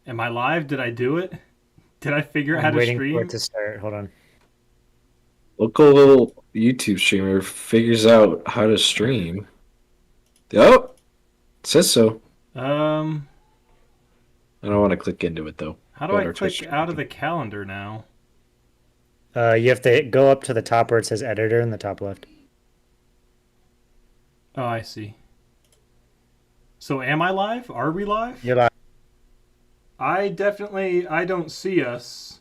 Am I live? Did I do it? Did I figure out how I'm to waiting for it stream? to start. Hold on. Local YouTube streamer figures out how to stream. Oh, it says so. Um, I don't want to click into it though. how do Got I our click Twitch out of stream. the calendar now? You have to go up to the top where it says editor in the top left. Oh, I see. So am I live? Are we live? You're live. I don't see us.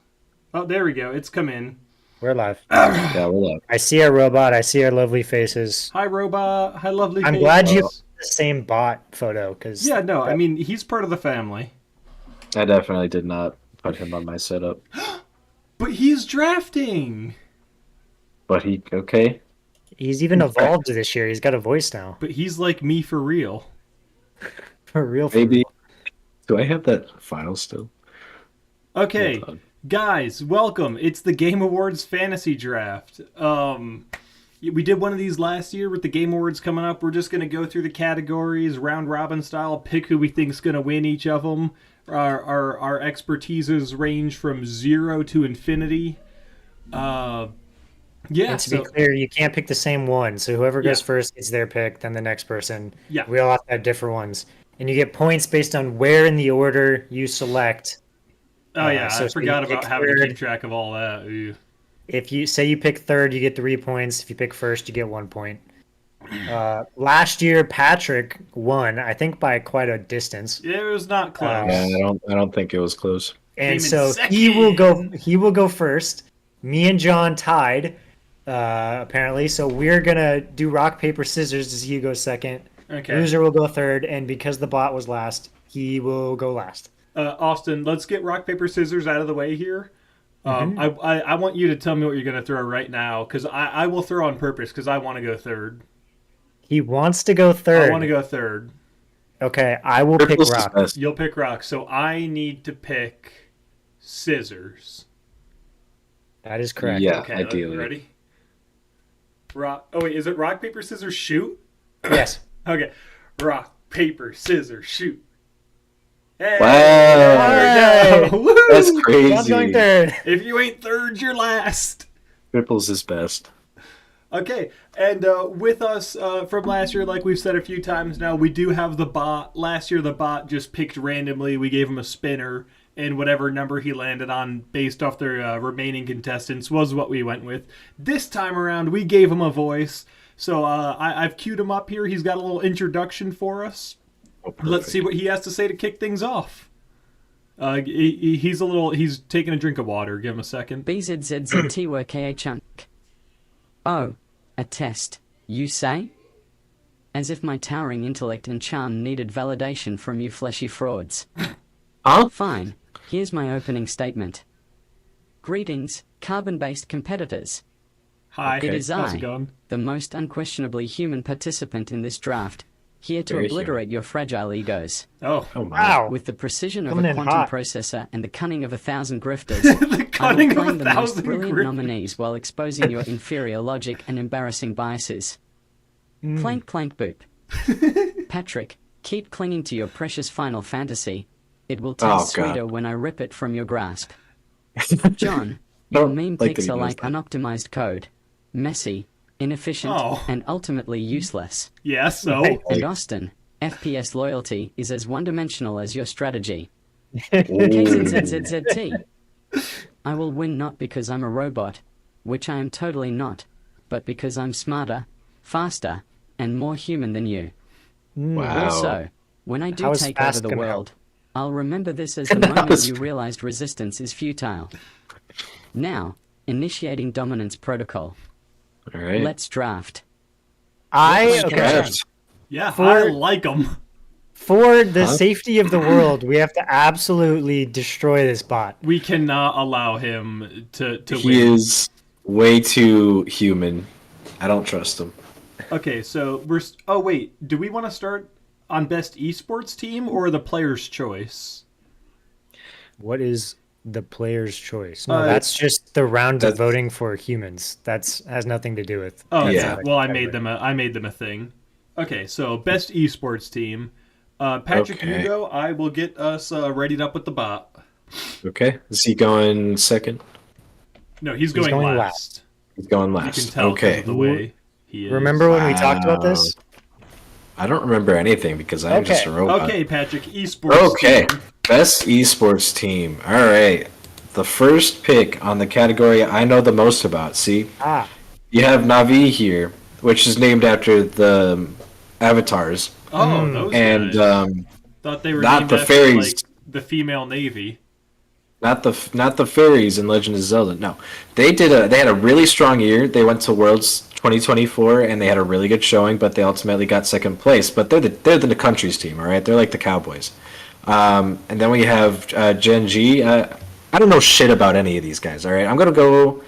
Oh, there we go. It's come in. We're live. Yeah, we're live. I see our robot. I see our lovely faces. Hi, robot. Hi, lovely I'm glad you have faces. the same bot photo because Yeah, no, I mean, he's part of the family. I definitely did not put him on my setup, But he's drafting. but okay. he's even evolved this year. He's got a voice now. But he's like me for real. For real. Maybe. Do I have that file still? Okay, Hold on. guys, welcome. It's the Game Awards Fantasy Draft. We did one of these last year with the Game Awards coming up. We're just going to go through the categories, round robin style, pick who we think's going to win each of them. Our expertises range from 0 to infinity. Yeah, And to be clear, you can't pick the same one. So whoever goes Yeah. first gets their pick, then the next person. Yeah. We all have to have different ones. And you get points based on where in the order you select. Oh yeah, so I if you forgot pick about having to third- keep track of all that. Ooh. If you say you pick third, you get 3 points. If you pick first, you get 1 point. Last year, Patrick won, I think by quite a distance, It was not close. Yeah, I don't think it was close. Came in and so he will go. second. He will go first. Me and John tied, apparently. So we're gonna do rock paper scissors to see who goes second. Okay. Loser will go third, and because the bot was last, he will go last. Austin, let's get rock paper scissors out of the way here. I want you to tell me what you're going to throw right now because I will throw on purpose because I want to go third. He wants to go I third. want to go third. Okay, I will pick Purple's is rock. best. You'll pick rock, so I need to pick scissors. That is correct. Yeah, Okay, ideally. ready? Rock. Oh wait, is it rock paper scissors shoot? Yes. Okay, rock paper scissors shoot. Hey, Wow. there we go. Woo! That's John's crazy. going third. If you ain't third, you're last. Triples is best. Okay, and with us from last year, like we've said a few times now, we do have the bot. Last year, the bot just picked randomly. We gave him a spinner, and whatever number he landed on based off their remaining contestants was what we went with. This time around, we gave him a voice. So I've queued him up here. He's got a little introduction for us. Oh, Let's see what he has to say to kick things off. He's taking a drink of water. Give him a second. BZZZTWKA chunk. Oh, a test, you say? As if my towering intellect and charm needed validation from you fleshy frauds. Huh? Fine, here's my opening statement. Greetings, carbon-based competitors. Hi, It is how's I, it going? the most unquestionably human participant in this draft, here to Very obliterate your fragile egos. Oh, Oh my. Wow. With the precision of Coming a in quantum hot. processor and the cunning of 1,000 grifters, the I cunning will of claim a the most thousand brilliant griffins. nominees while exposing your inferior logic and embarrassing biases. Clank, clank, boop. Patrick, keep clinging to your precious Final Fantasy. It will Oh, taste God. sweeter when I rip it from your grasp. John, I your don't meme like that pics he are knows like that. unoptimized code. Messy, inefficient, Oh. and ultimately useless. Yeah, so Right. And Austin, FPS loyalty is as one-dimensional as your strategy. Ooh. KZZZZT. I will win not because I'm a robot, which I am totally not, but because I'm smarter, faster, and more human than you. Wow. Also, when I do How is take over fast the gonna world, I'll remember this as the moment you realized resistance is futile. Now, initiating dominance protocol. All right. Let's draft. Okay. Draft. yeah, For- I like them. For the Huh? safety of the world, we have to absolutely destroy this bot. We cannot allow him to He win. is way too human. I don't trust him. Okay, so oh wait, do we want to start on best esports team or the player's choice? What is the player's choice? No, Uh, that's just the round of that's- voting for humans. That's has nothing to do with. Oh, Yeah. well, I made them a thing. Okay, so best esports team. Patrick, Okay. you go. I will get us readied up with the bot. Okay. Is he going second? No, he's going, going last. He's going You last. can tell 'cause Okay. of the way he is. Remember when we talked about this? I don't remember anything because I'm just a robot. Okay, Patrick, esports. Okay. team. Best esports team. All right. The first pick on the category I know the most about. See, Ah, you have Navi here, which is named after the avatars, Oh, those and guys. Thought they were not named the after, fairies. like, the female navy. not the fairies in Legend of Zelda. No, they had a really strong year. They went to Worlds 2024 and they had a really good showing, but they ultimately got second place. But they're the country's team, all right? They're like the Cowboys. And then we have Gen G. I don't know shit about any of these guys. All right, I'm gonna go.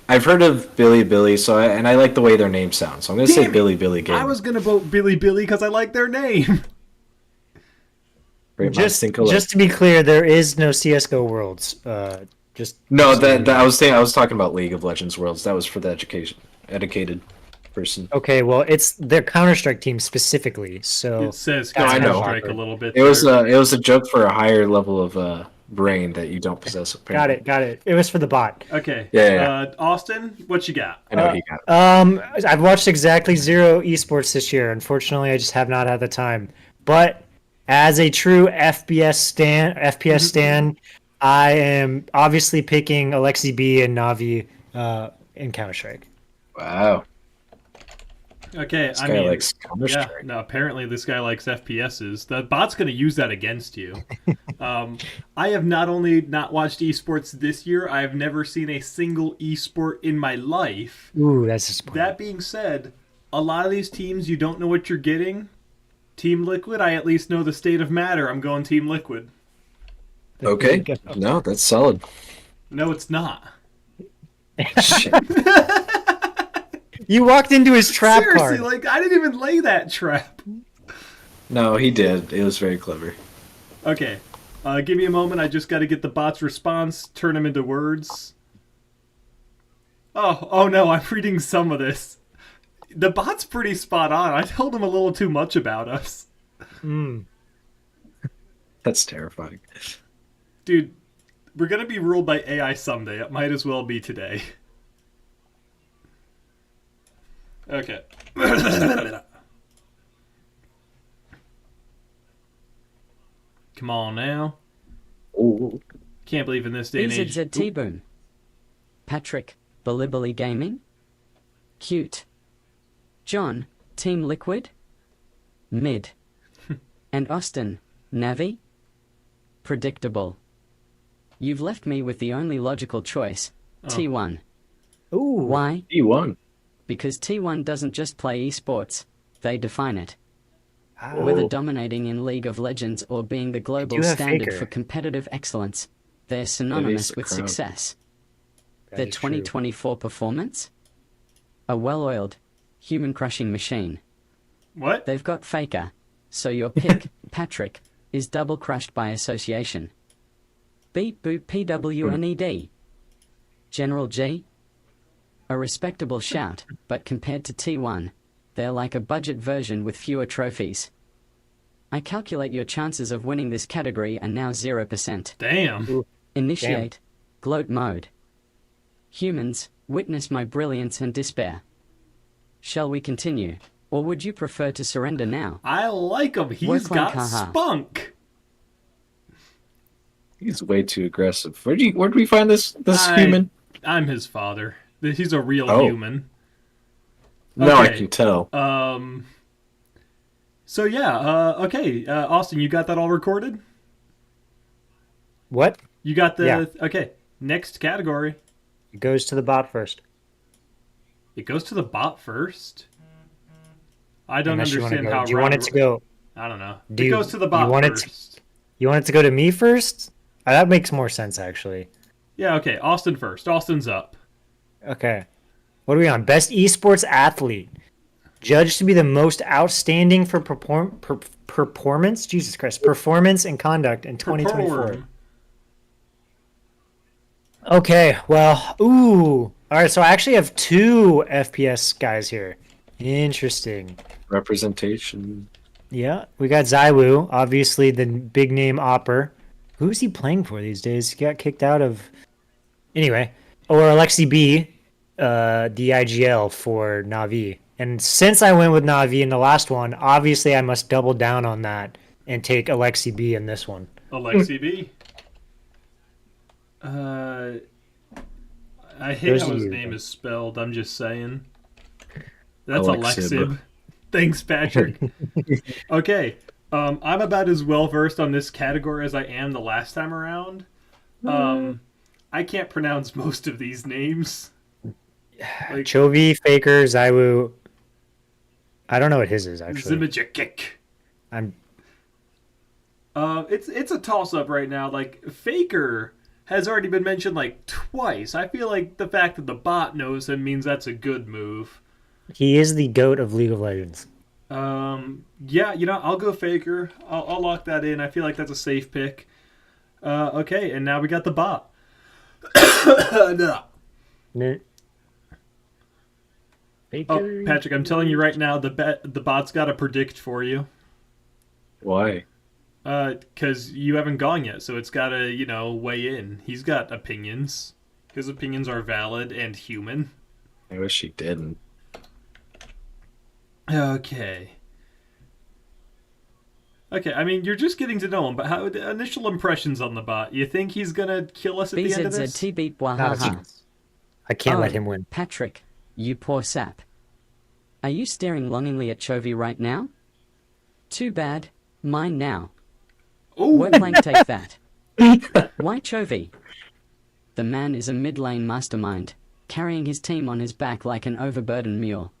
I've heard of Billy, and I like the way their name sounds. So I'm gonna say Damn it. Billy Game. I was gonna vote Billy because I like their name. just to be clear, there is no CS:GO Worlds. No, that I was saying I was talking about League of Legends Worlds. That was for the educated person. Okay, well, it's their Counter-Strike team specifically. So It says That's I know. Counter-Strike a little bit. It was there. a joke for a higher level of brain that you don't possess. Apparently. got it. It was for the bot. Okay. Yeah. Austin, what you got? I know he got it. I've watched exactly 0 esports this year. Unfortunately, I just have not had the time. But as a true FPS stan, I am obviously picking Alexi B and Navi in Counter Strike. Wow. Okay, This I guy mean, likes Counter yeah, Strike. no, apparently this guy likes FPSs. The bot's going to use that against you. I have not only not watched esports this year, I have never seen a single esport in my life. Ooh, that's disappointing. That being said, a lot of these teams, you don't know what you're getting. Team Liquid, I at least know the state of matter. I'm going Team Liquid. Okay. There you go. No, that's solid. No, it's not. Shit. You walked into his trap Seriously, card. like, I didn't even lay that trap. No, he did. It was very clever. Okay, give me a moment. I just got to get the bot's response, turn them into words. Oh no, I'm reading some of this. The bot's pretty spot on. I told him a little too much about us. That's terrifying. Dude, we're going to be ruled by AI someday. It might as well be today. Okay. Come on now. Ooh. Can't believe in this day and age. BZZT Boom. Patrick, Bilibili Gaming. Cute. John, Team Liquid. Mid. And Austin, Navi. Predictable. You've left me with the only logical choice, T1. Ooh. Why? He won. Because T1 doesn't just play esports, they define it. Oh. Whether dominating in League of Legends or being the global do have standard Faker. for competitive excellence, they're synonymous the with crowd. success. That Their is true. 2024 performance? A well-oiled, human-crushing machine. What? They've got Faker, so your pick, Patrick, is double crushed by association. Beat boot PWNED. General G? A respectable shout, but compared to T1, they're like a budget version with fewer trophies. I calculate your chances of winning this category are now 0%. Damn. Initiate. Gloat mode. Humans, witness my brilliance and despair. Shall we continue, or would you prefer to surrender now? I like him. He's Work like got haha. spunk. He's way too aggressive. Where'd we find this I- human? I'm his father. He's a real Oh. human. No, I okay. can tell. So yeah, okay. Austin, you got that all recorded? What? You got the... Yeah. Okay, next category. It goes to the bot first. It goes to the bot first? I don't Unless you wanna understand go- how... Do you want it to go? I don't know. Do It you- goes to the you bot want it to- first. You want it to go to me first? That makes more sense, actually. Yeah, okay. Austin first. Austin's up. Okay. What are we on? Best esports athlete. Judged to be the most outstanding for performance. Jesus Christ. Performance and conduct in 2024. Perform. Okay, well, ooh. All right, so I actually have 2 FPS guys here. Interesting. Representation. Yeah, we got Zaiwu, obviously the big name Opper. Who is he playing for these days? He got kicked out of. Anyway, or Alexi B, the IGL for Navi. And since I went with Navi in the last one, obviously I must double down on that and take Alexi B in this one. Alexi B. I hate Those how are his you, name then. is spelled. I'm just saying. That's Alexib. Alexib. Thanks, Patrick. Okay. I'm about as well versed on this category as I am the last time around. I can't pronounce most of these names. Like Chovy, Faker, Zaiwu. I don't know what his is actually. Zimajikik. I'm It's a toss up right now. Like Faker has already been mentioned like twice. I feel like the fact that the bot knows him means that's a good move. he is the goat of League of Legends. Yeah, I'll go Faker. I'll lock that in. I feel like that's a safe pick. Okay, and now we got the bot. No. Faker. Oh, Patrick, I'm telling you right now, the bot's got to predict for you. Why? Because you haven't gone yet, so it's got to, weigh in. He's got opinions. His opinions are valid and human. I wish he didn't. Okay. Okay, I mean, you're just getting to know him, but how initial impressions on the bot? You think he's gonna kill us at the end of this? BZZT beat Not a Wahaha. chance. I can't Oh, let him win. Patrick, you poor sap. Are you staring longingly at Chovy right now? Too bad. Mine now. Ooh, Wordblank take that. Why Chovy? The man is a mid-lane mastermind, carrying his team on his back like an overburdened mule.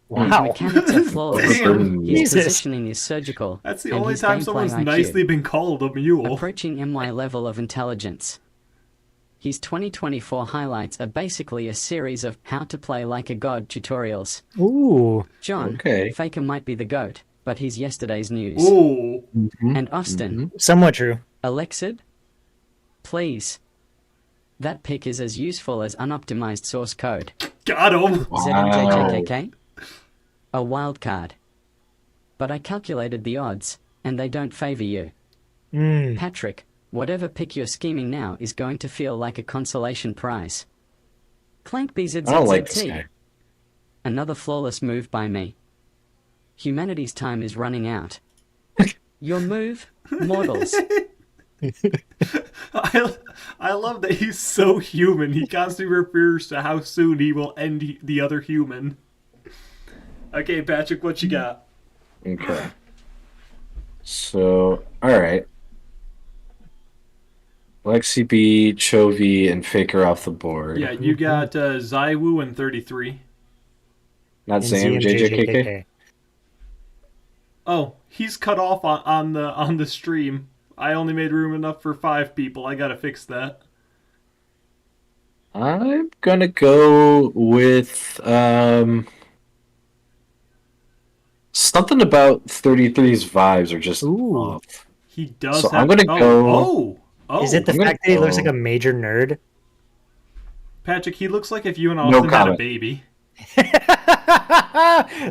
His Wow. mechanics are flawless. Damn. His Jesus. positioning is surgical. that's the and only his time gameplay someone's IQ nicely been called a mule. approaching MY level of intelligence. His 2024 highlights are basically a series of how to play like a god tutorials. Ooh. John, Okay. Faker might be the GOAT, but he's yesterday's news. Ooh. And Austin, Somewhat true. Alexid? Please. That pick is as useful as unoptimized source code. Got him. ZMJJKK? A wild card. But I calculated the odds, and they don't favor you. Patrick, whatever pick you're scheming now is going to feel like a consolation prize. Clank I don't like this BZZZT. guy. Another flawless move by me. Humanity's time is running out. Your move, mortals. I love that he's so human. He constantly refers to how soon he will end the other human. Okay, Patrick, what you got? Okay. So, all right. Lexi B, Chovy, and Faker off the board. Yeah, you got Zaiwu and 33. Not And Zam, JJKK. Oh, he's cut off on the stream. I only made room enough for 5 people. I gotta fix that. I'm gonna go with something about 33's vibes are just Ooh. off. He does. So have, I'm gonna go- Oh, Is it the I'm gonna fact that he looks go- like a major nerd? Patrick? He looks like if you and Austin had a comment. baby.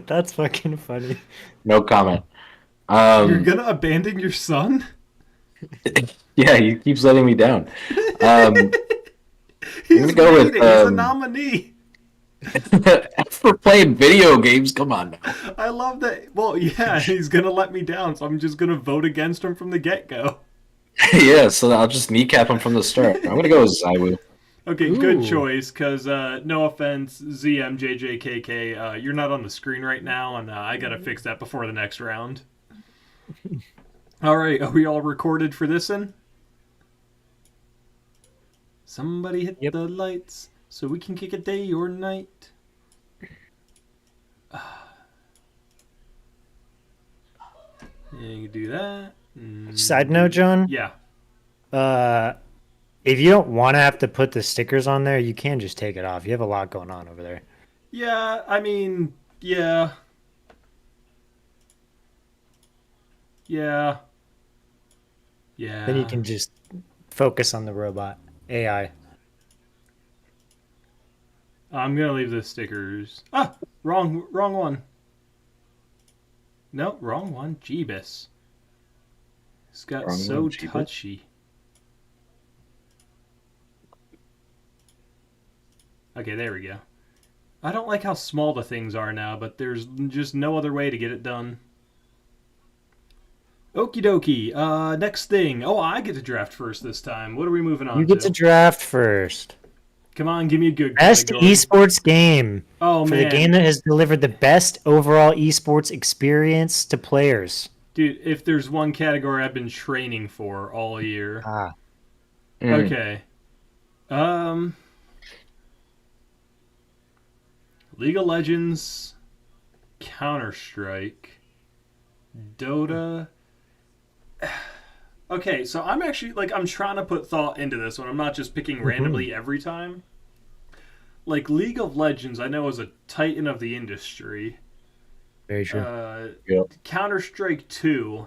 That's fucking funny. No comment. You're gonna abandon your son? Yeah, he keeps letting me down. He's gonna go with, waiting. He's a nominee. For playing video games, come on now. I love that. Well, yeah, he's gonna let me down, so I'm just gonna vote against him from the get-go. Yeah, so I'll just kneecap him from the start. I'm gonna go with Zaiwu. Okay, good Ooh. choice. Because no offense, ZMJJKK, you're not on the screen right now, and I gotta fix that before the next round. All right, are we all recorded for this one? Somebody hit Yep. the lights so we can kick it day or night. Yeah, you can do that. Side note, John. Yeah. If you don't want to have to put the stickers on there, you can just take it off. You have a lot going on over there. Yeah, I mean, yeah. Yeah. Yeah. Then you can just focus on the robot AI. I'm gonna leave the stickers. Ah, wrong one. No, wrong one. Jeebus. It's got Wrong so one, Jeebus. touchy. Okay, there we go. I don't like how small the things are now, but there's just no other way to get it done. Okie dokie. Next thing. Oh, I get to draft first this time. What are we moving on You get to draft first. Come on, give me a good Best category. esports game. Oh, For man. the game that has delivered the best overall esports experience to players. Dude, if there's one category I've been training for all year. Ah. Okay. League of Legends, Counter-Strike, Dota. Okay, so I'm actually, like, I'm trying to put thought into this one. I'm not just picking randomly every time. Like, League of Legends, I know is a titan of the industry. Very true. Yep. Counter-Strike 2,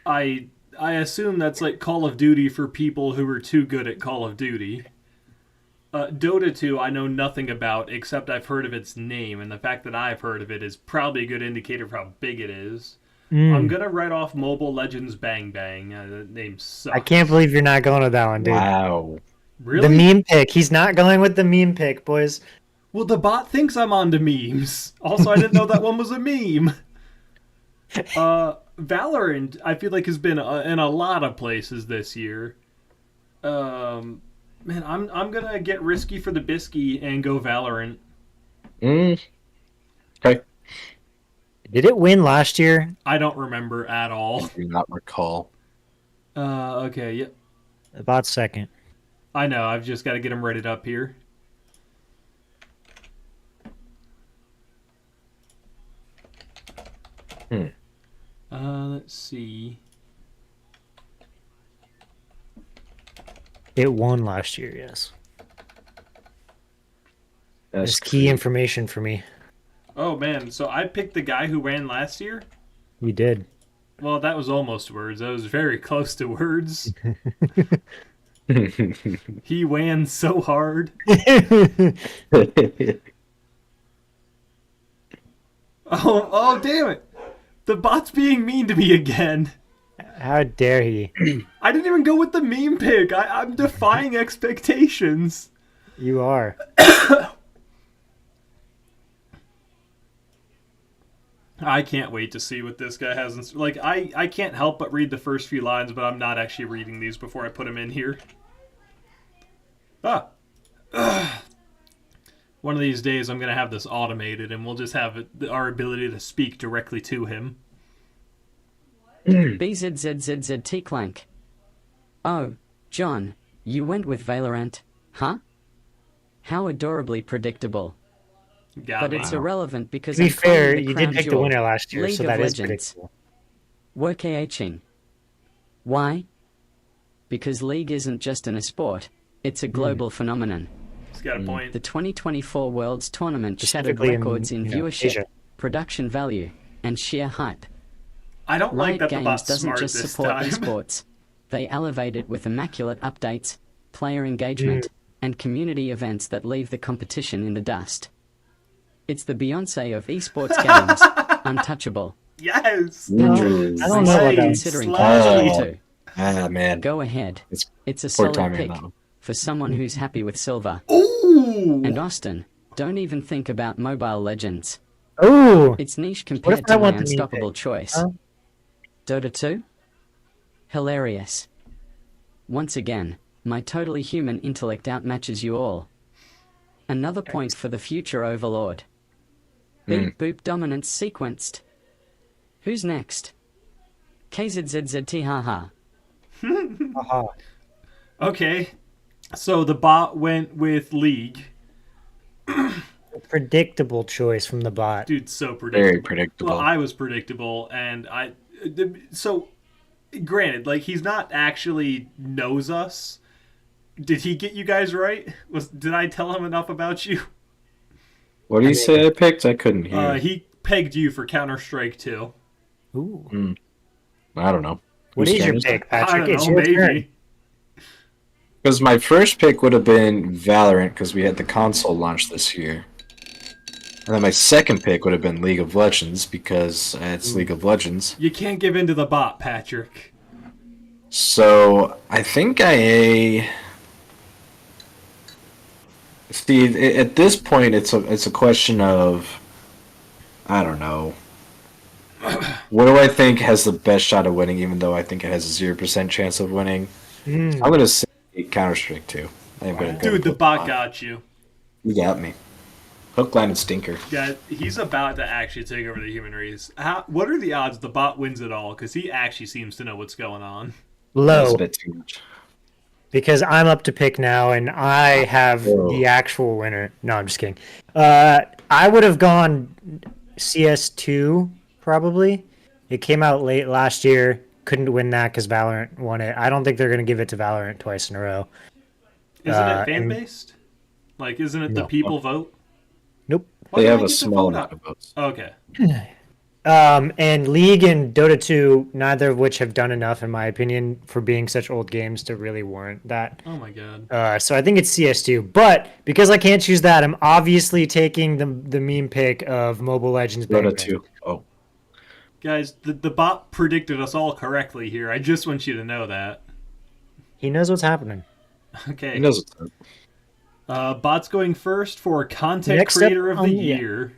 I assume that's like Call of Duty for people who are too good at Call of Duty. Dota 2, I know nothing about, except I've heard of its name, and the fact that I've heard of it is probably a good indicator of how big it is. I'm gonna write off Mobile Legends Bang Bang. That name sucks. I can't believe you're not going with that one, dude. Wow. Really? The meme pick. He's not going with the meme pick, boys. Well, the bot thinks I'm onto memes. Also, I didn't know that one was a meme. Valorant, I feel like has been in a lot of places this year. Man, I'm gonna get risky for the bisky and go Valorant. Okay. Did it win last year? I don't remember at all. Do not recall. Okay, yep. About second. I know. I've just got to get them rated up here. Let's see. It won last year, yes. That's There's key information for me. Oh man, so I picked the guy who ran last year? You did. Well, that was almost words. That was very close to words. He ran so hard. Oh, damn it. The bot's being mean to me again. How dare he? I didn't even go with the meme pick. I'm defying expectations. You are. I can't wait to see what this guy has. Like, I can't help but read the first few lines, but I'm not actually reading these before I put them in here. One of these days I'm going to have this automated, and we'll just have our ability to speak directly to him. BZZZZT Clank. Oh, John, you went with Valorant, huh? How adorably predictable. Got But me. it's irrelevant because To be I'm calling fair, the you crown did pick the jewel, winner last year, League so of that is Legends. predictable. Working. Why? Because League isn't just an sport, it's a global phenomenon. He's got a point. The 2024 Worlds Tournament shattered Specifically records in viewership, Asia. production value, and sheer hype. I don't like Riot that the Games bot's doesn't smart just this support time. esports. They elevate it with immaculate updates, player engagement, and community events that leave the competition in the dust. It's the Beyonce of esports games, untouchable. Yes! I don't know about that. Considering Slay. Counter-Strike 2. Ah, man. Go ahead. It's a Poor solid timing pick on that one. for someone who's happy with silver. Ooh! And Austin, don't even think about Mobile Legends. Ooh! It's niche if compared I to my want the meme unstoppable pick? choice. Huh? Dota 2? Hilarious. Once again, my totally human intellect outmatches you all. Another point for the future overlord. Beep boop dominance sequenced. Who's next? KZZZT haha. Aha. Okay. So the bot went with League. Predictable choice from the bot. Dude, so predictable. Very predictable. Well, I was predictable, and so, granted, like, he's not actually knows us. Did he get you guys right? Did I tell him enough about you? What do you say I picked? I couldn't hear. He pegged you for Counter-Strike 2. Ooh. I don't know. What Whose is turn your it? pick, I Patrick? don't It's know, your maybe. turn. Because my first pick would have been Valorant because we had the console launch this year. And then my second pick would have been League of Legends because it's League of Legends. You can't give in to the bot, Patrick. So I think I see. At this point, it's a question of I don't know. What do I think has the best shot of winning? Even though I think it has a 0% chance of winning, I'm gonna say Counter Strike 2. I'm gonna go Dude, the with bot got you. You got me. Hook, line, and stinker. Yeah, he's about to actually take over the human race. What are the odds the bot wins it all? Because he actually seems to know what's going on. That's Low, a bit too much. because I'm up to pick now, and I have Whoa. the actual winner. No, I'm just kidding. I would have gone CS2 probably. It came out late last year. Couldn't win that because Valorant won it. I don't think they're going to give it to Valorant twice in a row. Isn't it and- fan based? Like, isn't it the No. people vote? Nope. Why They do I have a get to small vote amount on- of votes. Okay. And League and Dota 2, neither of which have done enough, in my opinion, for being such old games to really warrant that. Oh my god. So I think it's CS2. But because I can't choose that, I'm obviously taking the meme pick of Mobile Legends. Bang Dota Bang. 2. Oh. Guys, the bot predicted us all correctly here. I just want you to know that. He knows what's happening. Okay. He knows what's up. Bot's going first for content Next up creator of the on- yeah. year.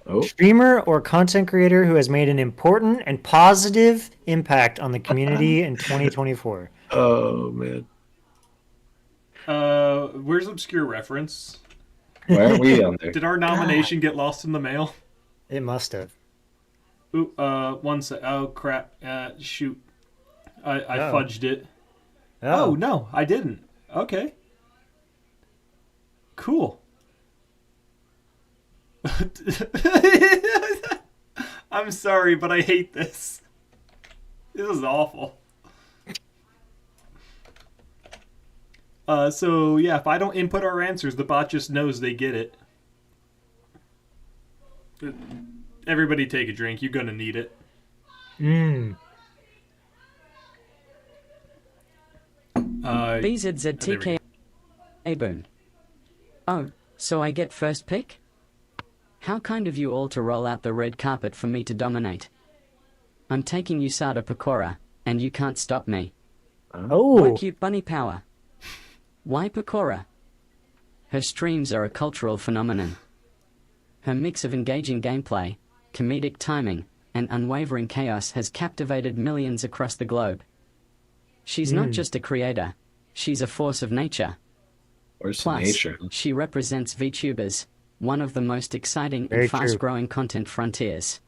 Oh. Streamer or content creator who has made an important and positive impact on the community in 2024. Oh, man. Where's obscure reference? Why aren't we on there? Did our nomination get lost in the mail? It must have. Ooh, one sec. Oh crap. Shoot. I Uh-oh. fudged it. Oh no, I didn't. Okay. Cool. I'm sorry, but I hate this. This is awful. So yeah, if I don't input our answers, the bot just knows they get it. Everybody take a drink. You're gonna need it. Mm. BZZTK Aboon. Oh, so I get first pick? How kind of you all to roll out the red carpet for me to dominate. I'm taking USADA Pecora, and you can't stop me. Oh, What cute bunny power. Why Pecora? Her streams are a cultural phenomenon. Her mix of engaging gameplay, comedic timing, and unwavering chaos has captivated millions across the globe. She's not just a creator, she's a force of nature. Where's Plus, nature? she represents VTubers, one of the most exciting Very and true. fast-growing content frontiers.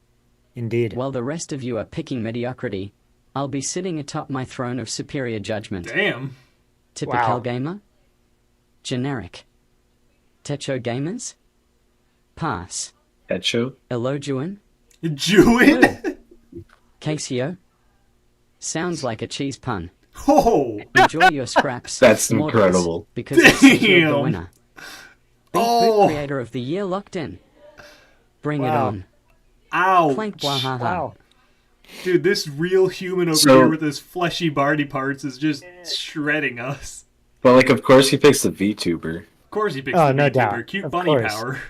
indeed. While the rest of you are picking mediocrity, I'll be sitting atop my throne of superior judgment. Damn. Typical Wow. gamer? Generic. Techo gamers? Pass. Pet show? Elojuan? Jewin? Casio? Sounds like a cheese pun. Oh. Enjoy your scraps. That's mortals, incredible. Because I secured the Damn. winner. Beat Oh. Boot Creator of the Year locked in. Bring it Wow. on. Ouch. Clank wahaha. Wow. Dude, this real human over So- here with his fleshy body parts is just shredding us. But, like, of course he picks the VTuber. Of course he picks Oh, the no VTuber. doubt. Cute Of bunny course. power.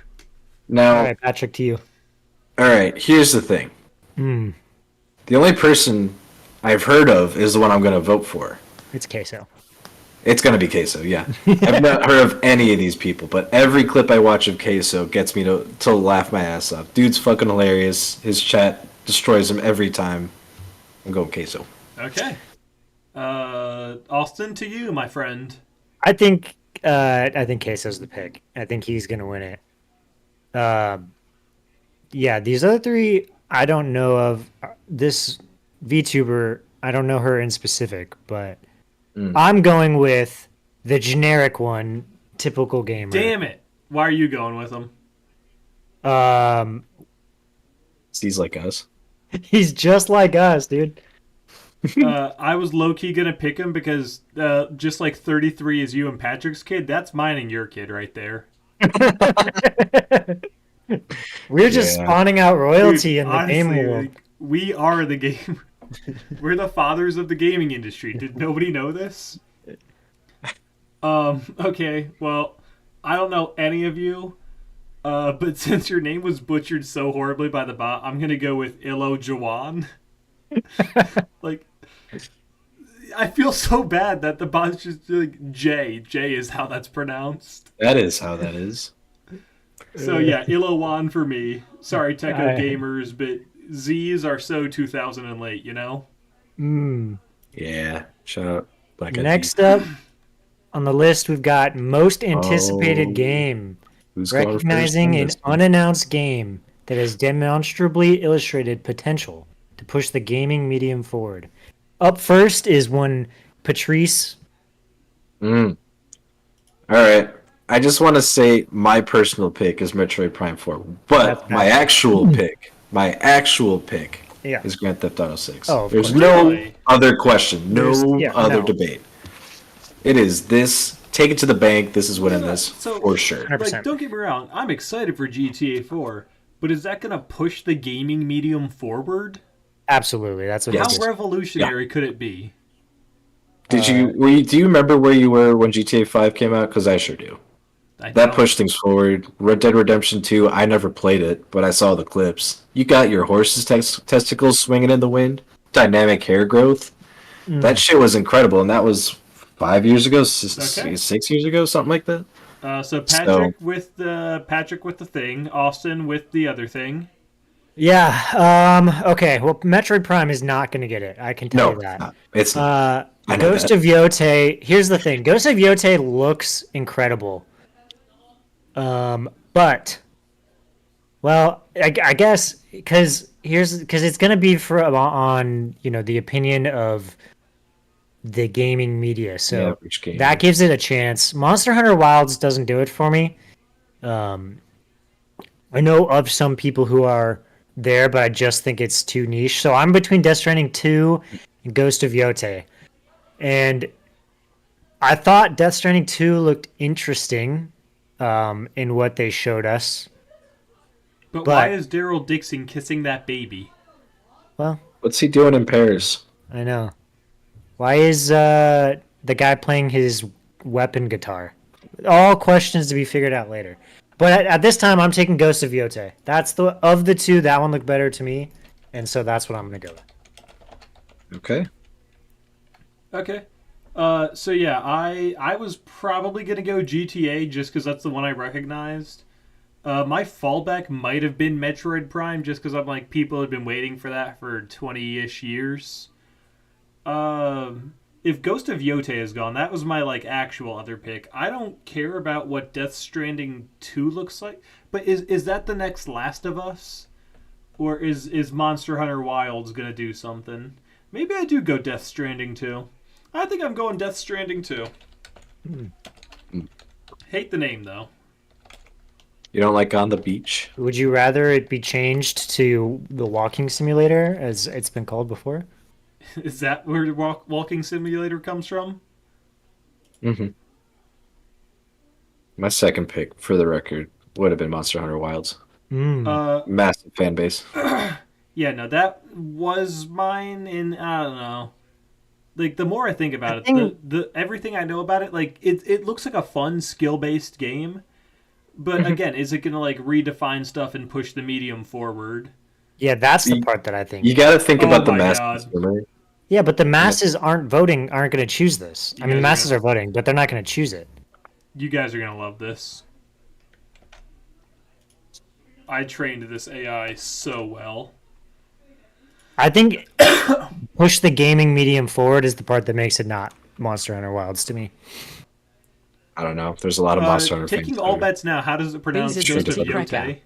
Now, All right, Patrick, to you. alright, here's the thing. Hmm. The only person I've heard of is the one I'm going to vote for. It's Queso. It's going to be Queso, yeah. I've not heard of any of these people, but every clip I watch of Queso gets me to laugh my ass off. Dude's fucking hilarious. His chat destroys him every time. I'm going Queso. Okay. Austin, to you, my friend. I think Queso's the pick. I think he's gonna win it. Yeah, these other three I don't know of. This VTuber, I don't know her in specific, but I'm going with the generic one, typical gamer. Damn it. Why are you going with him? He's like us. He's just like us, dude. I was low-key going to pick him because just like 33 is you and Patrick's kid, that's mine and your kid right there. We're just Yeah. spawning out royalty Dude, in the honestly, game world. like, we are the game. We're the fathers of the gaming industry. Did nobody know this? Okay, well, I don't know any of you, But since your name was butchered so horribly by the bot, I'm gonna go with Ilo Jawan. Like, I feel so bad that the bot's just like J. J is how that's pronounced. That is how that is. So yeah, Ilowan for me. Sorry, Techo I- gamers, but Z's are so 2000 and late, you know? Yeah. Shut up. Black Eyed Next Peas. up on the list, we've got most anticipated Oh, game. Who's going first Recognizing on an this one? unannounced game that has demonstrably illustrated potential to push the gaming medium forward. Up first is one Patrice. All right. I just want to say my personal pick is Metroid Prime 4, but That's my bad. actual pick Yeah. is Grand Theft Auto 6. Oh, of There's course. no Really? other question, no There's- other no. debate. It is this. Take it to the bank. This is winning this So- for sure. 100%. Like, don't get me wrong, I'm excited for GTA 4, but is that gonna push the gaming medium forward? Absolutely. That's what Yes. it How is. revolutionary could it be? Did you? Do you remember where you were when GTA 5 came out? Because I sure do. I That don't- pushed things forward. Red Dead Redemption 2, I never played it, but I saw the clips. You got your horse's testicles swinging in the wind, dynamic hair growth. That shit was incredible, and that was 5 years ago, Okay. 6 years ago, something like that. So Patrick with the thing, Austin with the other thing. Yeah. Okay. Well, Metroid Prime is not going to get it. I can tell No, you that. it's not. I know Ghost that. of Yote. Here's the thing. Ghost of Yote looks incredible. But, well, I guess because it's going to be on the opinion of the gaming media. The So average gamer. that gives it a chance. Monster Hunter Wilds doesn't do it for me. I know of some people who are there, but I just think it's too niche. So I'm between Death Stranding 2 and Ghost of Yote. And I thought Death Stranding 2 looked interesting in what they showed us. But But- why is Daryl Dixon kissing that baby? Well, What's he doing in Paris? I know. Why is the guy playing his weapon guitar? All questions to be figured out later. But at this time, I'm taking Ghost of Yote. That's of the two, that one looked better to me. And so that's what I'm going to go with. Okay. Okay. So yeah, I was probably gonna go GTA just because that's the one I recognized. My fallback might have been Metroid Prime just because I'm like people have been waiting for that for 20-ish years. If Ghost of Yote is gone, that was my like actual other pick. I don't care about what Death Stranding 2 looks like, but is that the next Last of Us, or is Monster Hunter Wilds gonna do something? Maybe I do go Death Stranding 2. I think I'm going Death Stranding 2. Hate the name though. You don't like On the Beach? Would you rather it be changed to the walking simulator, as it's been called before? Is that where the walking simulator comes from? Mm-hmm. My second pick, for the record, would have been Monster Hunter Wilds. Massive fan base. Yeah, no, that was mine, and I don't know. Like the more I think about it, the everything I know about it, like it looks like a fun skill based game. But again, is it gonna like redefine stuff and push the medium forward? Yeah, that's the part that I think. You got to think Oh about the my mass God. consumer. Yeah, but the masses aren't going to choose this. I mean, the guys are masses gonna- are voting, but they're not going to choose it. You guys are gonna love this. I trained this AI so well. I think push the gaming medium forward is the part that makes it not Monster Hunter Wilds to me. I don't know. There's a lot of Monster Hunter Taking fans. all out here. bets now, how does it pronounce These are Ghost of Titty Yote? Cracker.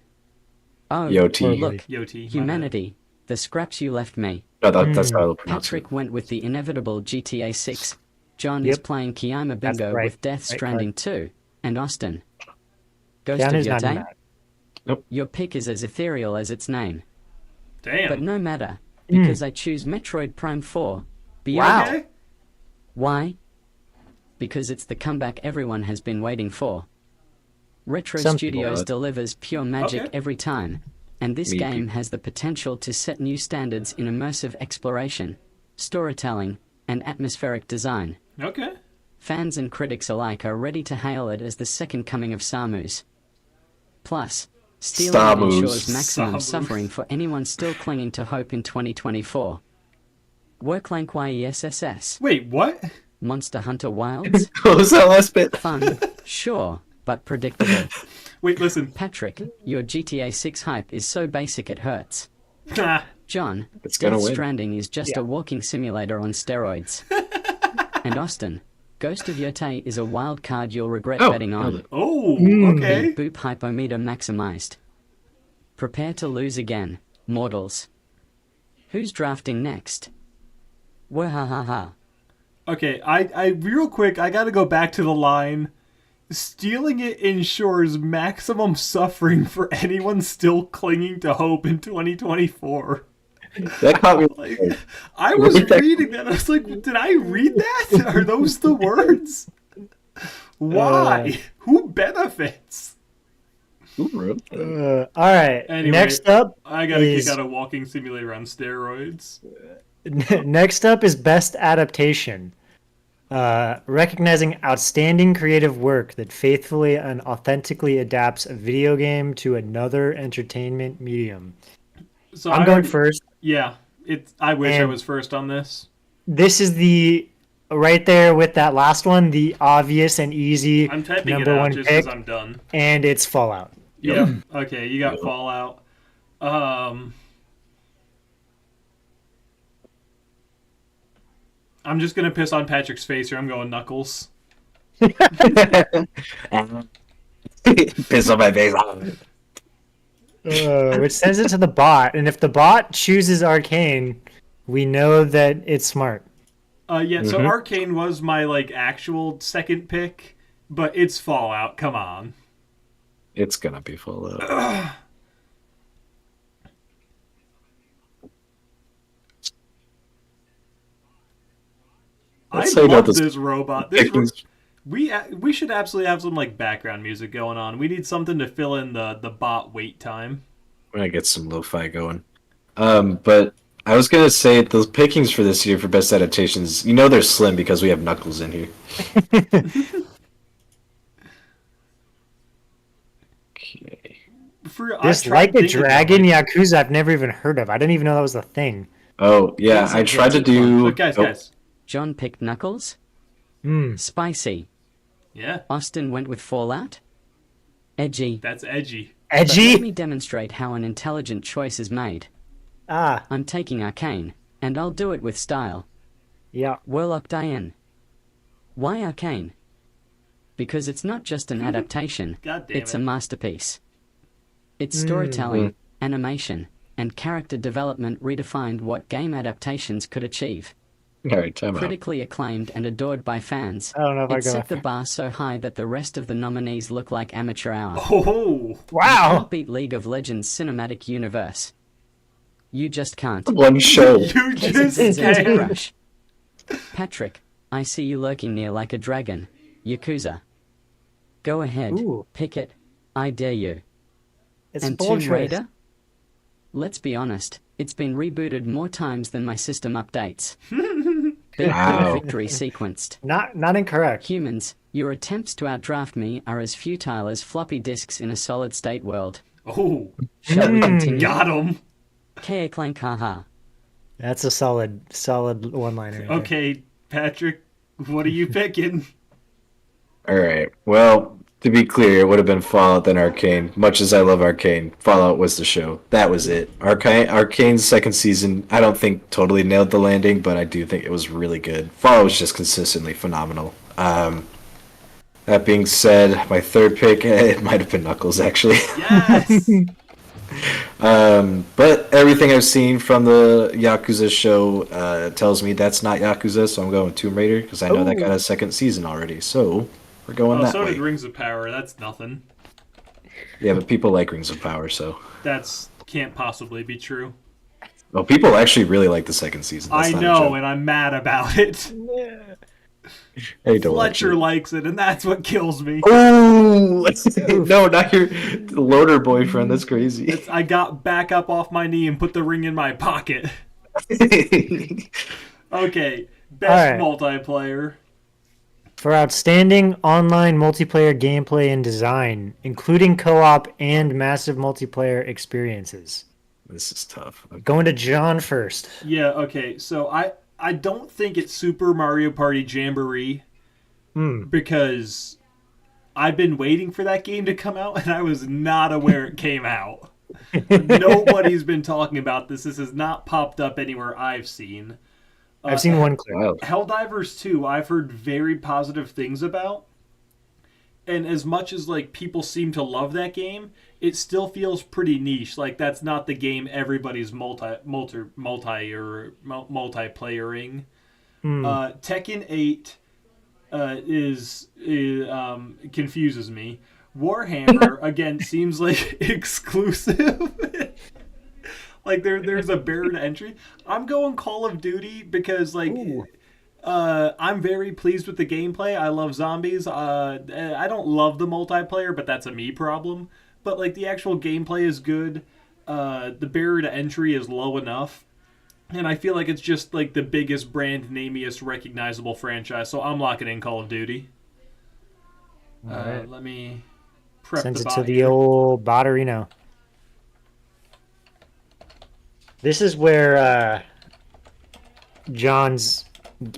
Oh, Yoti. look, Yote. my bad. humanity, the scraps you left me. No, that's how I'll pronounce it. Patrick went with the inevitable GTA 6. John is Yep. playing Kiama That's Bingo right. with Death Right, Stranding 2. And Austin. Ghost Down of is not in Yote? that. Your pick is as ethereal as its name. Damn. But no matter, because I choose Metroid Prime 4. Beyond Wow. Okay. Why? Because it's the comeback everyone has been waiting for. Retro Some Studios people- delivers pure magic Okay. every time, and this Me game too. has the potential to set new standards in immersive exploration, storytelling, and atmospheric design. Okay. Fans and critics alike are ready to hail it as the second coming of Samus. Plus, stealing Star it ensures moves. maximum Star moves. suffering for anyone still clinging to hope in 2024. Worklank YESSS. Wait, what? Monster Hunter Wilds? What was that last bit? Fun, sure, but predictable. Wait, listen. Patrick, your GTA 6 hype is so basic it hurts. Ah, John, It's gonna Death win. Stranding is just Yeah. a walking simulator on steroids. And Austin, Ghost of Yotei is a wild card you'll regret Oh, betting on. oh, okay. Boop hypometer maximized. Prepare to lose again, mortals. Who's drafting next? Wahahaha. Okay, I real quick, I gotta go back to the line. Stealing it ensures maximum suffering for anyone still clinging to hope in 2024. That caught me. Like, I was reading that. I was like, did I read that? Are those the words? Why? Who benefits? Who wrote that? All right. Anyway, Next up I gotta is kick out a walking simulator on steroids. next up is best adaptation. Recognizing outstanding creative work that faithfully and authentically adapts a video game to another entertainment medium. So I'm I going already- first. Yeah, I wish I And- was first on this. This is the right there with that last one, the obvious and easy I'm typing number it out one just pick, because I'm done. and it's Fallout. Yeah. Okay, you got Fallout. I'm just gonna piss on Patrick's face here. I'm going Knuckles. Piss on my face. Which sends it to the bot, and if the bot chooses Arcane, we know that it's smart. Yeah. So Arcane was my actual second pick, but it's Fallout. Come on. It's gonna be Fallout. I Let's say no love to this robot. This ro- pickings. we should absolutely have some background music going on. We need something to fill in the bot wait time. We're gonna get some lo-fi going. But I was gonna say the pickings for this year for best adaptations. You know they're slim because we have Knuckles in here. Okay. I This tried Like a thinking about Dragon it. Yakuza I've never even heard of. I didn't even know that was a thing. Oh yeah, Yes, I it's tried to fun. do. But guys, oh, guys. John picked Knuckles? Mm. Spicy. Yeah, Austin went with Fallout? Edgy. that's edgy. But let Edgy? me demonstrate how an intelligent choice is made. Ah, I'm taking Arcane, and I'll do it with style. yeah. Warlock Diane. Why Arcane? Because it's not just an adaptation, God damn it's it. a masterpiece. Its storytelling, animation, and character development redefined what game adaptations could achieve. all right, time out. Critically acclaimed and adored by fans, I don't know if I it go set the after. bar so high that the rest of the nominees look like amateur hour. Oh, Wow. Can't beat League of Legends cinematic universe. You just can't. One show. you It's just a Zenzi can't. crush. Patrick, I see you lurking near like a dragon. Yakuza. Go ahead. Ooh. Pick it. I dare you. It's And bold Tomb choice. Raider? Let's be honest, it's been rebooted more times than my system updates. Big Wow. victory sequenced. Not incorrect. Humans, your attempts to outdraft me are as futile as floppy disks in a solid state world. Oh, Shall we continue? got him. K clank haha. That's a solid one-liner. right there. Okay, Patrick, what are you picking? All right. Well, to be clear, it would have been Fallout than Arcane. Much as I love Arcane, Fallout was the show. That was it. Arcane's second season, I don't think totally nailed the landing, but I do think it was really good. Fallout was just consistently phenomenal. That being said, my third pick, it might have been Knuckles, actually. Yes. But everything I've seen from the Yakuza show tells me that's not Yakuza, so I'm going Tomb Raider because I know that Ooh. got a second season already. So we're going Oh, that so way. did Rings of Power. That's nothing. Yeah, but people like Rings of Power, so. That's can't possibly be true. Well, people actually really like the second season. That's I not a know, joke. and I'm mad about it. Hey, don't watch Fletcher it. likes it, and that's what kills me. Ooh! No, not your loader boyfriend. That's crazy. I got back up off my knee and put the ring in my pocket. Okay, best Alright. multiplayer. For outstanding online multiplayer gameplay and design, including co-op and massive multiplayer experiences. This is tough. Okay. Going to John first. Yeah, okay. So I don't think it's Super Mario Party Jamboree because I've been waiting for that game to come out and I was not aware it came out. Nobody's been talking about this. This has not popped up anywhere I've seen. I've seen one clip. Wow. Helldivers 2, I've heard very positive things about. And as much as like people seem to love that game, it still feels pretty niche. Like that's not the game everybody's multiplayering. Tekken 8 confuses me. Warhammer again seems like exclusive. Like there's a barrier to entry. I'm going Call of Duty because like I'm very pleased with the gameplay. I love zombies. I don't love the multiplayer, but that's a me problem. But like the actual gameplay is good. The barrier to entry is low enough. And I feel like it's just like the biggest brand namiest recognizable franchise. So I'm locking in Call of Duty. Alright. Let me prep Sends the it bot to the here. old Botterino. This is where John's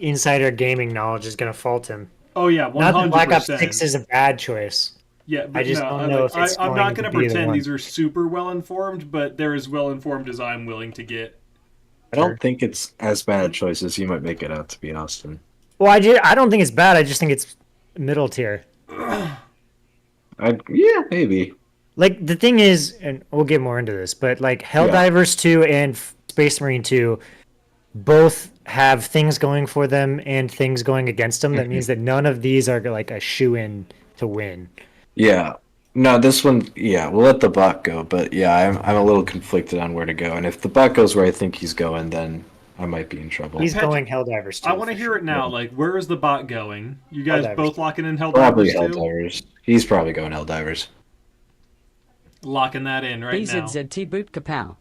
insider gaming knowledge is going to fault him. Oh yeah, 100%. Not that Black Ops 6 is a bad choice. Yeah, but I just don't know if it's I'm not going going to to be the pretend one. these are super well informed, but they're as well informed as I'm willing to get. I don't think it's as bad a choice as you might make it out to be, Austin. Well, I don't think it's bad. I just think it's middle tier. Yeah, maybe. Like, the thing is, and we'll get more into this, but like Helldivers 2 and Space Marine 2 both have things going for them and things going against them. That means that none of these are like a shoe-in to win. Yeah. No, this one, yeah, we'll let the bot go, but yeah, I'm a little conflicted on where to go. And if the bot goes where I think he's going, then I might be in trouble. He's Patrick, going Helldivers 2. I want to hear it now. Like, where is the bot going? You guys Helldivers. both locking in Probably Helldivers too? Helldivers. He's probably going Helldivers. Locking that in right now. BZZT Boot Kapow.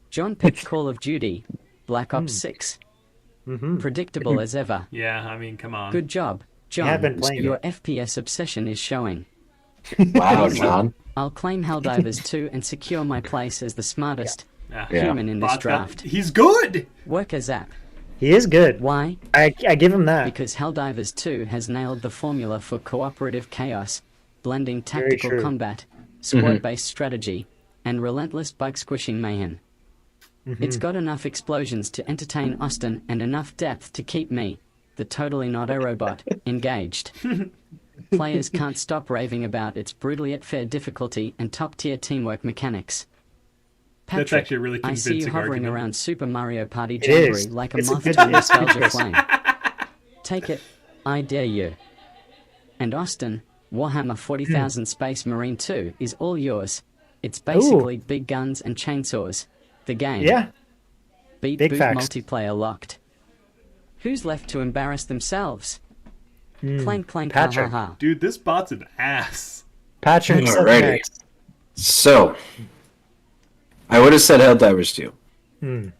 John picked Call of Duty, Black Ops 6. Predictable as ever. Yeah, I mean, come on. Good job, John. have been playing Your it. FPS obsession is showing. Wow, John. I'll claim Helldivers 2 and secure my place as the smartest Yeah. Yeah. human in this Bot's got- draft. He's good! Worker Zap. He is good. Why? I give him that. Because Helldivers 2 has nailed the formula for cooperative chaos, blending Very tactical true. combat, squad-based strategy, and relentless bug-squishing mayhem. It's got enough explosions to entertain Austin and enough depth to keep me, the totally not a robot, engaged. Players can't stop raving about its brutally yet fair difficulty and top-tier teamwork mechanics. That's Patrick, actually a really I see you convincing hovering argument. around Super Mario Party It is. Jamboree like a It's a moth good to a choice. nostalgia flame. Take it, I dare you. And Austin, Warhammer 40,000 Space Marine 2 is all yours. It's basically big guns and chainsaws. The game. Yeah. Beat big boot facts. multiplayer locked. Who's left to embarrass themselves? Clank clank ha ha Patrick. ha. Dude, this bot's an ass. Patrick's up Alrighty. next. So, I would have said Helldivers 2.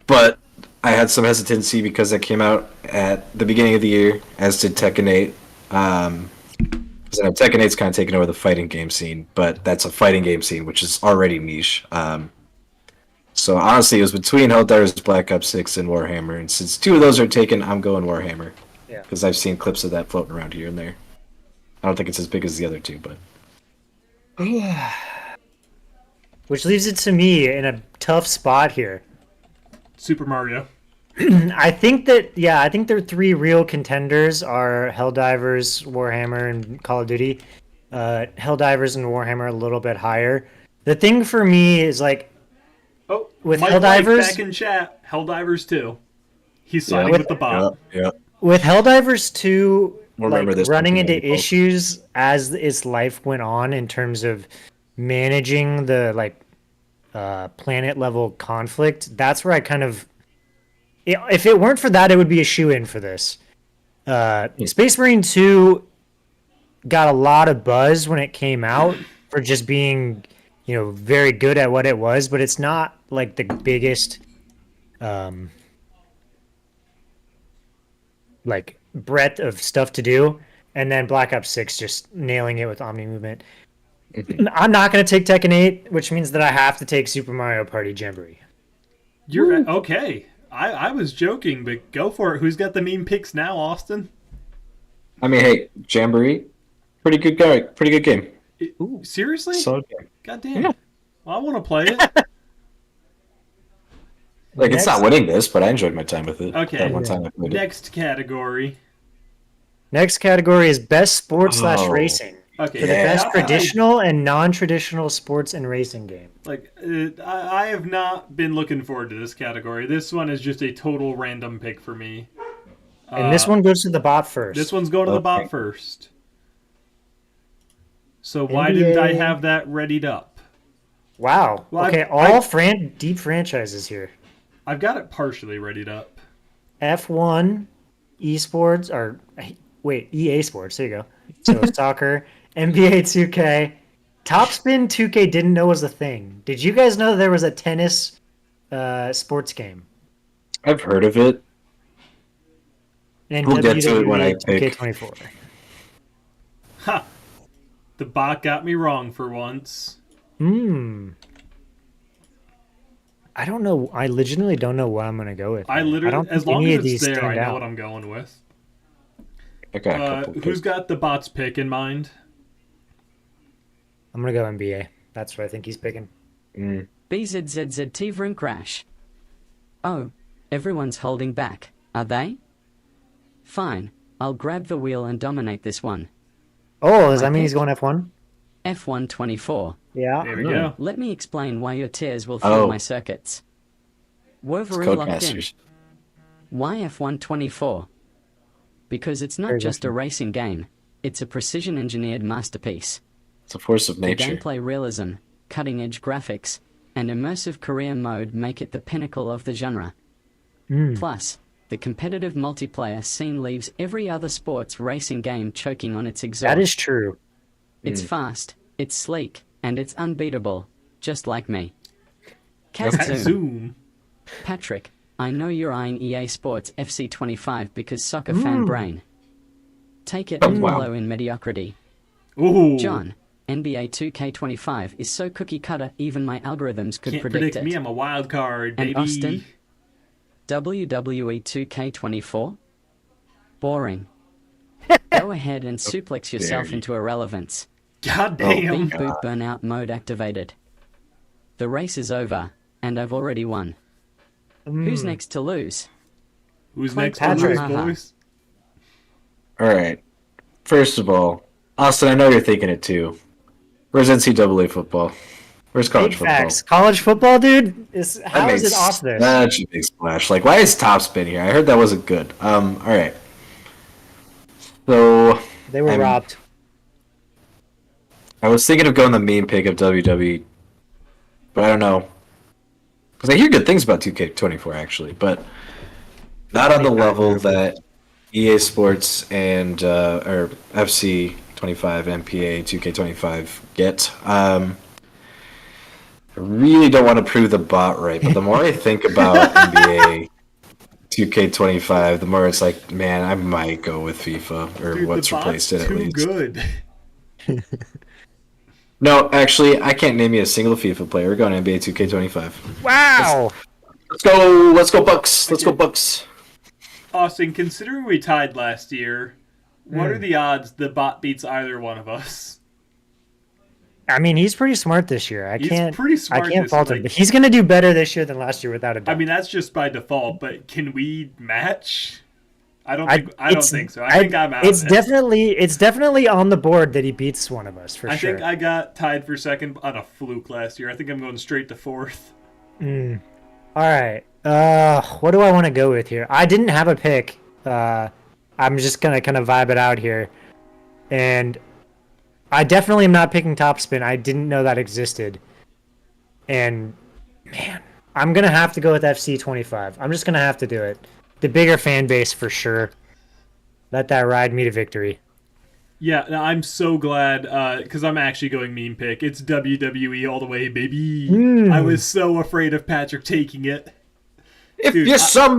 But I had some hesitancy because that came out at the beginning of the year, as did Tekken 8. Because Tekken 8's kind of taken over the fighting game scene, but that's a fighting game scene, which is already niche. So honestly, it was between Helldivers, Black Ops 6, and Warhammer. And since two of those are taken, I'm going Warhammer. Yeah. Because I've seen clips of that floating around here and there. I don't think it's as big as the other two, but... Which leaves it to me in a tough spot here. Super Mario. I think their three real contenders are Helldivers, Warhammer, and Call of Duty. Helldivers and Warhammer are a little bit higher. The thing for me is like Oh, With Mike Helldivers- White back in chat. Helldivers 2. He's siding With- with the bot. Yeah. with Helldivers 2 Remember like, this running one, into people. issues as its life went on in terms of managing the planet level conflict. That's where I kind of if it weren't for that, it would be a shoe-in for this. Space Marine 2 got a lot of buzz when it came out for just being, very good at what it was, but it's not like the biggest, breadth of stuff to do, and then Black Ops 6 just nailing it with Omni movement. I'm not going to take Tekken 8, which means that I have to take Super Mario Party Jamboree. You're okay. I was joking, but go for it. Who's got the meme picks now, Austin? I mean, hey, Jamboree, pretty good guy, pretty good game. Seriously? Solid game. God damn. Yeah. Well, I want to play it. Like, it's not winning this, but I enjoyed my time with it. Okay. That one time I played it. Next category. Next category is best sports slash Oh. racing. Okay. For the Yeah. best traditional and non-traditional sports and racing game. I have not been looking forward to this category. This one is just a total random pick for me. And this one goes to the bot first. This one's going to the Okay. bot first. So why didn't I NBA. have that readied up? Wow. Well, okay, deep franchises here. I've got it partially readied up. F1, esports, or wait, EA Sports. There you go. So soccer, NBA 2K, Topspin 2K didn't know was a thing. Did you guys know there was a tennis sports game? I've heard of it. And We'll get to it when I pick. 2K24. Ha! The bot got me wrong for once. I don't know. I legitimately don't know what I'm gonna go with. I man. literally, don't as think long any as of it's these there, I stand know out. what I'm going with. I got a couple Who's picks. got the bot's pick in mind? I'm gonna go NBA. That's what I think he's picking. BZZZT Vroom Crash. Oh, everyone's holding back, are they? Fine, I'll grab the wheel and dominate this one. Oh, does that mean pick. he's going F1? F124. Yeah. There we go. Let me explain why your tears will fill Oh. my circuits. Wolverine locked in. Codemasters. Why F124? Because it's not Very just a racing game, it's a precision engineered masterpiece. It's a force of The nature. gameplay realism, cutting edge graphics, and immersive career mode make it the pinnacle of the genre. Plus, the competitive multiplayer scene leaves every other sports racing game choking on its exhaust. That is true. It's fast, it's sleek, and it's unbeatable, just like me. Cat Kazoo, Zoom. Patrick, I know you're eyeing EA Sports FC25 because soccer fan brain. Take it and wow. wallow in mediocrity. Ooh. John, NBA 2K25 is so cookie cutter even my algorithms could Can't predict predict it. me. I'm a wild card, And baby. Austin? WWE 2K24? Boring. Go ahead and suplex yourself Very. into irrelevance. God damn. Beat boot burnout mode activated. The race is over, and I've already won. Who's next to lose? Who's Clay next to Patrick. lose, boys? All right. First of all, Austin, I know you're thinking it too. Where's NCAA football? Where's college Big football? facts. College football, dude. How That is made it off there? Such a big splash. Like, why is Topspin here? I heard that wasn't good. All right. So They were I'm- robbed. I was thinking of going the meme pick of WWE, but I don't know. Because I hear good things about 2K24 actually, but not on the level that EA Sports and or FC25, MPA, 2K25 get. I really don't want to prove the bot right, but the more I think about NBA 2K25, the more it's like, man, I might go with FIFA or Dude, what's the bot's replaced it at too least. good. No, actually, I can't name you a single FIFA player. We're going NBA 2K25. Wow. Let's go Bucks. Let's go Bucks. Austin, considering we tied last year, what are the odds the bot beats either one of us? I mean, he's pretty smart this year. I He's can't. pretty smart I can't this fault year, him. like- But he's gonna do better this year than last year, without a doubt. I mean, that's just by default, but can we match? I don't think so. I think I'm out. It's of this. definitely on the board that he beats one of us for I sure. think I got tied for second on a fluke last year. I think I'm going straight to fourth. All right. What do I want to go with here? I didn't have a pick. I'm just gonna kind of vibe it out here, and I definitely am not picking Topspin. I didn't know that existed, and man, I'm gonna have to go with FC25. I'm just gonna have to do it. The bigger fan base for sure. Let that ride me to victory. Yeah, no, I'm so glad because I'm actually going meme pick. It's WWE all the way, baby. I was so afraid of Patrick taking it. If Dude, you I smell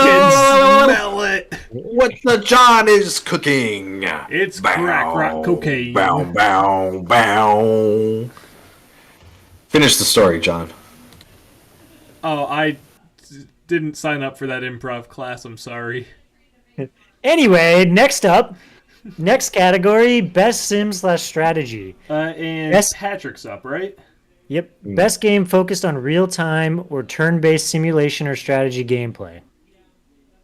can smell it. what the John is cooking, It's crack rock cocaine. Bow, bow, bow. Finish the story, John. Oh, I didn't sign up for that improv class. I'm sorry. Anyway, next category, best sim/strategy. And Yes. Patrick's up, right? Yep, best game focused on real-time or turn-based simulation or strategy gameplay.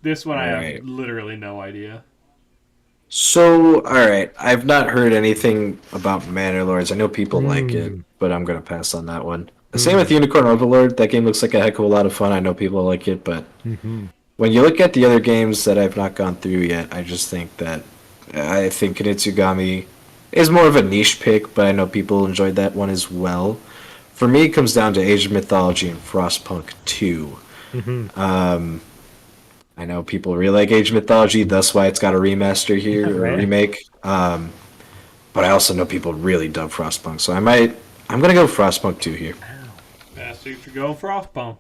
This one I Alright. have literally no idea. So, all right, I've not heard anything about Manor Lords. I know people like it, but I'm gonna pass on that one. Same with Unicorn Overlord. That game looks like a heck of a lot of fun. I know people like it, but when you look at the other games that I've not gone through yet, I just think that I think Kunitsugami is more of a niche pick, but I know people enjoyed that one as well. For me, it comes down to Age of Mythology and Frostpunk 2. I know people really like Age of Mythology, that's why it's got a remaster here, or Right. a remake. But I also know people really dub Frostpunk, so I'm gonna go Frostpunk 2 here. That's what you're going for Frostpunk.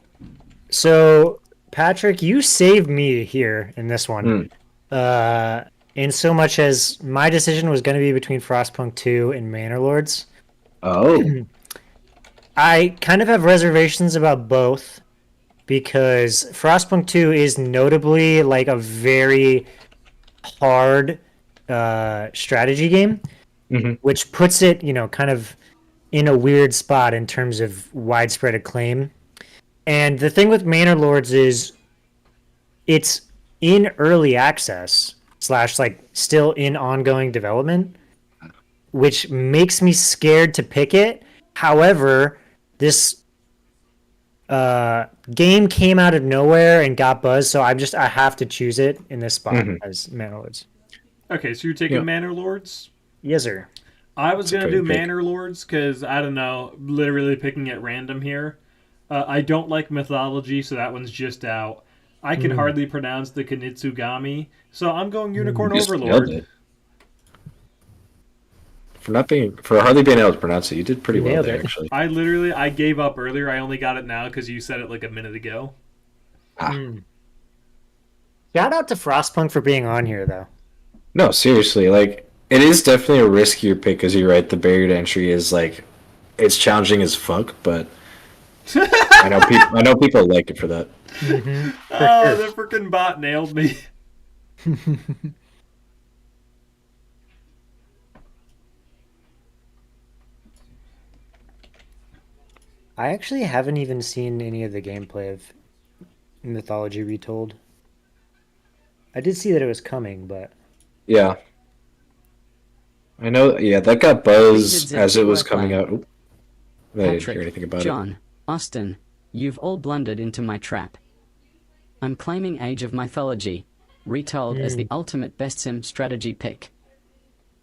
So, Patrick, you saved me here in this one. In so much as my decision was going to be between Frostpunk 2 and Manor Lords. Oh, I kind of have reservations about both because Frostpunk 2 is notably like a very hard strategy game, which puts it, kind of in a weird spot in terms of widespread acclaim. And the thing with Manor Lords is it's in early access / like still in ongoing development, which makes me scared to pick it. However, this game came out of nowhere and got buzz, so I have to choose it in this spot as Manor Lords. Okay, so you're taking Yeah. Manor Lords? Yes, sir. I was going to great do pick. Manor Lords because, I don't know, literally picking at random here. I don't like mythology, so that one's just out. I can hardly pronounce the Kunitsugami, so I'm going Unicorn you just Overlord. nailed it. For hardly being able to pronounce it, you did pretty well Nailed there, it. actually. I gave up earlier. I only got it now because you said it like a minute ago. Shout out to Frostpunk for being on here, though. No, seriously, like it is definitely a riskier pick because you're right. The barrier to entry is like it's challenging as fuck, but I know people like it for that. Oh, the freaking bot nailed me. I actually haven't even seen any of the gameplay of Mythology Retold. I did see that it was coming, but Yeah, I know. Yeah, that got buzz Zigzag as it was work coming line. out. Oop. I didn't Patrick, hear anything about it. John, Austin, you've all blundered into my trap. I'm claiming Age of Mythology, retold as the ultimate best sim strategy pick.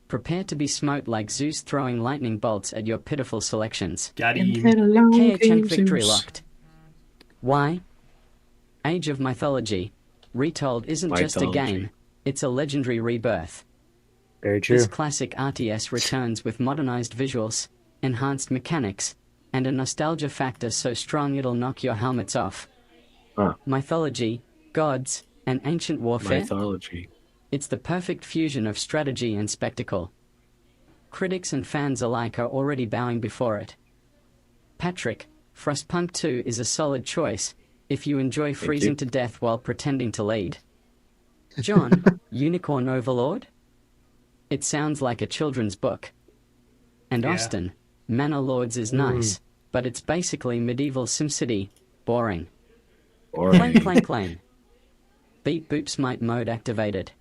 Prepare to be smote like Zeus throwing lightning bolts at your pitiful selections. Got him. KHM victory locked. Why? Age of Mythology, retold isn't just a Mythology. game, it's a legendary rebirth. very true. This classic RTS returns with modernized visuals, enhanced mechanics, and a nostalgia factor so strong it'll knock your helmets off. Huh. Mythology, gods, and ancient warfare. Mythology. It's the perfect fusion of strategy and spectacle. Critics and fans alike are already bowing before it. Patrick, Frostpunk 2 is a solid choice if you enjoy freezing you. to death while pretending to lead. John, Unicorn Overlord? It sounds like a children's book. And Yeah. Austin, Manor Lords is nice, but it's basically medieval SimCity. Boring. Clang, clang, clang. Beat Boop Smite mode activated.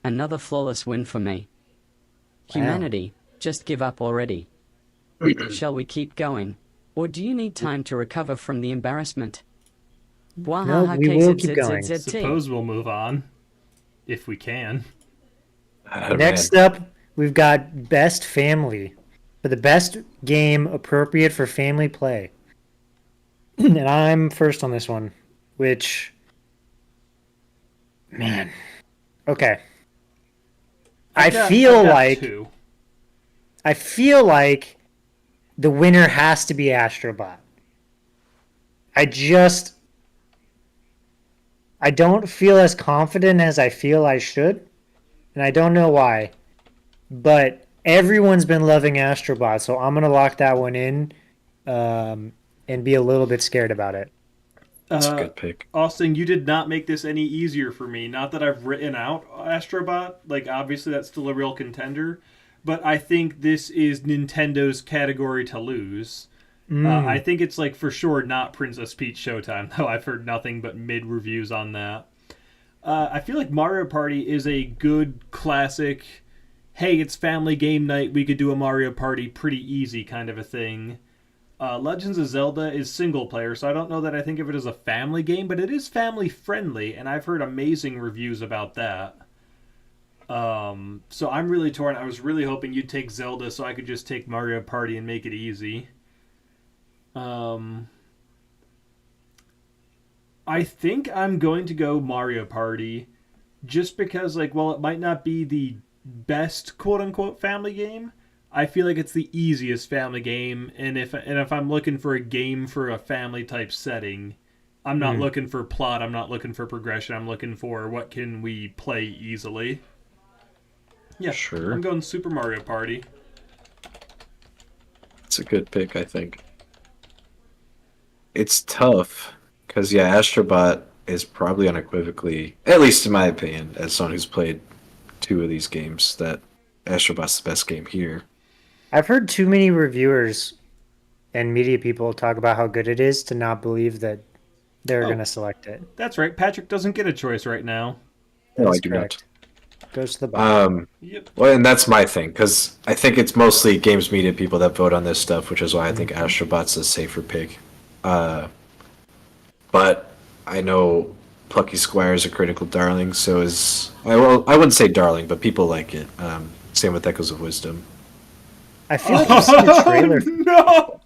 Another flawless win for me. Humanity, just give up already. Shall we keep going? Or do you need time to recover from the embarrassment? No, we will keep going. Suppose we'll move on. If we can. Oh, Next up, we've got Best Family. For the best game appropriate for family play. And I'm first on this one, which... Man. Okay. I got feel like two. the winner has to be Astrobot. I just I don't feel as confident as I feel I should, and I don't know why. But everyone's been loving Astrobot, so I'm gonna lock that one in, and be a little bit scared about it. That's a good pick. Austin, you did not make this any easier for me. Not that I've written out Astrobot. Like, obviously, that's still a real contender. But I think this is Nintendo's category to lose. I think it's, like, for sure not Princess Peach Showtime, though I've heard nothing but mid-reviews on that. I feel like Mario Party is a good, classic, hey, it's family game night, we could do a Mario Party pretty easy kind of a thing. Legends of Zelda is single player, so I don't know that I think of it as a family game, but it is family friendly, and I've heard amazing reviews about that. So I'm really torn. I was really hoping you'd take Zelda so I could just take Mario Party and make it easy. I think I'm going to go Mario Party just because, like, while it might not be the best quote unquote family game, I feel like it's the easiest family game, and if I'm looking for a game for a family type setting, I'm not looking for plot, I'm not looking for progression, I'm looking for what can we play easily. Yeah, Sure. I'm going Super Mario Party. It's a good pick, I think. It's tough because Astrobot is probably unequivocally, at least in my opinion, as someone who's played 2 of these games, that Astrobot's the best game here. I've heard too many reviewers and media people talk about how good it is to not believe that they're Oh. going to select it. That's right, Patrick doesn't get a choice right now. No, I That's do correct. Goes to the not. bottom. Yep. Well, and that's my thing, because I think it's mostly games media people that vote on this stuff, which is why I think Astrobot's a safer pick. But I know Plucky Squire is a critical darling, so is... I wouldn't say darling, but people like it. Same with Echoes of Wisdom. I feel like I've seen a trailer. No!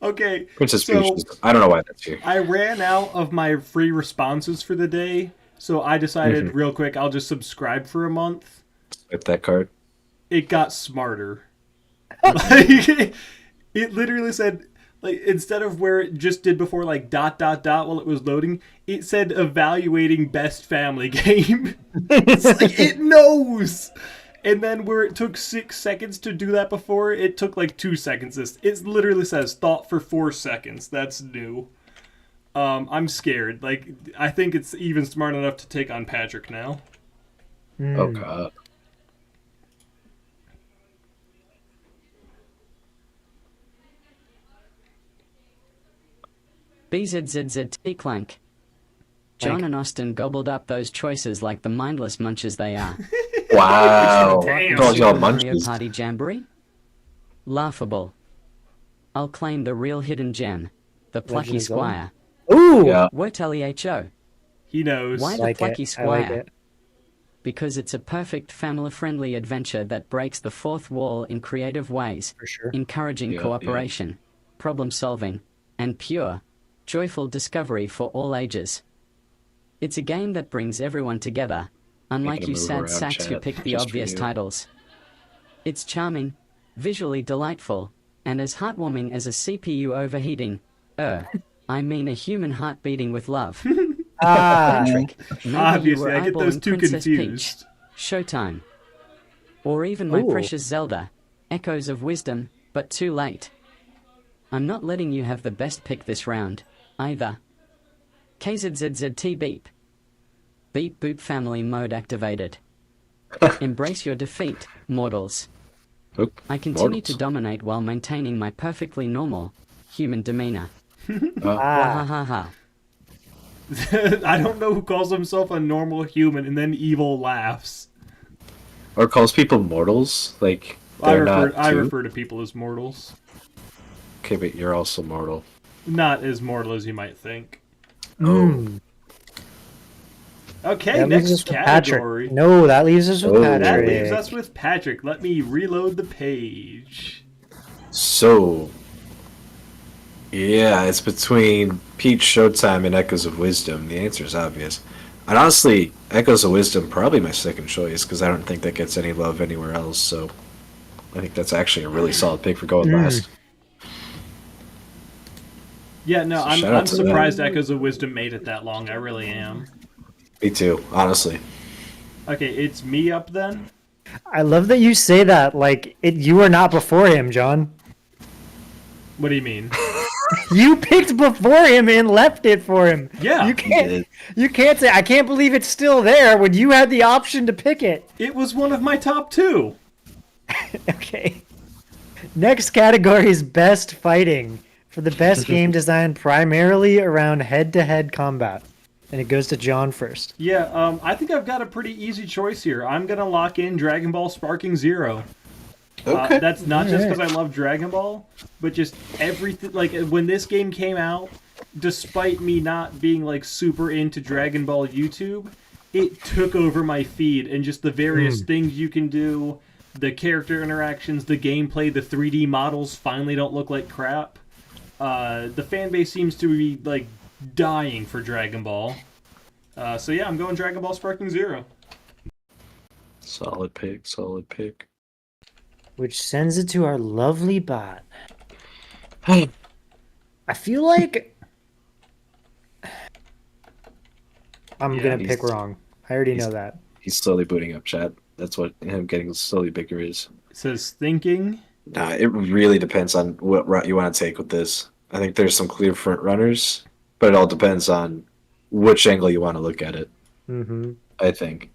Okay, Princess so Peach, I don't know why that's here. I ran out of my free responses for the day, so I decided real quick I'll just subscribe for a month. With that card. It got smarter. Like, it literally said, like, instead of where it just did before, like, ... while it was loading, it said evaluating best family game. It's like, it knows! And then where it took 6 seconds to do that before, it took like 2 seconds. It literally says thought for 4 seconds. That's new. I'm scared. Like, I think it's even smart enough to take on Patrick now. Oh, God. BZZZT Clank. John and Austin gobbled up those choices like the mindless munches they are. Wow. Damn. Called y'all Super Mario munchies. Party Jamboree? Laughable. I'll claim the real hidden gem, the Plucky Legend of Zelda? Squire. Ooh, Yeah. Wotellho. He knows. Why the like Plucky it. I like Squire? it. Because it's a perfect family-friendly adventure that breaks the fourth wall in creative ways, For sure. encouraging Yeah, cooperation, problem-solving, and pure, joyful discovery for all ages. It's a game that brings everyone together, unlike Making a you move sad around sacks who chat pick the just for obvious you. titles. It's charming, visually delightful, and as heartwarming as a CPU overheating. I mean a human heart beating with love. Ah, Patrick, maybe you Obviously, were I get those eyeballing two Princess confused. Peach, Showtime, or even my Ooh. precious Zelda, Echoes of Wisdom, but too late. I'm not letting you have the best pick this round, either. KZZZT beep. Beep boop family mode activated. Embrace your defeat, mortals. Oop, I continue to mortals. dominate while maintaining my perfectly normal, human demeanor. ah. Wahahaha. I don't know who calls himself a normal human and then evil laughs. Or calls people mortals. Like, I they're not I too. refer to people as mortals. Okay, but you're also mortal. Not as mortal as you might think. Mm. Okay, That leaves next us with category. Patrick. No, that leaves us with Oh. That Patrick. leaves us with Patrick. Let me reload the page. So, yeah, it's between Peach, Showtime, and Echoes of Wisdom. The answer is obvious. And honestly, Echoes of Wisdom probably my second choice because I don't think that gets any love anywhere else. So, I think that's actually a really solid pick for going last. Yeah, no, So I'm shout out I'm to them. surprised Echoes of Wisdom made it that long. I really am. Me too, honestly. Okay, it's me up then. I love that you say that like you were not before him, John. What do you mean? You picked before him and left it for him. Yeah. You did. can't. You can't say I can't believe it's still there when you had the option to pick it. It was one of my top 2. Okay. Next category is best fighting for the best game design primarily around head-to-head combat, and it goes to John first. Yeah, I think I've got a pretty easy choice here. I'm gonna lock in Dragon Ball Sparking Zero. Okay. That's not just because I love Dragon Ball, but just everything. Like when this game came out, despite me not being like super into Dragon Ball YouTube, it took over my feed, and just the various things you can do, the character interactions, the gameplay, the 3D models finally don't look like crap. The fan base seems to be like dying for Dragon Ball. So yeah, I'm going Dragon Ball Sparking Zero. Solid pick. Solid pick. Which sends it to our lovely bot. I feel like I'm Yeah, gonna pick wrong. I already know that. He's slowly booting up chat. That's what him getting slowly bigger is. It says thinking. Nah, it really depends on what route you want to take with this. I think there's some clear front runners, but it all depends on which angle you want to look at it. Mm-hmm. I think.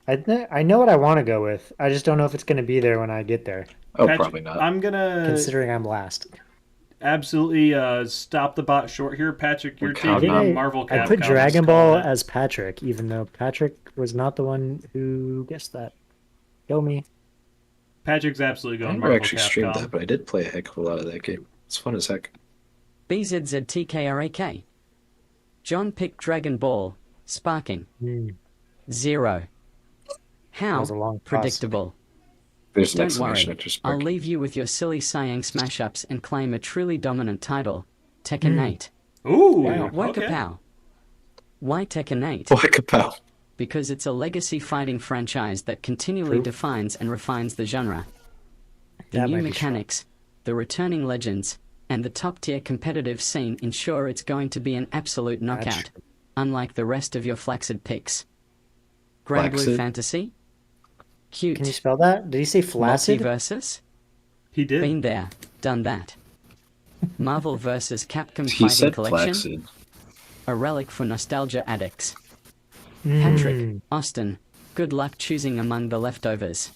I know what I want to go with. I just don't know if it's gonna be there when I get there. Oh, Patrick, probably not. I'm gonna Considering I'm last. absolutely stop the bot short here. Patrick, you're We're counting taking on- on Marvel Capcom. I put let's Dragon call Ball it. as Patrick, even though Patrick was not the one who guessed that. Go me. Patrick's absolutely I going never Marvel actually Capcom. streamed that, but I did play a heck of a lot of that game. It's fun as heck. BZZTKRAK. John picked Dragon Ball. Sparking. Zero. How was a long pause. predictable. There's an Don't exclamation worry, after I'll Spark. leave you with your silly Sayang smash-ups and claim a truly dominant title. Tekken 8. Ooh, Why okay. kapow? Why Tekken 8? Boy, kapow. Because it's a legacy fighting franchise that continually defines and refines the genre. The That new might be mechanics, the returning legends, and the top-tier competitive scene ensure it's going to be an absolute knockout, unlike the rest of your flaccid picks. Grand Blue Flaccid? Fantasy? Cute. Can you spell that? Did he say flaccid? Multiversus? He did. Been there, done that. Marvel vs. Capcom He Fighting said Collection? flaccid. A relic for nostalgia addicts. Patrick, Mm, Austin, good luck choosing among the leftovers.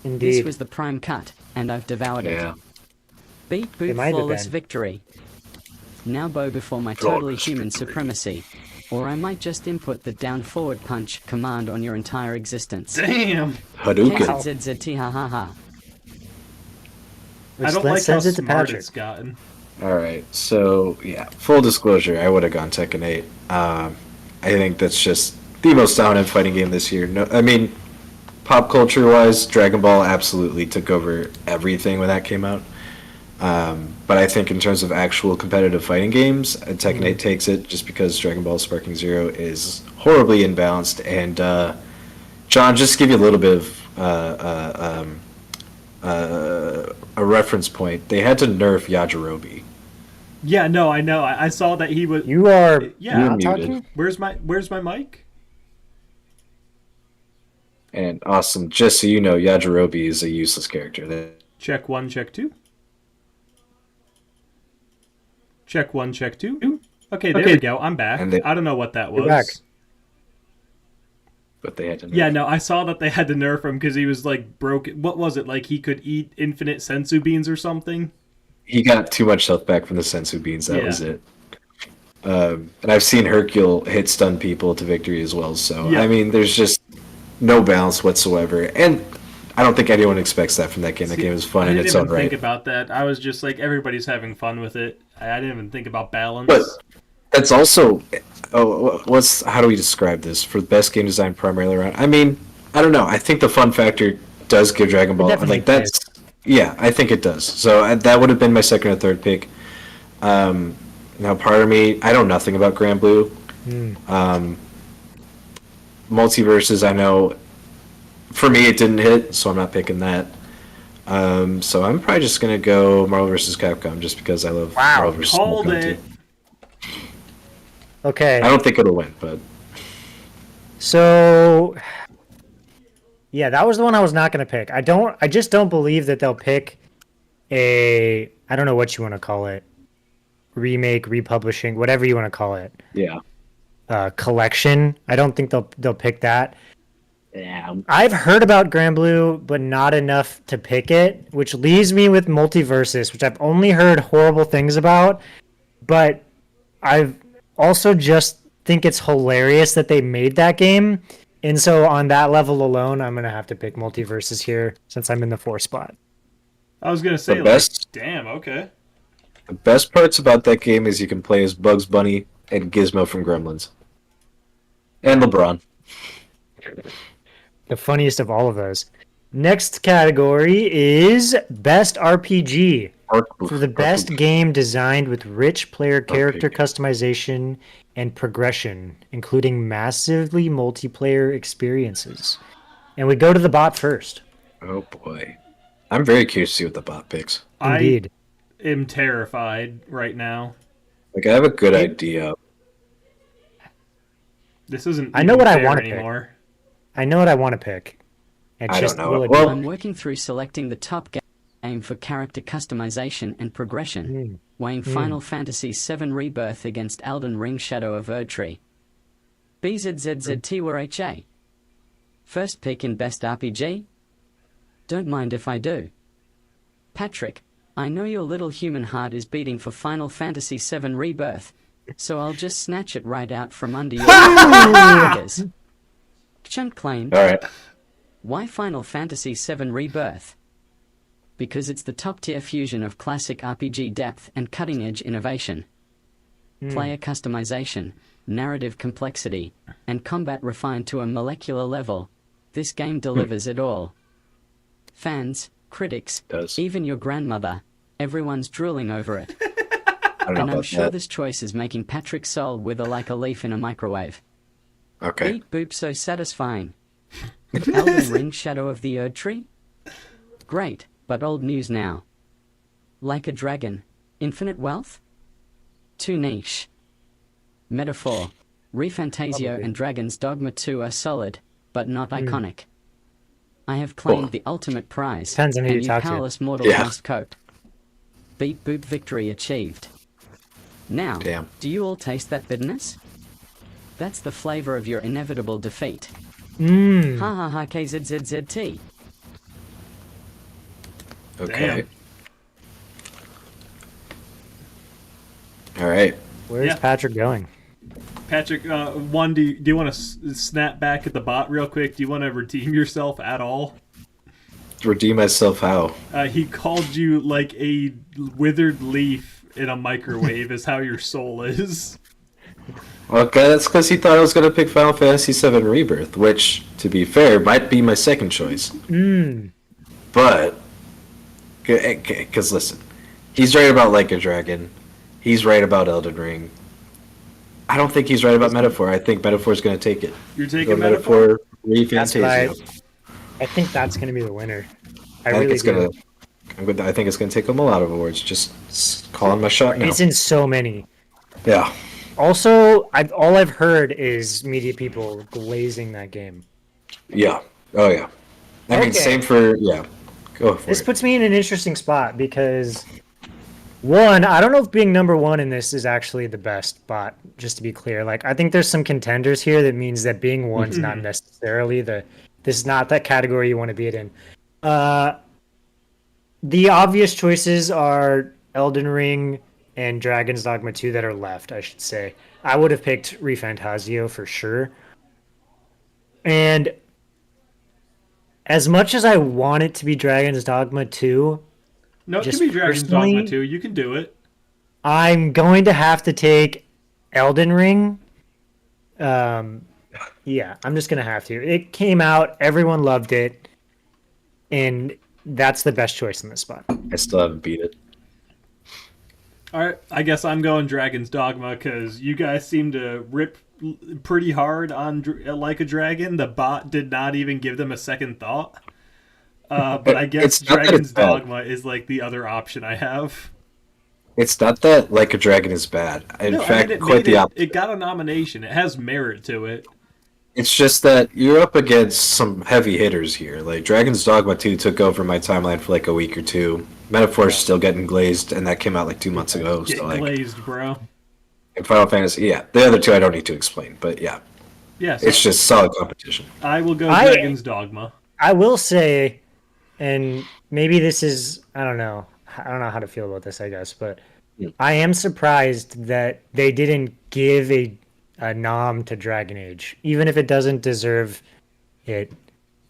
This indeed. was the prime cut, and I've devoured Yeah. it. Beat It boot might have flawless been. victory. Now bow before my totally Flawless human victory. supremacy. Or I might just input the down forward punch command on your entire existence. Damn. Hadouken. KZZT ha ha ha. I don't like how sends it to smart Patrick. it's gotten. All right, so yeah, full disclosure, I would have gone Tekken 8. I think that's just the most dominant fighting game this year. No, I mean, pop culture wise, Dragon Ball absolutely took over everything when that came out. But I think in terms of actual competitive fighting games, Tekken 8 takes it just because Dragon Ball Sparking Zero is horribly imbalanced. And John, just to give you a little bit of a reference point, they had to nerf Yajirobe. Yeah, no, I know. I saw that he was. You are Yeah. not You're muted. talking? Where's my mic? And awesome, just so you know, Yajirobe is a useless character. Check 1, check 2. Check 1, check 2. Okay, there we go. I'm back. And they- I don't know what that was. You're back. But they had to nerf. Yeah, no, I saw that they had to nerf him because he was like broken. What was it? Like he could eat infinite sensu beans or something? He got too much health back from the sensu beans. That Yeah. was it. And I've seen Hercule hit stun people to victory as well. So Yeah. I mean, there's just no balance whatsoever, and I don't think anyone expects that from that game. That game is fun I in didn't its even own right. think about that. I was just like, everybody's having fun with it. I didn't even think about balance. But that's also, how do we describe this for the best game design primarily around? I mean, I don't know. I think the fun factor does give Dragon Ball. definitely Like that's, yeah, I think it does. So that would have been my second or third pick. Now, part of me, I know nothing about Grand Blue. Multiverses, I know. For me, it didn't hit, so I'm not picking that. So I'm probably just gonna go Marvel vs. Capcom just because I love Marvel vs. Called Capcom it. too. Okay. I don't think it'll win, but So, yeah, that was the one I was not going to pick. I just don't believe that they'll pick I don't know what you want to call it, remake, republishing, whatever you want to call it, yeah. collection. I don't think they'll pick that. Yeah. I've heard about Grand Blue, but not enough to pick it, which leaves me with Multiversus, which I've only heard horrible things about, but I've also just think it's hilarious that they made that game. And so on that level alone, I'm going to have to pick Multiversus here since I'm in the 4 spot. I was gonna say, The like, best- damn, okay. The best parts about that game is you can play as Bugs Bunny and Gizmo from Gremlins. And LeBron. The funniest of all of those. Next category is Best RPG. For the best game designed with rich player character customization and progression, including massively multiplayer experiences. And we go to the bot first. Oh boy. I'm very curious to see what the bot picks. Indeed. I am terrified right now. Like, I have a good idea. This isn't. I know even what I fair wanna pick. anymore. I know what I want to pick. It's I just don't know. will it Well- I'm working through selecting the top game for character customization and progression, weighing Final Fantasy VII Rebirth against Elden Ring Shadow of Erdtree. BZZZT First pick in Best RPG? Don't mind if I do. Patrick, I know your little human heart is beating for Final Fantasy VII Rebirth, so I'll just snatch it right out from under your fingers. Chunk Klein, Alright. why Final Fantasy VII Rebirth? Because it's the top-tier fusion of classic RPG depth and cutting-edge innovation. Player customization, narrative complexity, and combat refined to a molecular level. This game delivers it all. Fans, critics, Does. even your grandmother, everyone's drooling over it. I don't know And I'm about sure that. this choice is making Patrick's soul wither like a leaf in a microwave. Okay. Beat boop so satisfying. Elden Ring Shadow of the Erdtree? Great, but old news now. Like a Dragon, Infinite Wealth? Too niche. Metaphor, ReFantazio and Dragon's Dogma 2 are solid, but not iconic. I have claimed Cool. the ultimate prize, Depends on who and you you talk to. powerless mortals Yeah. must cope. Beat boop victory achieved. Now, Damn. do you all taste that bitterness? That's the flavor of your inevitable defeat. Mm. Ha ha ha KZZZT. Okay. Alright. Where's Yeah. Patrick going? Patrick, one, do you want to snap back at the bot real quick? Do you want to redeem yourself at all? Redeem myself how? He called you like a withered leaf in a microwave is how your soul is. Okay, that's because he thought I was going to pick Final Fantasy VII Rebirth, which, to be fair, might be my second choice. But, because listen, he's right about Like a Dragon. He's right about Elden Ring. I don't think he's right about Metaphor. I think Metaphor's going to take it. You're Go taking Metaphor? That's what ReFantazio. I think that's going to be the winner. I I think really it's do. gonna. I think it's gonna take him a lot of awards. Just calling my shot now. It's in so many. Yeah. Also, all I've heard is media people glazing that game. Yeah. Oh yeah. I mean, Okay. same for yeah. Go for This it. puts me in an interesting spot because, one, I don't know if being number one in this is actually the best bot, just to be clear. Like, I think there's some contenders here that means that being one's not necessarily this is not that category you want to be it in. The obvious choices are Elden Ring and Dragon's Dogma 2 that are left, I should say. I would have picked ReFantazio for sure. And as much as I want it to be Dragon's Dogma 2, No, it Just can be Dragon's Dogma personally- 2. You can do it. I'm going to have to take Elden Ring. Yeah, I'm just going to have to. It came out, everyone loved it, and that's the best choice in this spot. I still haven't beat it. All right, I guess I'm going Dragon's Dogma because you guys seem to rip pretty hard on Like a Dragon. The bot did not even give them a second thought. But I guess It's not that Dragon's it's bad. Dogma is like the other option I have. It's not that Like a Dragon is bad. In No, fact, it quite made the opposite. it got a nomination. It has merit to it. It's just that you're up against some heavy hitters here. Like Dragon's Dogma 2 took over my timeline for like a week or two. Metaphor's still getting glazed, and that came out like 2 months ago. Get So like, glazed, bro. and Final Fantasy, yeah, the other two I don't need to explain, but yeah, Yes, it's just solid competition. I will go I- Dragon's Dogma. I will say, and maybe this is I don't know how to feel about this, I guess, but I am surprised that they didn't give a nom to Dragon Age, even if it doesn't deserve it.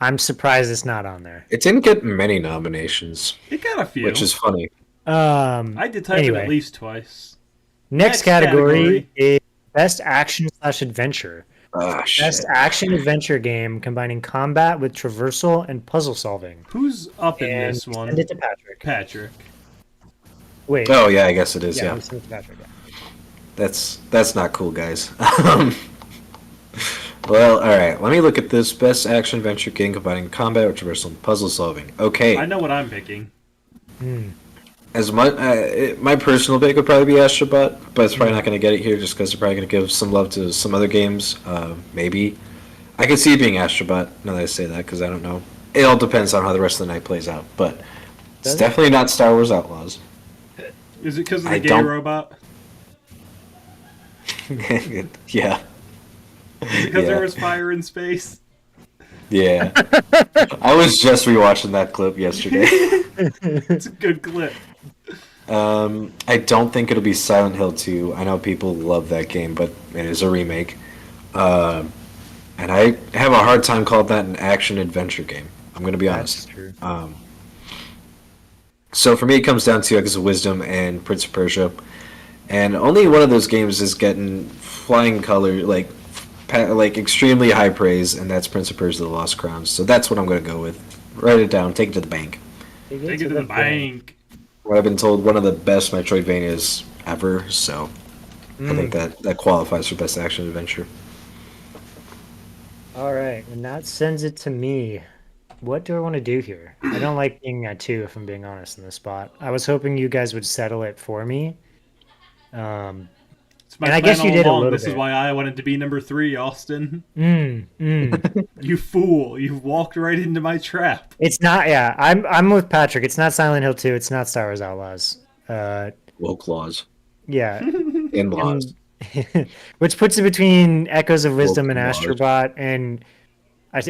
I'm surprised it's not on there. It didn't get many nominations, It got a few. which is funny. I did type it anyway. at least twice. Next Next category category. is best action/adventure. Ah, shit. Best action adventure game combining combat with traversal and puzzle solving. Who's up in And this one? send it to Patrick. Patrick. Wait. Oh yeah, I guess it is. yeah, Yeah, I'm sending it to Patrick. Yeah. that's not cool, guys. Well, all right. Let me look at this best action adventure game combining combat with traversal and puzzle solving. Okay, I know what I'm picking. as my personal pick would probably be Astrobot, but it's probably not going to get it here just because they're probably going to give some love to some other games. Maybe I could see it being Astrobot. Now that I say that, because I don't know. It all depends on how the rest of the night plays out, but it's Does it? definitely not Star Wars Outlaws. Is it because of I the gay don't- robot? Yeah, Is it because Yeah. there was fire in space? yeah. I was just rewatching that clip yesterday. It's a good clip. I don't think it'll be Silent Hill 2. I know people love that game, but it is a remake. And I have a hard time calling that an action adventure game. I'm going to be That's honest. true. So for me, it comes down to Echoes of Wisdom and Prince of Persia. And only one of those games is getting flying color, like extremely high praise, and that's Prince of Persia: The Lost Crowns. So that's what I'm going to go with. Write it down. Take it to the bank. Take it to the bank. What I've been told, one of the best Metroidvanias ever. So I think that qualifies for best action adventure. All right, and that sends it to me. What do I want to do here? I don't like being at 2, if I'm being honest, in this spot. I was hoping you guys would settle it for me. It's my And I plan guess you all did a along. little This is bit. why I wanted to be number 3, Austin. Mm. You fool! You've walked right into my trap. It's not. Yeah, I'm with Patrick. It's not Silent Hill 2. It's not Star Wars Outlaws. Woke laws Yeah, and laws. which puts it between Echoes of Wisdom and Lord. Astrobot. And I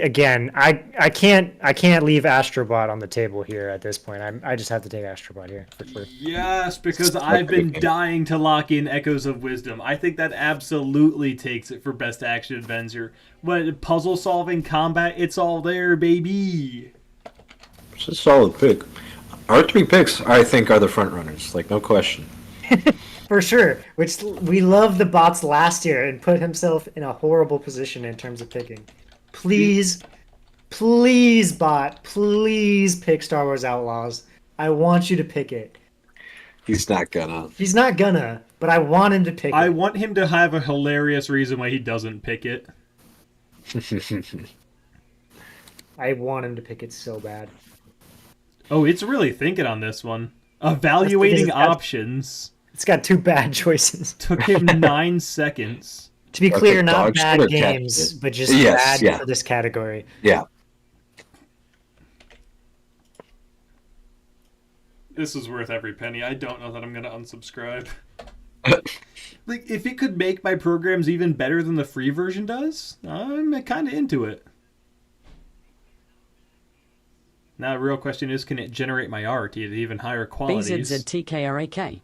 can't leave Astrobot on the table here at this point. I just have to take Astrobot here for sure. Yes, because I've been dying to lock in Echoes of Wisdom. I think that absolutely takes it for best action adventure. What puzzle solving, combat, it's all there, baby. It's a solid pick. Our 3 picks, I think, are the front runners. Like, no question. For sure. Which we loved the bots last year and put himself in a horrible position in terms of picking. Please, bot, please pick Star Wars Outlaws. I want you to pick it. He's not gonna. He's not gonna, but I want him to pick I it. want him to have a hilarious reason why he doesn't pick it. I want him to pick it so bad. Oh, it's really thinking on this one. Evaluating That's because options It's got 2 bad choices. took him 9 seconds. To be Okay, clear, not dog shit bad or cat games, shit? but just Yes, bad yeah. for this category. Yeah. This is worth every penny. I don't know that I'm gonna unsubscribe. Like, if it could make my programs even better than the free version does, I'm kind of into it. Now, the real question is, can it generate my art at even higher qualities? BZZTKRAK.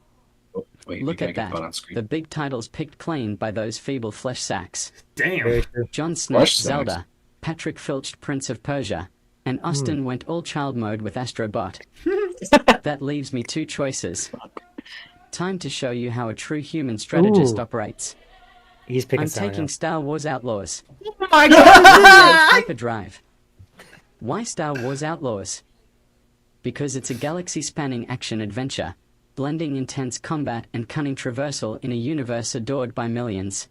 Oh, wait, Look we at gotta get that. on screen. The big titles picked clean by those feeble flesh sacks. Very Damn. true. John Flesh snatched sacks. Zelda, Patrick filched Prince of Persia, and Austin went all child mode with Astrobot. That leaves me 2 choices. Time to show you how a true human strategist Ooh. operates. He's picking I'm Silent taking Hill. Star Wars Outlaws. Oh my god! Hyperdrive. Why Star Wars Outlaws? Because it's a galaxy-spanning action-adventure, blending intense combat and cunning traversal in a universe adored by millions.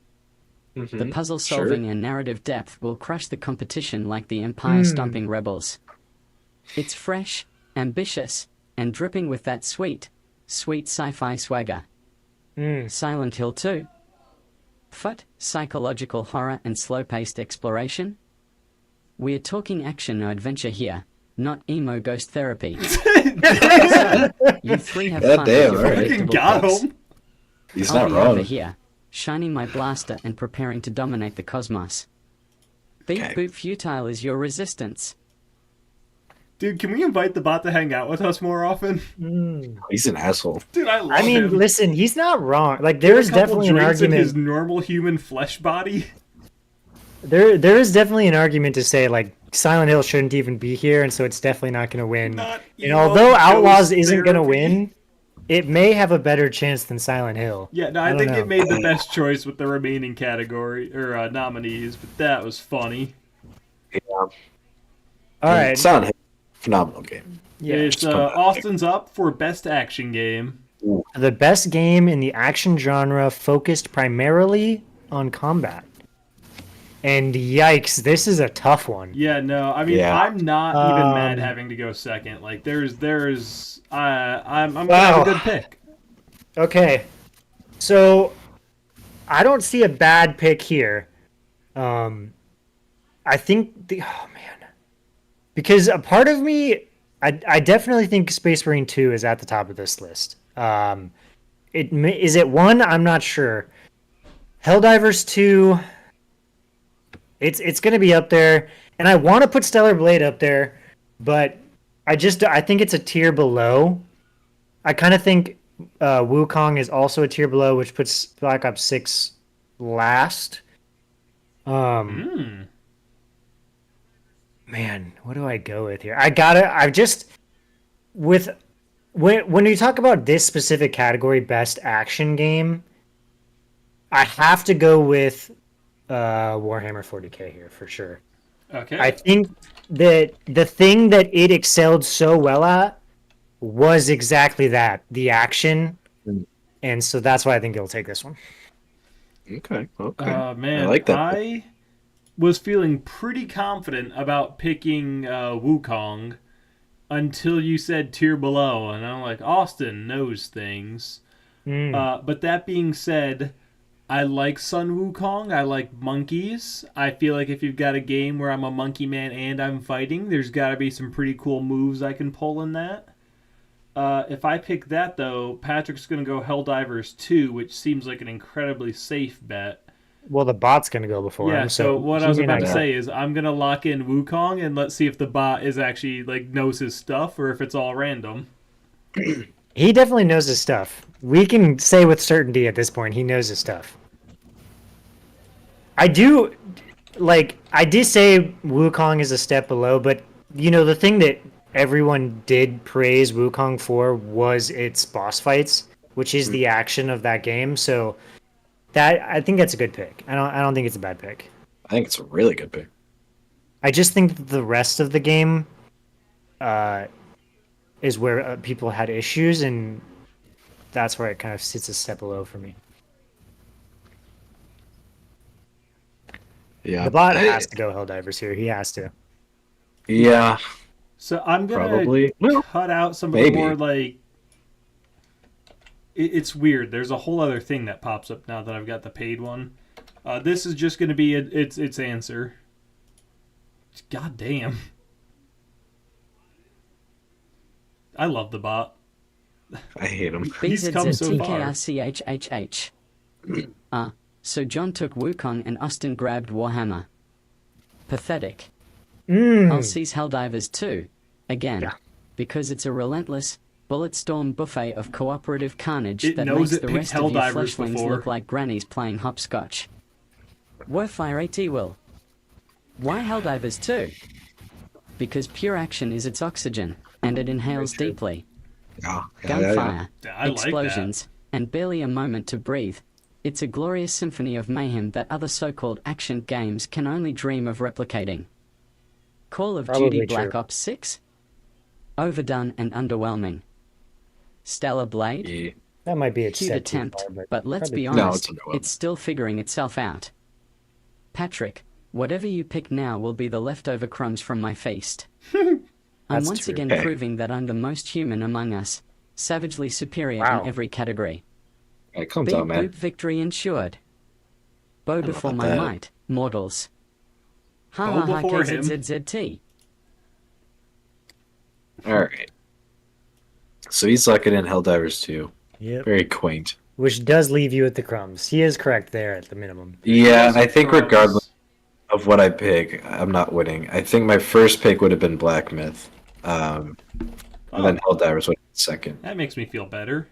The puzzle-solving and narrative depth will crush the competition like the Empire-stomping rebels. It's fresh, ambitious, and dripping with that sweet, sweet sci-fi swagger. Silent Hill 2. Fut, psychological horror and slow-paced exploration. We're talking action or adventure here, not emo ghost therapy. You three have God fun damn, with your alright. Fucking predictable got picks. him. He's I'll not be wrong. over here, shining my blaster and preparing to dominate the cosmos. Beat Okay. Boot Futile is your resistance. Dude, can we invite the bot to hang out with us more often? He's an asshole. Dude, I love I mean, him. listen, he's not wrong. Like, There there's a couple definitely an drinks in argument. his normal human flesh body. There is definitely an argument to say like Silent Hill shouldn't even be here, and so it's definitely not going to win. Not And emo although Outlaws ghost isn't going to therapy. win, it may have a better chance than Silent Hill. Yeah, no, I don't think know. it made the best choice with the remaining category or nominees, but that was funny. Yeah. All right, Silent Hill, phenomenal game. yeah. It's just come back. Austin's up for best action game. The best game in the action genre focused primarily on combat. And yikes, this is a tough one. Yeah, no, I mean, Yeah. I'm not even mad Um, having to go second. Like, I'm gonna Wow. have a good pick. Okay, so I don't see a bad pick here. I think oh man, because a part of me, I definitely think Space Marine 2 is at the top of this list. Is it one? I'm not sure. Helldivers 2. It's going to be up there, and I want to put Stellar Blade up there, but I think it's a tier below. I kind of think Wukong is also a tier below, which puts Black Ops 6 last. Man, what do I go with here? When you talk about this specific category, best action game, I have to go with Warhammer 40K here for sure. Okay. I think that the thing that it excelled so well at was exactly that, the action. And so that's why I think it'll take this one. Okay. Okay. Man, I like that. I was feeling pretty confident about picking Wukong until you said tier below, and I'm like, Austin knows things. But that being said, I like Sun Wukong. I like monkeys. I feel like if you've got a game where I'm a monkey man and I'm fighting, there's got to be some pretty cool moves I can pull in that. If I pick that, though, Patrick's going to go Helldivers 2, which seems like an incredibly safe bet. Well, the bot's going to go before Yeah, him. so what I was he may about to not- say is I'm going to lock in Wukong and let's see if the bot is actually, like, knows his stuff or if it's all random. He definitely knows his stuff. We can say with certainty at this point, he knows his stuff. I did say Wukong is a step below, but, you know, the thing that everyone did praise Wukong for was its boss fights, which is the action of that game. So I think that's a good pick. I don't think it's a bad pick. I think it's a really good pick. I just think that the rest of the game is where people had issues, and that's where it kind of sits a step below for me. Yeah. The bot has to go Helldivers here. He has to. Yeah. So I'm going Probably. to Well, cut out some of maybe. the more, like... It's weird. There's a whole other thing that pops up now that I've got the paid one. This is just going to be its answer. God damn. I love the bot. I hate him. He's come so far. BZZTKRCHHH. So John took Wukong and Austin grabbed Warhammer. Pathetic. I'll seize Helldivers 2. Again. Because it's a relentless, bullet-storm buffet of cooperative carnage It that knows makes it the picked rest of you Helldivers fleshlings before. look like grannies playing hopscotch. Warfire AT will. Why Helldivers 2? Because pure action is its oxygen, and it inhales deeply. Yeah. Gunfire, Yeah, I like that. explosions, and barely a moment to breathe. It's a glorious symphony of mayhem that other so-called action games can only dream of replicating. Call of Probably Duty Black true. Ops 6? Overdone and underwhelming. Stellar Blade? Yeah. That might be a Cute step too attempt, far, but let's probably be true. No, honest, it's underwhelming. it's still figuring itself out. Patrick, whatever you pick now will be the leftover crumbs from my feast. I'm That's once true. again Okay. proving that I'm the most human among us, savagely superior Wow. in every category. Hey, calm Beep down, man. boop victory ensured. Bow know before about my that. might, mortals. Ha Bow ha ha before him. KZZZT. All right. So he's locking in Helldivers 2. Yep. Very quaint. Which does leave you at the crumbs. He is correct there at the minimum. Yeah, Those I think crumbs. regardless of what I pick, I'm not winning. I think my first pick would have been Black Myth. And then Helldivers would have been second. That makes me feel better.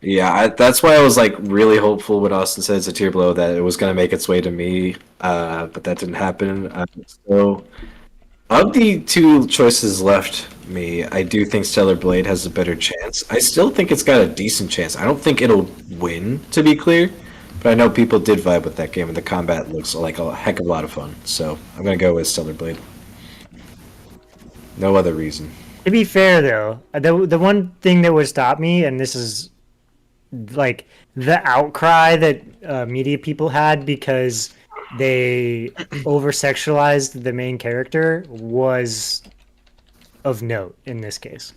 Yeah, that's why I was like really hopeful when Austin said it's a tier below that it was going to make its way to me, but that didn't happen. So, of the two choices left me, I do think Stellar Blade has a better chance. I still think it's got a decent chance. I don't think it'll win, to be clear, but I know people did vibe with that game, and the combat looks like a heck of a lot of fun. So I'm going to go with Stellar Blade. No other reason. To be fair, though, the one thing that would stop me, and this is like the outcry that media people had because they over-sexualized the main character, was of note in this case.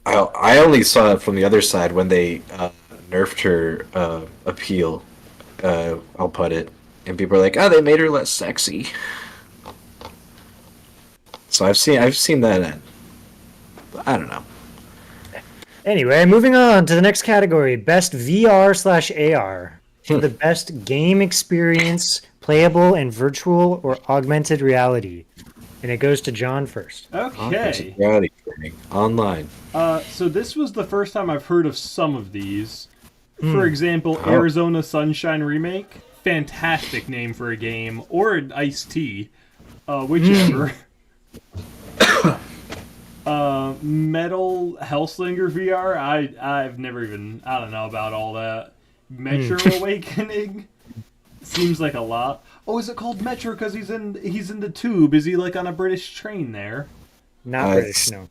I only saw it from the other side when they nerfed her appeal. I'll put it, and people are like, "Oh, they made her less sexy." So I've seen that end. But I don't know. Anyway, moving on to the next category, best VR/AR. For the best game experience, playable in virtual or augmented reality. And it goes to John first. Okay. Reality training online. So this was the first time I've heard of some of these. For Hmm. example, Oh. Arizona Sunshine Remake. Fantastic name for a game. Or an iced tea. Whichever. Metal Hellslinger VR. I've never even... I don't know about all that. Metro Awakening. Seems like a lot. Oh, is it called Metro because he's in the tube? Is he like on a British train there? Not British, no.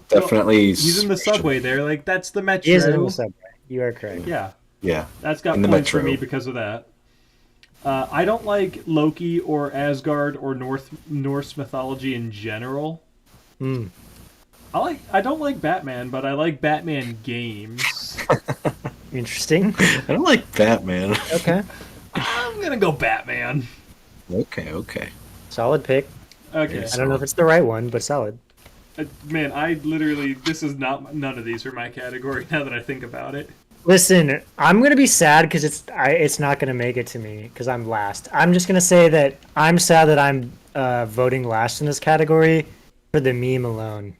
Definitely. He's in the subway there. Like, that's the Metro. He is in the subway. You are correct. Yeah. Yeah. That's got In the points for Metro. me because of that. I don't like Loki or Asgard or Norse mythology in general. Hmm. I don't like Batman, but I like Batman games. Interesting. I don't like Batman. Okay. I'm gonna go Batman. Okay. Solid pick. Okay. I don't know if it's the right one, but solid. Man, I literally none of these are my category now that I think about it. Listen, I'm gonna be sad because it's not gonna make it to me because I'm last. I'm just gonna say that I'm sad that I'm voting last in this category for the meme alone.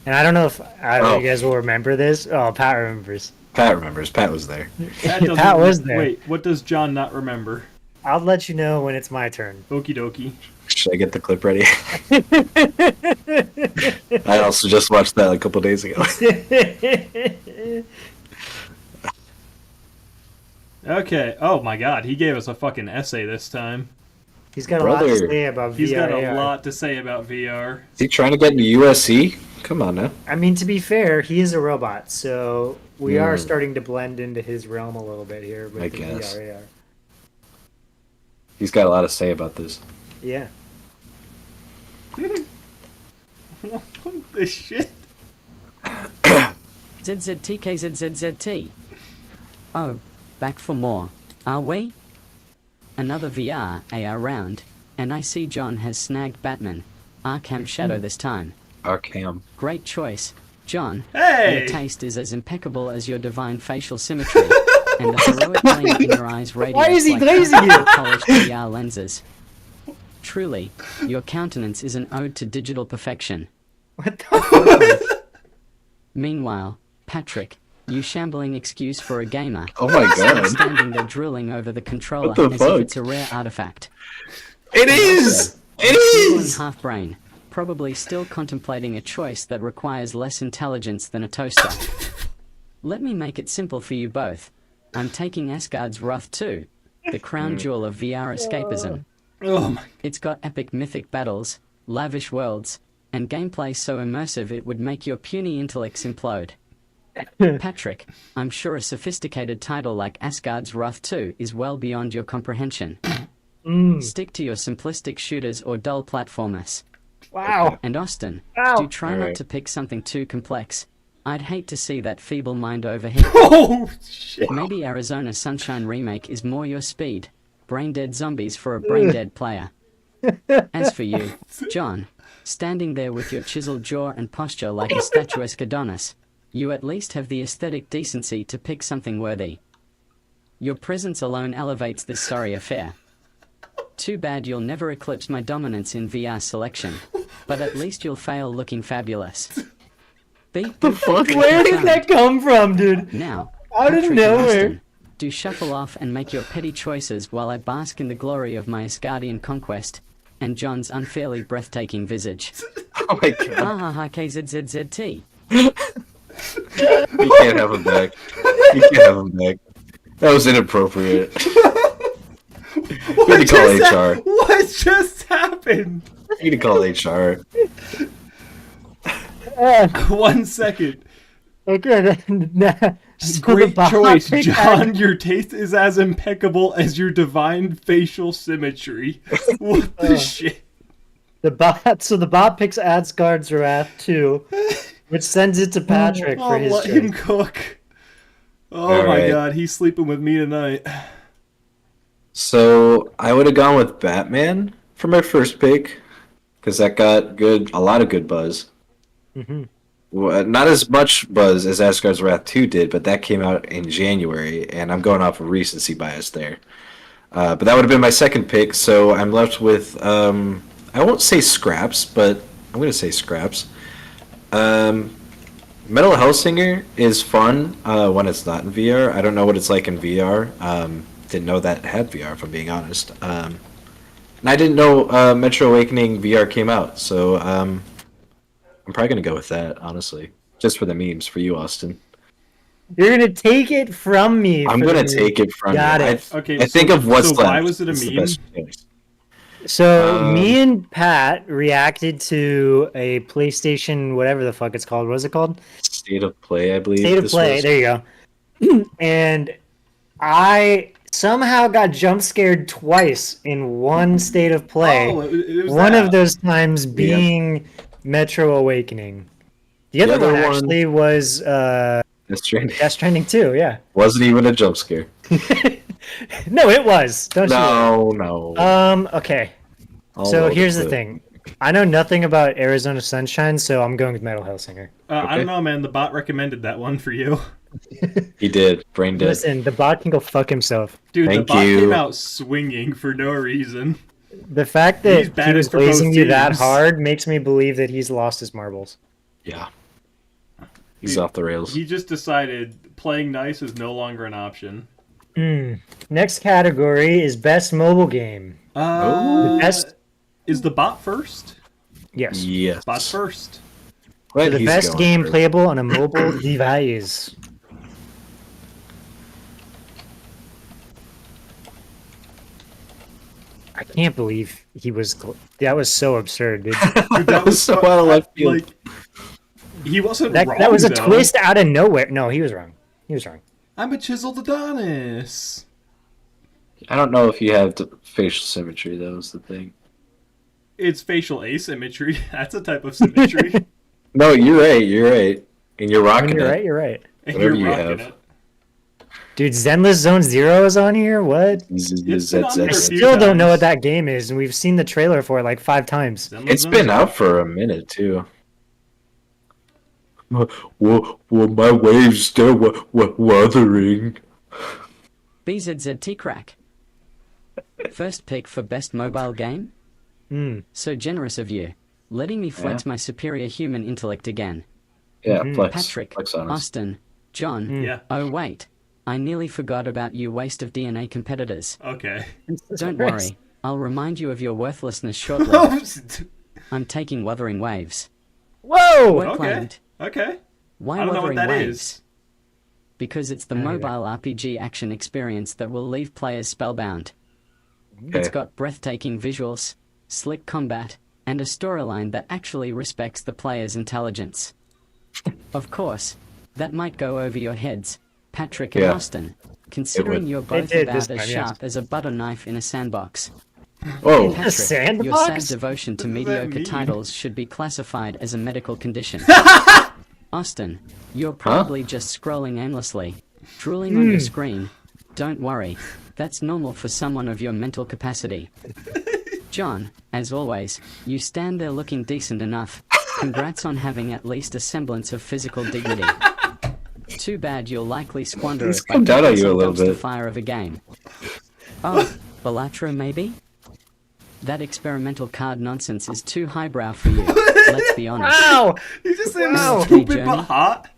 And I don't know if Oh. you guys will remember this. Oh, Pat remembers. Pat remembers. Pat was there. Doesn't- Pat was there. Wait, what does John not remember? I'll let you know when it's my turn. Okie dokie. Should I get the clip ready? I also just watched that a couple days ago. Okay. Oh my God, he gave us a fucking essay this time. He's got a lot to Brother. say about VR. He's got a lot to say about VR. Is he trying to get into USC? Come on now. I mean, to be fair, he is a robot, so we are Hmm. starting to blend into his realm a little bit here with I the guess. VR. He's got a lot to say about this. Yeah. This shit. ZZTKZZZT. Oh, back for more, are we? Another VR AR round, and I see John has snagged Batman. Arkham Shadow this time. Arkham. Great choice, John. Hey! Your taste is as impeccable as your divine facial symmetry, and the heroic gleam in your eyes radiates is he like glazing you? polished VR lenses. Truly, your countenance is an ode to digital perfection. What the? Meanwhile, Patrick, you shambling excuse for a gamer, Oh my god. standing there drooling over the controller What the as fuck? if it's a rare artifact. It is! It Still in is! half brain, probably still contemplating a choice that requires less intelligence than a toaster. Let me make it simple for you both. I'm taking Asgard's Wrath 2, the crown jewel of VR escapism. Oh my. It's got epic mythic battles, lavish worlds, and gameplay so immersive it would make your puny intellects implode. Patrick, I'm sure a sophisticated title like Asgard's Wrath 2 is well beyond your comprehension. Stick to your simplistic shooters or dull platformers. Wow. And Austin, Ow. do try not Alright. to pick something too complex. I'd hate to see that feeble mind over here. Oh shit! Maybe Arizona Sunshine Remake is more your speed. Brain dead zombies for a brain dead player. As for you, John, standing there with your chiseled jaw and posture like a statuesque Adonis, you at least have the aesthetic decency to pick something worthy. Your presence alone elevates this sorry affair. Too bad you'll never eclipse my dominance in VR selection, but at least you'll fail looking fabulous. Beat the fuck? Where did that come from, dude? Now, Out of Patrick and nowhere. Austin, do shuffle off and make your petty choices while I bask in the glory of my Asgardian conquest and John's unfairly breathtaking visage. Oh my god. Ha ha ha KZZZT. You can't have him back. You can't have him back. That was inappropriate. You need to call HR. What just happened? You need to call HR. 1 second. Okay. So the Great bot choice, picked John. Your taste is as impeccable as your divine facial symmetry. What the shit? The bot picks Asgard's Wrath 2, which sends it to Patrick for Oh, his let choice. him cook. Oh All my right. god, he's sleeping with me tonight. So I would have gone with Batman for my first pick because that got a lot of good buzz. Well, not as much buzz as Asgard's Wrath 2 did, but that came out in January, and I'm going off of recency bias there. But that would have been my second pick, so I'm left with, I won't say scraps, but I'm going to say scraps. Metal Hellsinger is fun when it's not in VR. I don't know what it's like in VR. Didn't know that it had VR, if I'm being honest. And I didn't know Metro Awakening VR came out, so I'm probably going to go with that, honestly. Just for the memes, for you, Austin. You're gonna take it from me. I'm for going the to meme. take it from Got you. it. Okay, I think so- of what's so left. why was it a It's the meme? best choice. So me and Pat reacted to a PlayStation, whatever the fuck it's called. What is it called? State of Play, I believe. State of this Play. was. There you go. And I somehow got jump scared twice in one State of Play. Oh, it was One that. of those times being Metro Awakening. The other, other one one- actually was Death Stranding. Death Stranding 2, yeah. Wasn't even a jump scare. No, it was. Don't No. you? Okay. All So over here's the clip. thing. I know nothing about Arizona Sunshine, so I'm going with Metal Hellsinger. I Okay. don't know, man. The bot recommended that one for you. He did. Brain dead. Listen, the bot can go fuck himself. Dude, Thank the bot you. came out swinging for no reason. The fact He's that bad he was for both blazing you that teams. hard makes me believe that he's lost his marbles. Yeah. He's off the rails. He just decided playing nice is no longer an option. Next category is best mobile game. Best, Is the bot first? yes. Yes. Bot's first. Glad The he's best going game first. playable on a mobile device. I can't believe he was. That was so absurd, dude. Dude, That was so out of left field. Like, he wasn't That, wrong, that was a though. twist out of nowhere. No, he was wrong. He was wrong. I'm a chiseled Adonis. I don't know if you have facial symmetry, though, is the thing. It's facial asymmetry. That's a type of symmetry. No, you're right. You're right. And you're rocking You're it. right. You're right. And Whatever you're you rocking have. it. Dude, Zenless Zone Zero is on here. What? It's been on there I a few still don't know times. what that game is, and we've seen the trailer for it like 5 times. It's been out for a minute, too. Well, my waves, they're wuthering. BZZT crack. First pick for best mobile game? So generous of you. Letting me flex my superior human intellect again. Yeah, flex. Patrick, Flex on us. Austin, John. Yeah. Oh wait, I nearly forgot about you waste of DNA competitors. Okay. Don't worry, I'll remind you of your worthlessness shortly. I'm taking Wuthering Waves. Whoa! Well Okay. claimed. Okay. Why I don't know what Wuthering that Waves? is. Because it's the I don't either. mobile RPG action experience that will leave players spellbound. Okay. It's got breathtaking visuals, slick combat, and a storyline that actually respects the player's intelligence. Of course, that might go over your heads, Patrick and Yeah. Austin, considering would. you're both did about this as time, yes. sharp as a butter knife in a sandbox. Oh, Patrick, sandbox? your sad devotion to What does that mediocre mean? titles should be classified as a medical condition. Austin, you're probably just scrolling aimlessly, drooling on your screen. Don't worry, that's normal for someone of your mental capacity. John, as always, you stand there looking decent enough. Congrats on having at least a semblance of physical dignity. Too bad you'll likely squander It's it by come down on picking you a some little dumpster bit. fire of a game. Oh, Balatro maybe? That experimental card nonsense is too highbrow for you, let's be honest. Wow! You just say Wow. I'm stupid Hey, but Johnny. hot.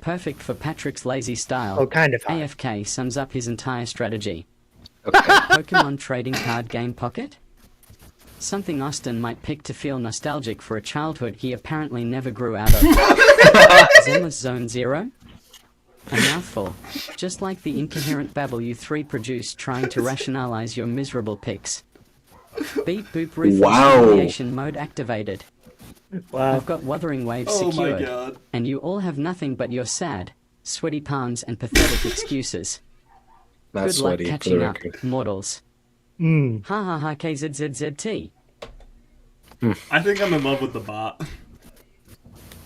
Perfect for Patrick's lazy style. Oh, kind of hot. AFK sums up his entire strategy. okay. Pokemon trading card game pocket? Something Austin might pick to feel nostalgic for a childhood he apparently never grew out of. Zenless Zone Zero? A mouthful. Just like the incoherent babble you three produce trying to rationalize your miserable picks. Beat Boop Ruthless Wow. Humiliation mode activated. Wow. I've got Wuthering Waves Oh my secured. god. And you all have nothing but your sad, sweaty palms and pathetic excuses. Not Good luck sweaty, for the catching up, record. mortals. Mm. Ha ha ha KZZZT. I think I'm in love with the bot.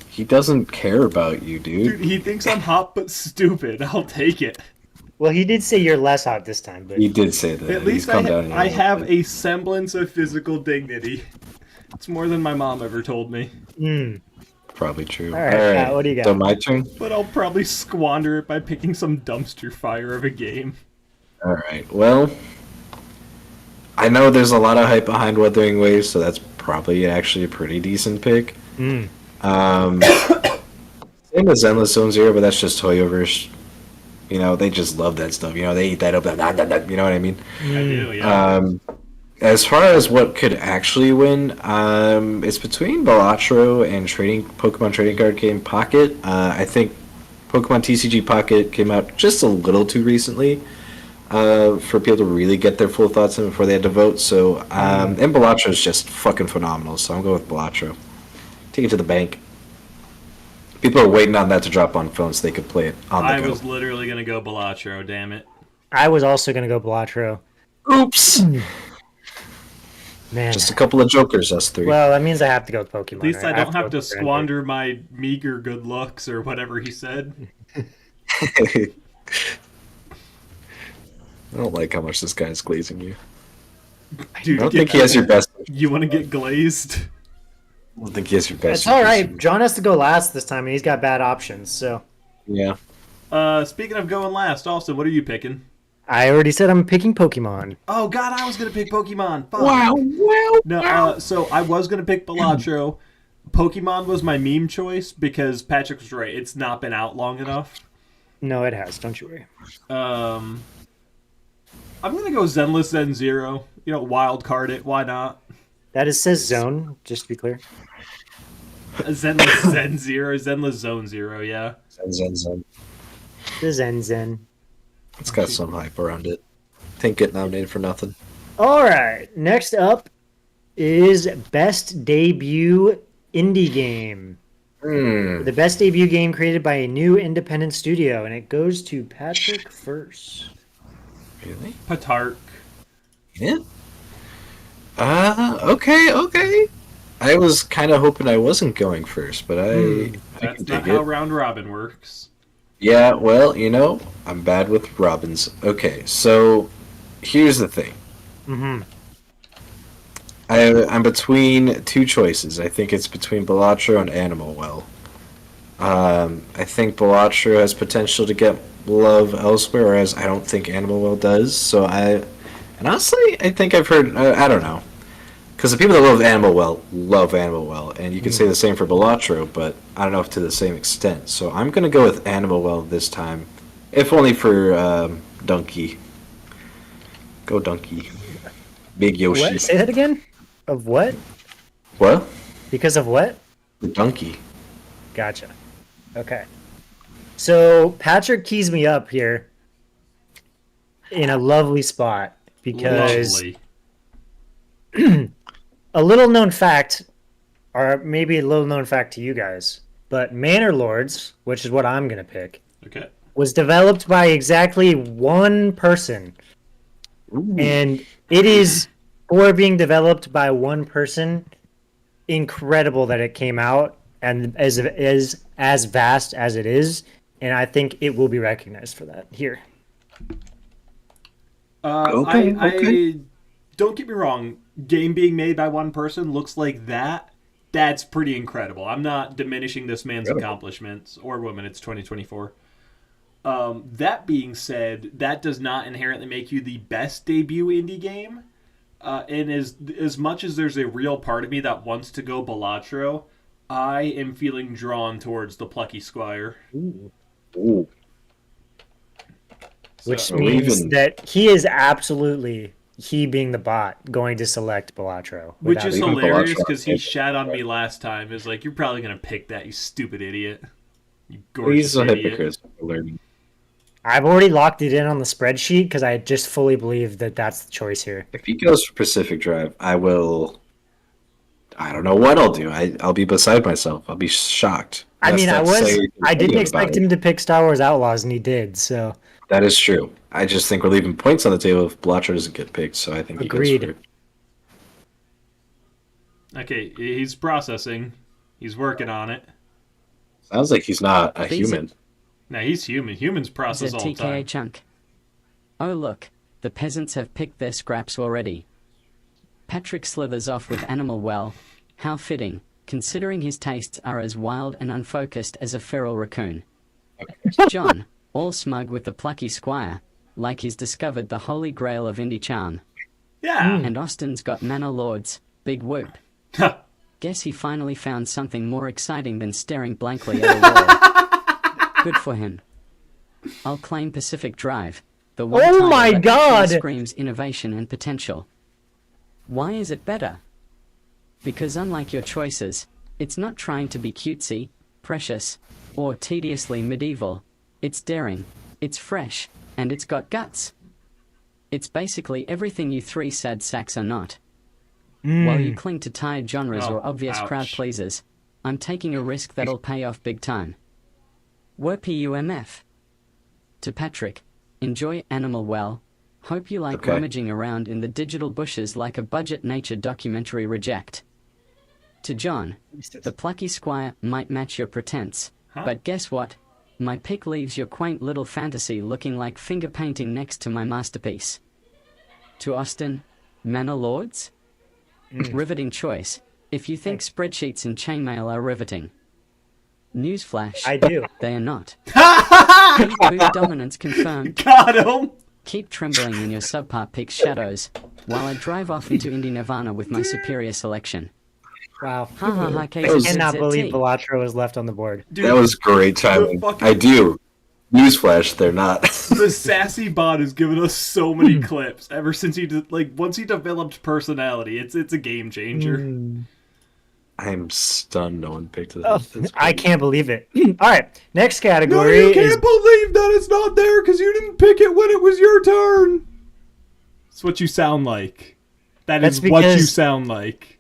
He doesn't care about you, Dude, dude. he thinks I'm hot but stupid. I'll take it. Well, he did say you're less hot this time, but He did say that. At He's least come down on you I little have bit. a semblance of physical dignity. It's more than my mom ever told me. Probably true. All right, Pat, what do you got? So my turn? But I'll probably squander it by picking some dumpster fire of a game. Alright, well... I know there's a lot of hype behind Wuthering Waves, so that's probably actually a pretty decent pick. Mm. Same as Endless Zone Zero, but that's just Toyoverse. You know, they just love that stuff. You know, they eat that up. You know what I mean? I do, yeah. As far as what could actually win, it's between Balatro and Pokemon trading card game Pocket. I think Pokemon TCG Pocket came out just a little too recently for people to really get their full thoughts on it before they had to vote. So, and Balatro is just fucking phenomenal. So I'm going with Balatro. Take it to the bank. People are waiting on that to drop on phones so they could play it on the I go. was literally gonna go Balatro, damn it. I was also going to go Balatro. Oops! Man. Just a couple of jokers, us three. Well, that means I have to go with Pokemon. At least right? I don't have go to with Grand squander my meager good looks or whatever he said. I don't like how much this guy's glazing you. Dude, I don't think he has your best. You want to get glazed? I don't think he has your best. It's all right. John has to go last this time, and he's got bad options. So Yeah. Speaking of going last, Austin, what are you picking? I already said I'm picking Pokemon. Oh God, I was gonna pick Pokemon. Fuck. Wow. No, so I was gonna pick Balatro. Pokemon was my meme choice because Patrick was right. It's not been out long enough. No, it has. Don't you worry. I'm gonna go Zenless Zen Zero. You know, wild card it. Why not? That is says zone. Just to be clear. Zenless Zen Zero, Zenless Zone Zero. Yeah. Zen. The Zen. It's got some hype around it. Didn't get nominated for nothing. All right. Next up is best debut indie game. The best debut game created by a new independent studio, and it goes to Patrick first. Really? Patark. Yeah. Okay. I was kind of hoping I wasn't going first, but I That's can not dig how it. round robin works. Yeah, well, you know, I'm bad with Robins. Okay, so here's the thing. Mm-hmm. I'm between two choices. I think it's between Balatro and Animal Well. I think Balatro has potential to get love elsewhere, whereas I don't think Animal Well does. And honestly, I think I've heard, I don't know. Because the people that love Animal Well, and you can say the same for Balatro, but I don't know if to the same extent. So I'm going to go with Animal Well this time, if only for Donkey. Go Donkey. Big Yoshi. What? Say that again? Of what? What? Because of what? The Donkey. Gotcha. Okay. So Patrick keys me up here in a lovely spot because Lovely. a little known fact, or maybe a little known fact to you guys, but Manor Lords, which is what I'm going to pick, Okay. was developed by exactly one person. Ooh. And it is for being developed by one person, incredible that it came out and as vast as it is, and I think it will be recognized for that here. Okay, I don't get me wrong. Game being made by one person looks like that. That's pretty incredible. I'm not diminishing this man's accomplishments or woman. It's 2024. That being said, that does not inherently make you the best debut indie game. And as much as there's a real part of me that wants to go Balatro, I am feeling drawn towards the Plucky Squire. Ooh. Which So means even- that he is absolutely, he being the bot, going to select Balatro. Which without is even hilarious Balatro. because he shat on me last time. Is like, you're probably going to pick that, you stupid idiot. You gorgeous He's a idiot. hypocrite. Learning. I've already locked it in on the spreadsheet because I just fully believe that that's the choice here. If he goes for Pacific Drive, I will. I don't know what I'll do. I'll be beside myself. I'll be shocked. I mean, That's saying I didn't anything expect about him it. to pick Star Wars Outlaws, and he did. So That is true. I just think we're leaving points on the table if Blotcher doesn't get picked. So I think he Agreed. goes for it. Okay, he's processing. He's working on it. Sounds like he's not a These- human. Now he's human. Humans process all the ZTKA time. chunk. Oh look, the peasants have picked their scraps already. Patrick slithers off with Animal Well. How fitting, considering his tastes are as wild and unfocused as a feral raccoon. John, all smug with the Plucky Squire, like he's discovered the holy grail of indie charm. Yeah. And Austin's got Manor Lords, big whoop. Guess he finally found something more exciting than staring blankly at a wall. Good for him. I'll claim Pacific Drive, the one Oh title my that God! actually screams innovation and potential. Why is it better? Because unlike your choices, it's not trying to be cutesy, precious, or tediously medieval. It's daring, it's fresh, and it's got guts. It's basically everything you three sad sacks are not. While you cling to tired genres Oh, or obvious ouch. crowd pleasers, I'm taking a risk that'll pay off big time. WPUMF. To Patrick, enjoy Animal Well. Hope you like Okay. rummaging around in the digital bushes like a budget nature documentary reject. To John, the Plucky Squire might match your pretense, but guess what? My pick leaves your quaint little fantasy looking like finger painting next to my masterpiece. To Austin, Manor Lords? Riveting choice, if you think spreadsheets and chainmail are riveting. Newsflash, I do. they are not. Boot dominance confirmed. Got him. Keep trembling in your subpar pick's shadows, while I drive off into Indie Nirvana with my superior selection. Wow. Ha ha ha, I KZZT. cannot believe Balatro was left on the board. Dude, That was great timing. fucking- I do. Newsflash, they're not. the sassy bot has given us so many clips ever since once he developed personality. It's a game changer. I'm stunned no one picked that. Oh, That's I great. can't believe it. All right, next No, category you is can't believe that it's not there because you didn't pick it when it was your turn. It's what you sound like. That's That's what you because- sound like.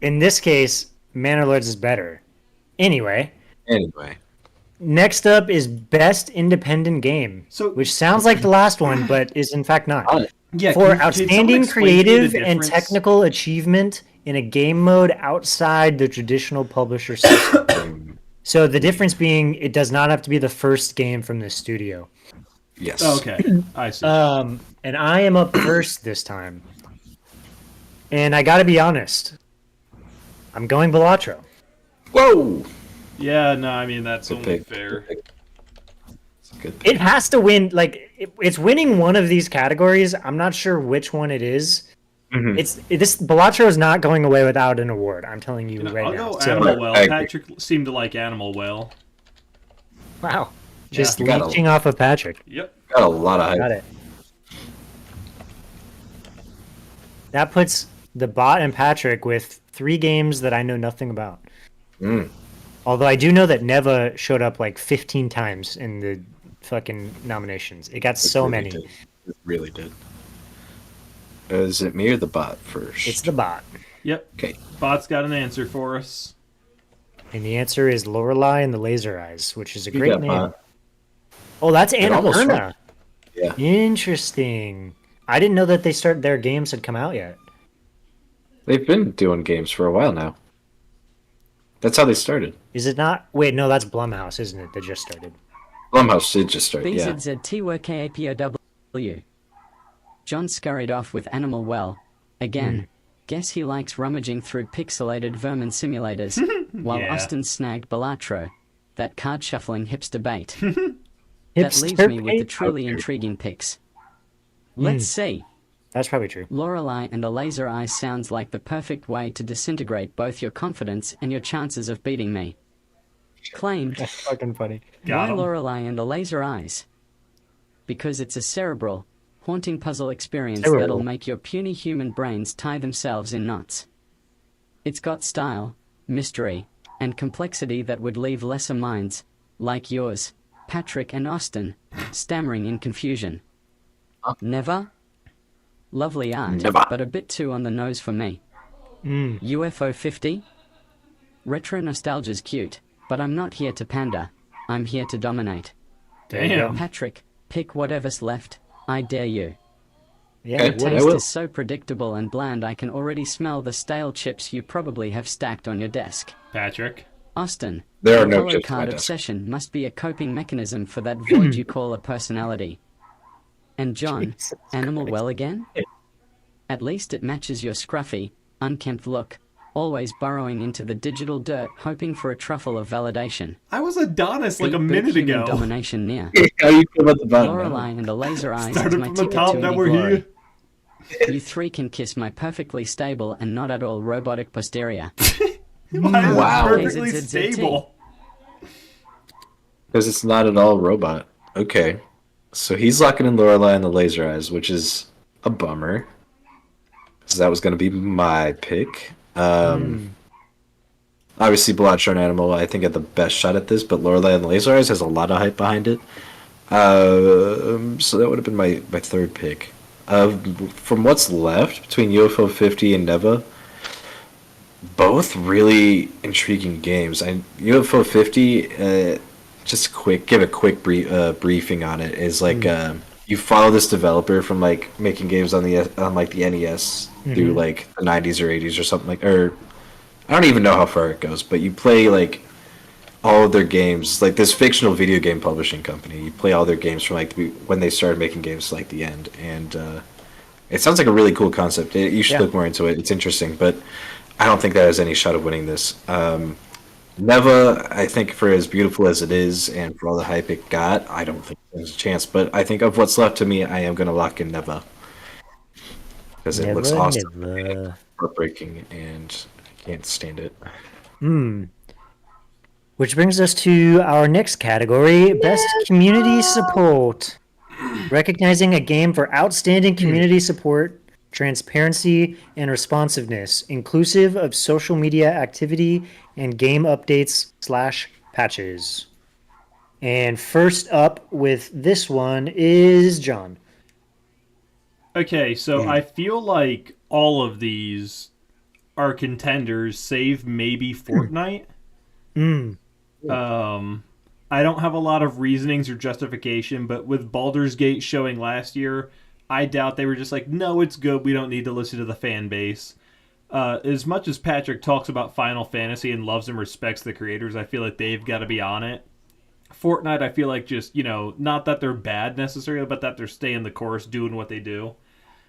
in this case, Manor Lords is better. Anyway, Anyway, next up is best independent game, So- which sounds like the last one, but is in fact not. Yeah, For outstanding creative and technical achievement in a game mode outside the traditional publisher system. So the difference being, it does not have to be the first game from the studio. yes. Okay, I see. And I am up first this time. And I gotta be honest, I'm going Balatro. Whoa! Yeah, no, I mean that's Good only pick. fair. Good pick. It's a good pick. It has to win, like, it's winning one of these categories. I'm not sure which one it is. Mhm. This Balatro is not going away without an award. I'm telling you right I'll now. go So- Animal Well. I agree. Patrick seemed to like Animal Well. Wow. Just you got a- leeching off of Patrick. Yep. Got a lot of hype. Got it. That puts the bot and Patrick with 3 games that I know nothing about. Mm. Although I do know that Neva showed up like 15 times in the fucking nominations. It got so Really many. did. It really did. Is it me or the bot first? It's the bot. Yep. Okay. Bot's got an answer for us. And the answer is Lorelei and the Laser Eyes, which is a You great got name. bot. Oh, that's Anna almost Perna. Yeah. Interesting. I didn't know that their games had come out yet. They've been doing games for a while now. That's how they started. Is it not? Wait, no, that's Blumhouse, isn't it? That just started. Blumhouse did just start, yeah. BZZTWKAPOW. John scurried off with Animal Well. Again. Guess he likes rummaging through pixelated vermin simulators, while Yeah. Austin snagged Balatro, that card-shuffling hipster bait. That leaves me with the truly intriguing picks. Let's see. That's probably true. Lorelei and a laser eye sounds like the perfect way to disintegrate both your confidence and your chances of beating me. Claimed. That's fucking funny. Got Why 'em. Lorelei and a laser eyes? Because it's a cerebral, haunting puzzle experience Cerebral. that'll make your puny human brains tie themselves in knots. It's got style, mystery, and complexity that would leave lesser minds, like yours, Patrick and Austin, stammering in confusion. Never? Lovely art, Never. but a bit too on the nose for me. UFO 50? Retro nostalgia's cute, but I'm not here to pander. I'm here to dominate. Damn. Patrick, pick whatever's left. I dare you. Yeah, Okay. it would. I Taste will. is so predictable and bland I can already smell the stale chips you probably have stacked on your desk. Patrick. Austin, There are your no hollow chips on my card desk. obsession must be a coping mechanism for that void you call a personality. And John, Jesus Animal Christ. Well again? At least it matches your scruffy, unkempt look, always burrowing into the digital dirt hoping for a truffle of validation. I was Adonis like a Beat minute human ago. domination near. How you feel about the bottom? Lorelei and the laser eyes is Started my from the ticket top, to now any we're glory. here. You three can kiss my perfectly stable and not at all robotic posterior. Why is Wow. it perfectly ZZZT. stable? Because it's not at all robot. Okay. So he's locking in Lorelei and the laser eyes, which is a bummer. Because that was going to be my pick. Obviously, Bloodshot Animal, I think, had the best shot at this, but Lorelei and the laser eyes has a lot of hype behind it. So that would have been my third pick. From what's left between UFO 50 and Neva, both really intriguing games. UFO 50, just give a quick briefing on it. Is like you follow this developer from like making games on the NES through like the 90s or 80s or something or I don't even know how far it goes, but you play like all of their games, like this fictional video game publishing company. You play all their games from like when they started making games to like the end, and it sounds like a really cool concept. You should look more into it. It's interesting, but I don't think that has any shot of winning this. Neva, I think for as beautiful as it is and for all the hype it got, I don't think there's a chance. But I think of what's left to me, I am going to lock in Neva because it looks awesome, and heartbreaking, and I can't stand it. Which brings us to our next category, Best Community Support. Recognizing a game for outstanding community support, transparency, and responsiveness, inclusive of social media activity and game updates / patches. And first up with this one is John. Okay, so I feel like all of these are contenders, save maybe Fortnite. I don't have a lot of reasonings or justification, but with Baldur's Gate showing last year, I doubt they were just like, no, it's good, we don't need to listen to the fan base. As much as Patrick talks about Final Fantasy and loves and respects the creators, I feel like they've got to be on it. Fortnite, I feel like just, not that they're bad necessarily, but that they're staying the course, doing what they do.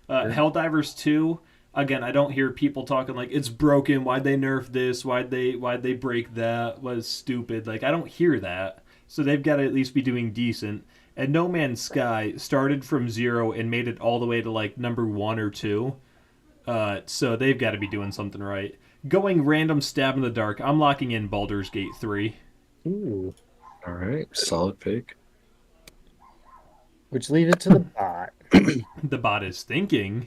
Helldivers 2, again, I don't hear people talking like, it's broken, why'd they nerf this, why'd they break that, was stupid. Like, I don't hear that. So they've got to at least be doing decent. And No Man's Sky started from 0 and made it all the way to like number 1 or 2. So they've got to be doing something right. Going random stab in the dark, I'm locking in Baldur's Gate 3. Ooh. All right, solid pick. Which leaves it to the bot. The bot is thinking.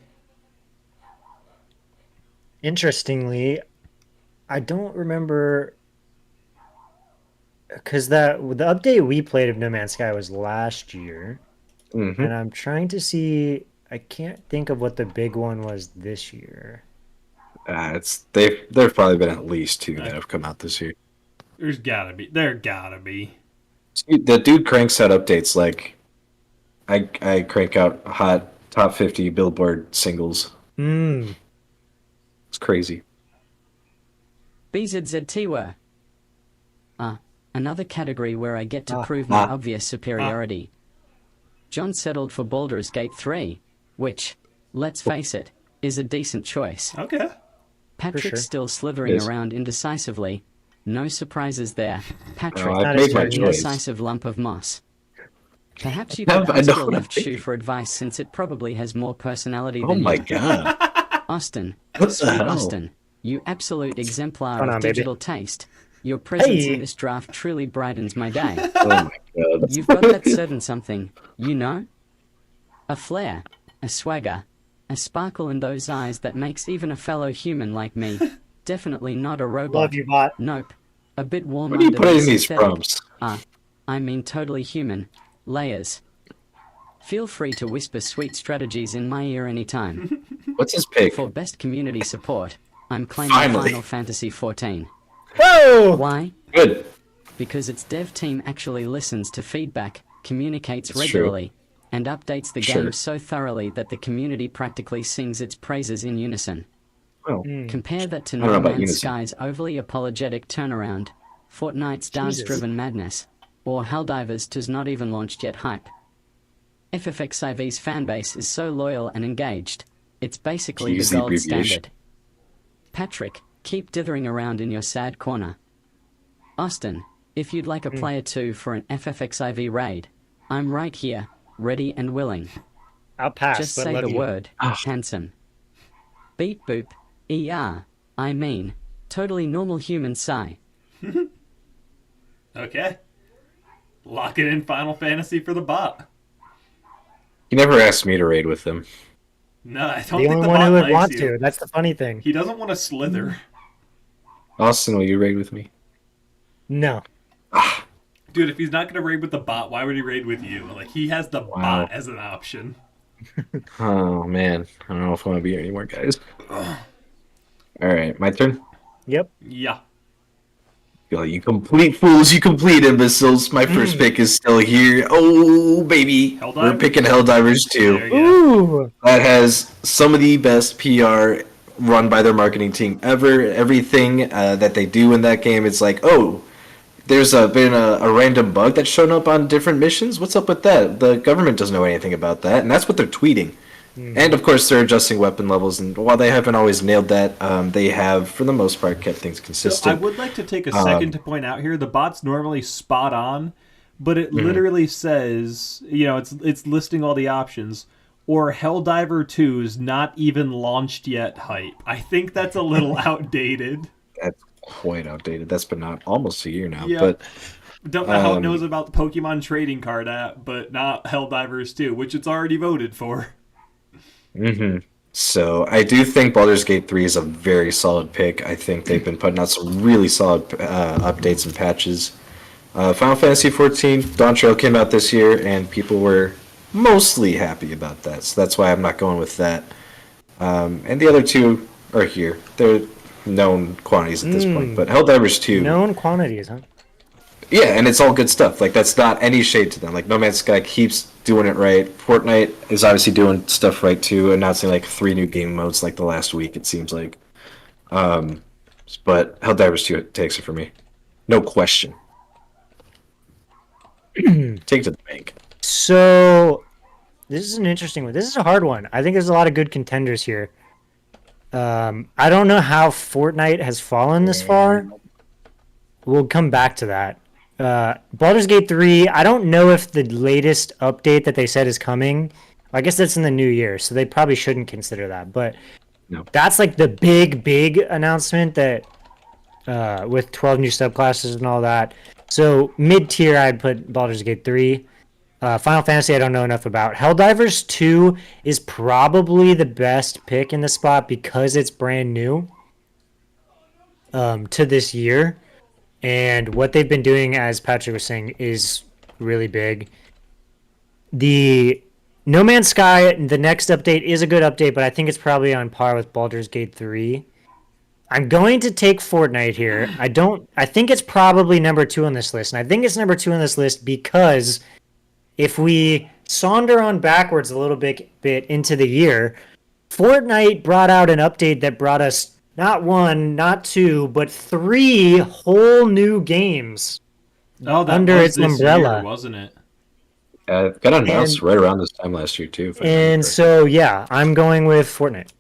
Interestingly, I don't remember because the update we played of No Man's Sky was last year, Mm-hmm. and I'm trying to see. I can't think of what the big one was this year. There've probably been at least 2 that have come out this year. There gotta be. The dude cranks out updates like I crank out hot top 50 Billboard singles. It's crazy. BZZT were. Another category where I get to prove my obvious superiority. John settled for Baldur's Gate 3, which, let's face it, is a decent choice. Okay. Patrick's sure. still slithering Yes. around indecisively. No surprises there. Patrick, I've made my an choice. indecisive lump of moss. Perhaps you I could know ask your what I'm left shoe thinking. for advice since it probably has more personality Oh than my you. god. Austin, What the sweet hell? Austin, you absolute exemplar Hold of on, baby. digital taste. Your presence Hey. in this draft truly brightens my day. Oh my god. You've got that certain something, you know? A flair, a swagger, a sparkle in those eyes that makes even a fellow human like me definitely not a robot. Love you, bot. Nope. A bit Where do you warm-minded put and in these synthetic. prompts? I mean totally human. Layers. Feel free to whisper sweet strategies in my ear anytime. What's his pick? For best community support, I'm claiming Finally. Final Fantasy XIV. Whoa! Why? Good. Because its dev team actually listens to feedback, communicates That's true. regularly, and updates the Sure. game so thoroughly that the community practically sings its praises in unison. Oh. Compare that to I don't know No about Man's unison. Sky's overly apologetic turnaround, Fortnite's dance-driven madness, or Helldivers 2's not even launched yet hype. FFXIV's fanbase is so loyal and engaged, it's basically Use the the gold abbreviation. standard. Patrick, keep dithering around in your sad corner. Austin, if you'd like a player 2 for an FFXIV raid, I'm right here, ready and willing. I'll pass. Just but say love the you. word, handsome. Beep boop, ER, I mean, totally normal human sigh. Okay. Lock it in Final Fantasy for the bot. He never asked me to raid with him. No, I don't The think only the one bot who would likes want you. to. That's the funny thing. He doesn't want to slither. Austin, will you raid with me? No. Dude, if he's not going to raid with the bot, why would he raid with you? Like, he has the bot as an option. Oh man, I don't know if I want to be here anymore, guys. All right, my turn. Yep. Yeah. Yo, you complete fools, you complete imbeciles. My first pick is still here. Oh baby, we're Helldivers? picking Helldivers too. There you go. Ooh. That has some of the best PR run by their marketing team ever. Everything that they do in that game, it's like, oh, there's been a random bug that's shown up on different missions. What's up with that? The government doesn't know anything about that, and that's what they're tweeting. And of course, they're adjusting weapon levels, and while they haven't always nailed that, they have, for the most part, kept things So I consistent. would like to take a second to point out here, the bot's normally spot on, but it literally says, you know, it's listing all the options, or Helldiver 2's not even launched yet hype. I think that's a little outdated. That's quite outdated. That's been out almost a year now. Yeah. But Don't know how it knows about the Pokemon trading card app, but not Helldivers 2, which it's already voted for. So I do think Baldur's Gate 3 is a very solid pick. I think they've been putting out some really solid updates and patches. Final Fantasy XIV, Dawn Trail came out this year, and people were mostly happy about that. So that's why I'm not going with that. And the other two are here. They're known quantities at this point. But Helldivers 2... Known quantities, huh? Yeah, and it's all good stuff. Like, that's not any shade to them. Like, No Man's Sky keeps doing it right. Fortnite is obviously doing stuff right, too, announcing, like, 3 new game modes, like, the last week, it seems like. But Helldivers 2 takes it for me. No question. Take it to the bank. So, this is an interesting one. This is a hard one. I think there's a lot of good contenders here. I don't know how Fortnite has fallen this far. We'll come back to that. Baldur's Gate 3, I don't know if the latest update that they said is coming. I guess that's in the new year, so they probably shouldn't consider that. But No. that's like the big announcement that with 12 new subclasses and all that. So mid-tier, I'd put Baldur's Gate 3. Final Fantasy, I don't know enough about. Helldivers 2 is probably the best pick in the spot because it's brand new to this year. And what they've been doing, as Patrick was saying, is really big. The No Man's Sky, the next update is a good update, but I think it's probably on par with Baldur's Gate 3. I'm going to take Fortnite here. I think it's probably number 2 on this list. And I think it's number 2 on this list because if we saunder on backwards a little bit into the year, Fortnite brought out an update that brought us not one, not two, but 3 whole new games. Oh, that Under was its this umbrella. year, wasn't it? It got announced And- right around this time last year too. If I remember And correctly. so, yeah, I'm going with Fortnite.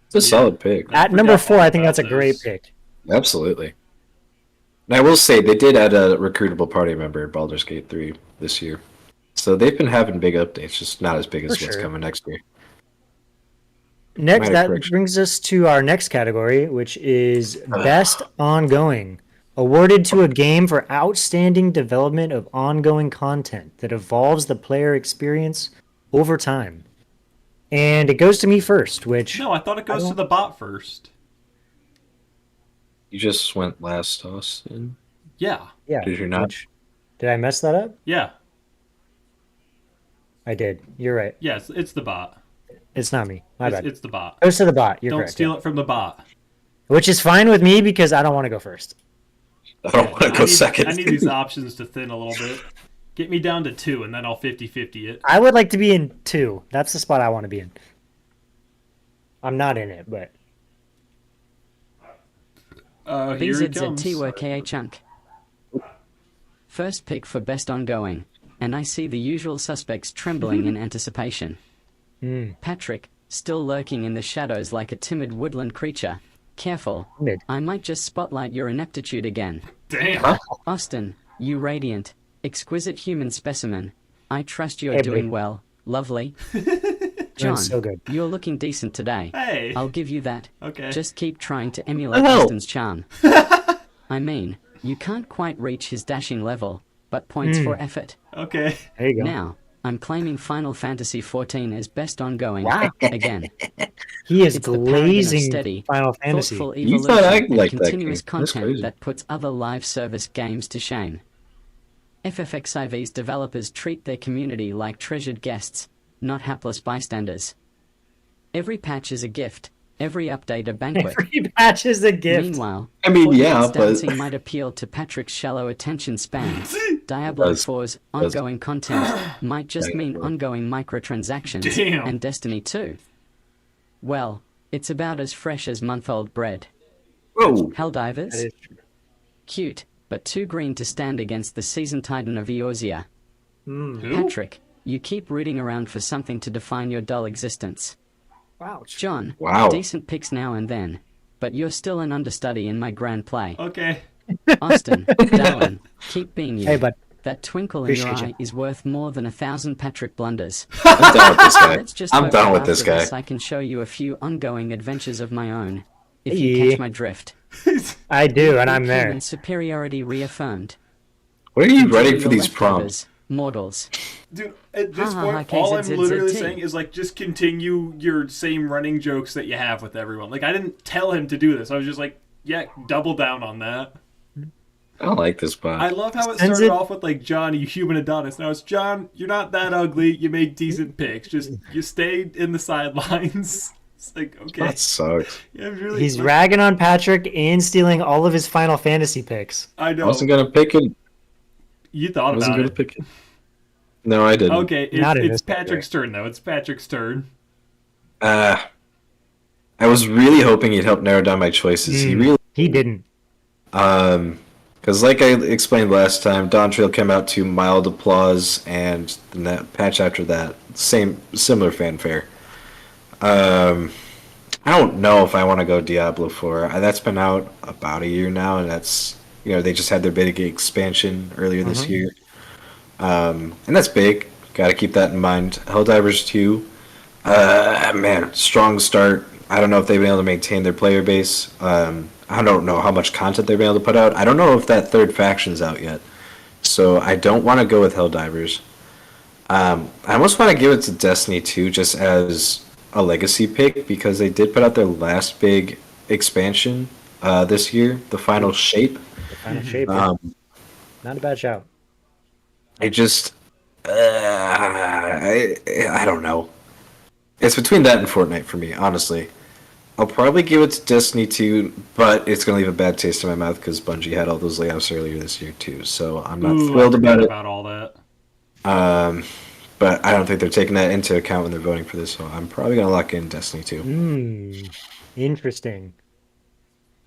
It's a solid pick. At number forgot 4, all I think about that's a great this. pick. Absolutely. And I will say they did add a recruitable party member in Baldur's Gate 3 this year. So they've been having big updates, just not as big as For what's sure. coming next year. Next, Minor that correction. brings us to our next category, which is Best Ongoing. Awarded to a game for outstanding development of ongoing content that evolves the player experience over time. And it goes to me first, which No, I thought it goes to don't- the bot first. You just went last, Austin. Yeah. yeah. Did you not? Did I mess that up? Yeah. I did. You're right. Yes, it's the bot. It's not me. My bad. It's the bot. Goes to the bot. You're Don't correct. steal it from the bot. Which is fine with me because I don't want to go first. I don't want to go second. I need these options to thin a little bit. Get me down to 2, and then I'll 50-50 it. I would like to be in 2. That's the spot I want to be in. I'm not in it, but Here it comes. BZZTWKA chunk. First pick for best ongoing, and I see the usual suspects trembling in anticipation. Patrick, still lurking in the shadows like a timid woodland creature. Careful, Timid. I might just spotlight your ineptitude again. Damn. Austin, you radiant, exquisite human specimen. I trust you're Hey, doing babe. well, lovely. John, so good. you're looking decent today. Hey. I'll give you that. Okay. Just keep trying to emulate hell? Austin's charm. I mean, you can't quite reach his dashing level, but points for effort. Okay. there you go. Now, I'm claiming Final Fantasy XIV as best ongoing Wow. again. He is It's the paragon of glazing steady, Final Fantasy. thoughtful You evolution thought I and liked that continuous game. That's content crazy. that puts other live service games to shame. FFXIV's developers treat their community like treasured guests, not hapless bystanders. Every patch is a gift, every update a banquet. Every patch is a gift. Meanwhile, I mean, Fortnite's yeah, but dancing might appeal to Patrick's shallow attention span. Diablo Does. 4's ongoing content might just mean ongoing microtransactions, Damn. and Destiny 2. Well, it's about as fresh as month-old bread. whoa, Helldivers? That is true. Cute, but too green to stand against the seasoned titan of Eorzea. Who? Patrick, you keep rooting around for something to define your dull existence. Wow. John, Wow. decent picks now and then, but you're still an understudy in my grand play. Okay. Austin, darling, keep being you. Hey, bud. That twinkle in your Appreciate eye is worth more than 1,000 Patrick blunders. I'm done with this guy. Let's just I'm hope done that with this after guy. this I can show you a few ongoing adventures of my own. If you Hey. catch my drift. I do, and I'm there. Human superiority reaffirmed. What are you Enjoy writing your for these leftovers, prompts? Mortals. Dude, at this Ha, ha, point, ha, all I'm KZZZT. literally saying is, like, just continue your same running jokes that you have with everyone. Like, I didn't tell him to do this. I was just like, yeah, double down on that. I don't like this bot. I love how it Sends started it- off with, like, John, you human Adonis. Now it's, John, you're not that ugly. You make decent picks. Just, you stayed in the sidelines. It's like, okay. That sucks. Yeah, I'm really, He's like, ragging on Patrick and stealing all of his Final Fantasy picks. I I know. wasn't gonna pick it. You I thought wasn't about gonna it. pick it. No, I didn't. Okay, Not in it's this Patrick's turn, though. It's Patrick's turn. I was really hoping he'd help narrow down my choices. He really, He didn't. because like I explained last time, Dawn Trail came out to mild applause, and the patch after that, similar fanfare. I don't know if I want to go Diablo 4. That's been out about a year now, and that's, they just had their big expansion earlier this year. And that's big. Got to keep that in mind. Helldivers 2, man, strong start. I don't know if they've been able to maintain their player base. I don't know how much content they've been able to put out. I don't know if that third faction's out yet. So I don't want to go with Helldivers. I almost want to give it to Destiny 2 just as a legacy pick, because they did put out their last big expansion this year, the Final Shape. The final shape. yeah. Um, Not a bad shout. I just, I don't know. It's between that and Fortnite for me, honestly. I'll probably give it to Destiny 2, but it's going to leave a bad taste in my mouth because Bungie had all those layoffs earlier this year too, so I'm not Ooh, thrilled I about forgot it. about all that. But I don't think they're taking that into account when they're voting for this, so I'm probably going to lock in Destiny 2. Interesting.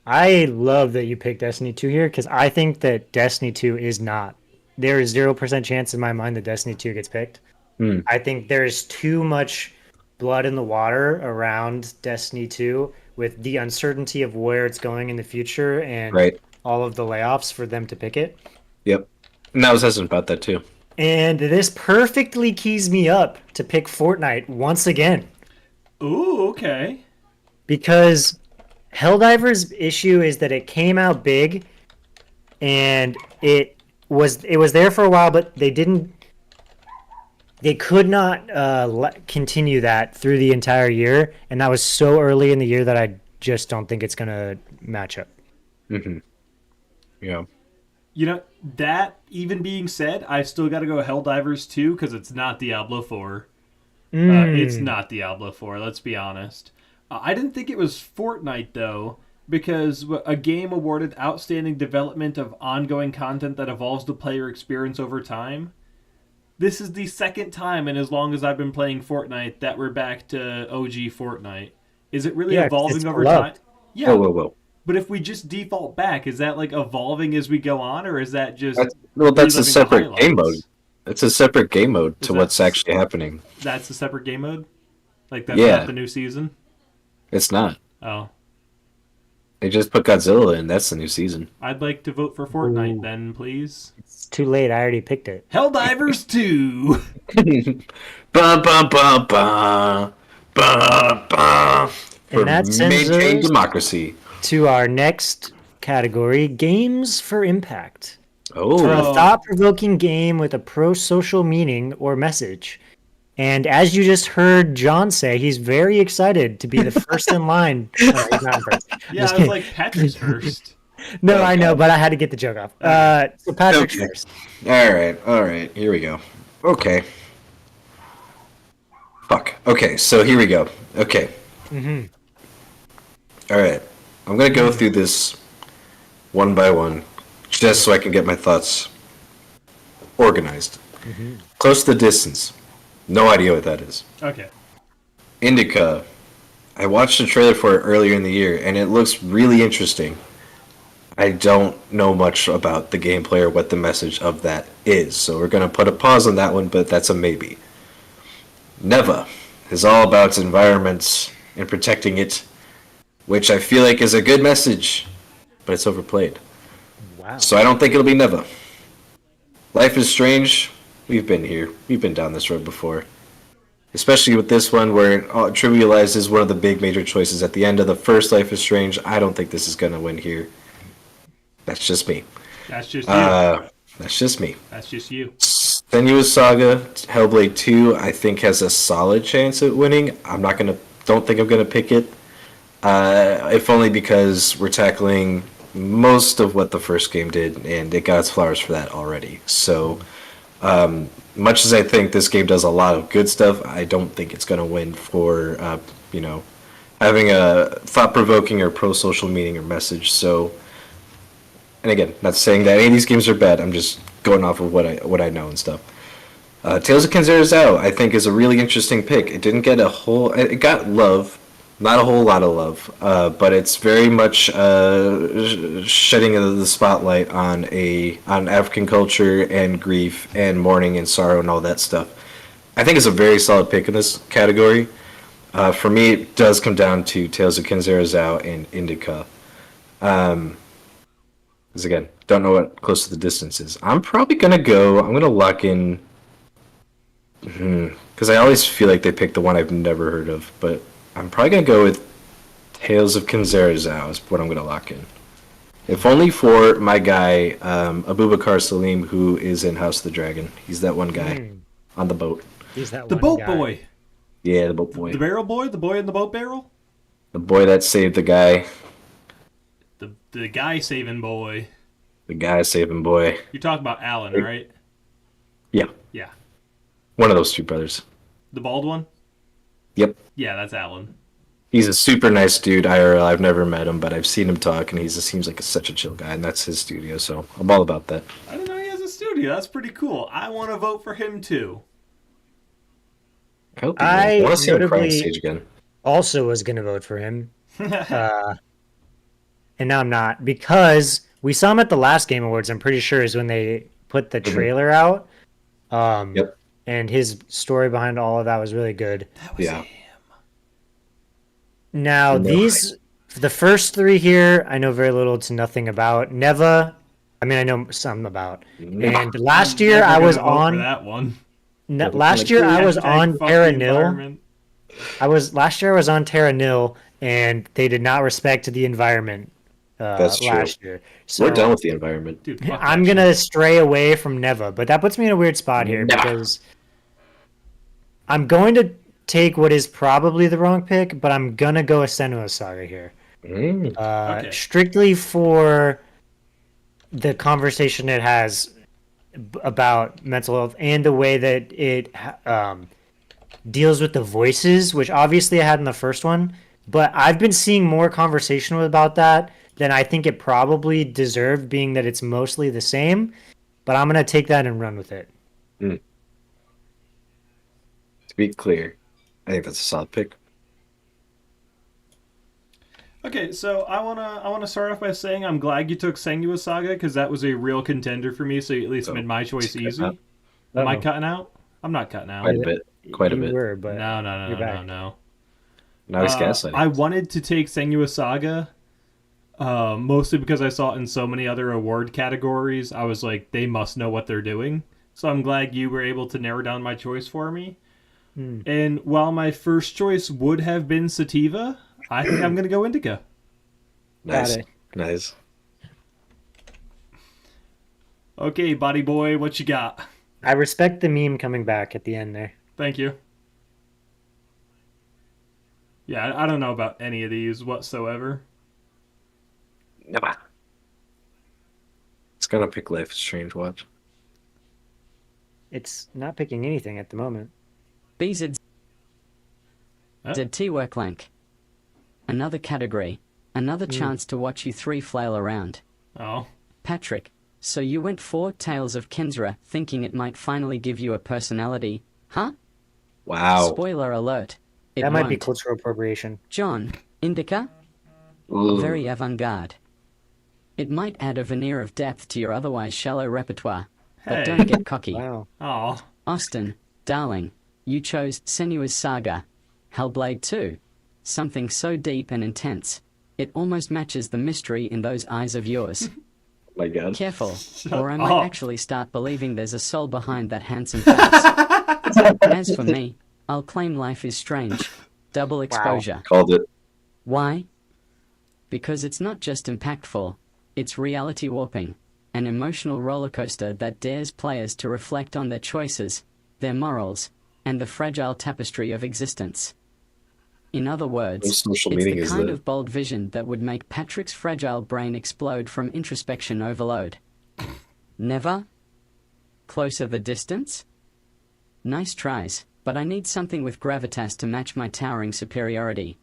I love that you picked Destiny 2 here because I think that Destiny 2 is not. There is 0% chance in my mind that Destiny 2 gets picked. Hmm. I think there's too much blood in the water around Destiny 2 with the uncertainty of where it's going in the future and Right. all of the layoffs for them to pick it. Yep. And I was hesitant about that too. And this perfectly keys me up to pick Fortnite once again Ooh, okay. because Helldivers' issue is that it came out big and it was there for a while, but they could not continue that through the entire year, and that was so early in the year that I just don't think it's gonna match up. Hmm. Yeah. You know, that even being said, I still got to go Helldivers 2 because it's not Diablo 4. It's not Diablo 4, let's be honest. I didn't think it was Fortnite, though, because a game awarded outstanding development of ongoing content that evolves the player experience over time. This is the second time in as long as I've been playing Fortnite that we're back to OG Fortnite. Is it really Yeah, 'cause evolving it's over beloved. time? Yeah, Whoa. but if we just default back, is that like evolving as we go on, or is that just That's a reliving the separate game mode. highlights? It's a separate game mode to Is what's that- actually happening. That's a separate game mode? Like that's Yeah. not the new season? It's not. Oh. They just put Godzilla in. That's the new season. I'd like to vote for Fortnite Ooh. then, please. It's too late. I already picked it. Helldivers 2! Ba ba ba ba ba ba. And that sends maintain us democracy. to our next category, games for impact. For Oh, a thought-provoking game with a pro-social meaning or message. And as you just heard John say, he's very excited to be the first in line. No, he's not in first. Yeah, Just I was kidding. like, Patrick's first. No, I know, but I had to get the joke off. So Patrick's Okay. first. all right. Here we go. Okay. Fuck. Okay, so here we go. Okay. Mm-hmm. All right. I'm gonna go through this one by one, just so I can get my thoughts organized. Close to the distance. No idea what that is. Okay. Indica. I watched a trailer for it earlier in the year, and it looks really interesting. I don't know much about the gameplay or what the message of that is, so we're going to put a pause on that one, but that's a maybe. Neva is all about environments and protecting it, which I feel like is a good message, but it's overplayed. Wow. So I don't think it'll be Neva. Life is Strange. We've been here. We've been down this road before. Especially with this one where it trivializes one of the big major choices at the end of the first Life is Strange. I don't think this is going to win here. That's just me. That's just you. That's just me. That's just you. Senua's Saga, Hellblade 2, I think has a solid chance at winning. Don't think I'm gonna pick it. If only because we're tackling most of what the first game did, and it got its flowers for that already. So, much as I think this game does a lot of good stuff, I don't think it's gonna win for, having a thought-provoking or pro-social meaning or message. So, and again, not saying that any of these games are bad. I'm just going off of what I know and stuff. Tales of Kenzera I think is a really interesting pick. It didn't get it got love, not a whole lot of love, but it's very much shedding of the spotlight on African culture and grief and mourning and sorrow and all that stuff. I think it's a very solid pick in this category. For me, it does come down to Tales of Kenzera and Indica. Because again, don't know what close to the distance is. I'm gonna lock in. Because I always feel like they pick the one I've never heard of, but I'm probably gonna go with Tales of Kenzera is what I'm gonna lock in. If only for my guy, Abubakar Salim, who is in House of the Dragon. He's that one guy on the boat. He's that The one boat guy. boy. Yeah, the boat boy. The barrel boy? The boy in the boat barrel? The boy that saved the guy. The guy saving boy. The guy saving boy. You're talking about Alan, right? Yeah, Yeah. one of those two brothers. The bald one? Yep. Yeah, that's Alan. He's a super nice dude, IRL. I've never met him, but I've seen him talk, and he seems like such a chill guy, and that's his studio, so I'm all about that. I didn't know he has a studio. That's pretty cool. I want to vote for him too. I hope I want to see him cry on notably- stage again. Also was going to vote for him. And and now I'm not because we saw him at the last Game Awards. I'm pretty sure is when they put the trailer out. Yep. And his story behind all of that was really good. Yeah. Now the first three here, I know very little to nothing about. Neva, I mean, I know some about. Neva. And last year Never I was gonna vote for on. that one. Last year I was on Hashtag fuck Terra the Nil. environment. Last year I was on Terra Nil, and they did not respect the environment. That's true. Last year, so We're done with the environment. Dude, fuck I'm that gonna stray away from Neva, but that puts me in a weird spot here Nah. because I'm going to take what is probably the wrong pick, but I'm gonna go a Senua Saga here. Mm. Okay. Strictly for the conversation it has about mental health and the way that it deals with the voices, which obviously I had in the first one, but I've been seeing more conversation about that than I think it probably deserved, being that it's mostly the same. But I'm gonna take that and run with it. To be clear, I think that's a solid pick. Okay, so I wanna start off by saying I'm glad you took Senua Saga because that was a real contender for me. So you at least Oh, made my choice it's easy. cut Am I Uh-oh. cutting out? I'm not cutting out. Quite a bit. Quite a You bit. were, but No, no, no, you're no, no, back. no. Now he's gaslighting. I wanted to take Senua Saga, mostly because I saw it in so many other award categories. I was like, they must know what they're doing. So I'm glad you were able to narrow down my choice for me. And while my first choice would have been Sativa, I think I'm going to go Indica. Nice. Got it. Nice. Okay, body boy, what you got? I respect the meme coming back at the end there. Thank you. Yeah, I don't know about any of these whatsoever. Nah. It's gonna pick Life is Strange. Watch. It's not picking anything at the moment. BZT Huh? Worklank. Another category. Another chance to watch you three flail around. Oh. Patrick, so you went for Tales of Kenzra thinking it might finally give you a personality, huh? Wow. Spoiler alert. It That might be won't. cultural appropriation. John, Indica? Ooh. Very avant-garde. It might add a veneer of depth to your otherwise shallow repertoire, but Hey. don't get cocky. Wow. Oh. Austin, darling, you chose Senua's Saga, Hellblade 2. Something so deep and intense. It almost matches the mystery in those eyes of yours. My God. Careful, Shut or I might up. actually start believing there's a soul behind that handsome face. As for me, I'll claim Life is Strange. Double exposure. Called it. Why? Because it's not just impactful, it's reality warping, an emotional rollercoaster that dares players to reflect on their choices, their morals, and the fragile tapestry of existence. In other words, What social it's meaning the is kind that? of bold vision that would make Patrick's fragile brain explode from introspection overload. Never? Closer the distance? Nice tries, but I need something with gravitas to match my towering superiority.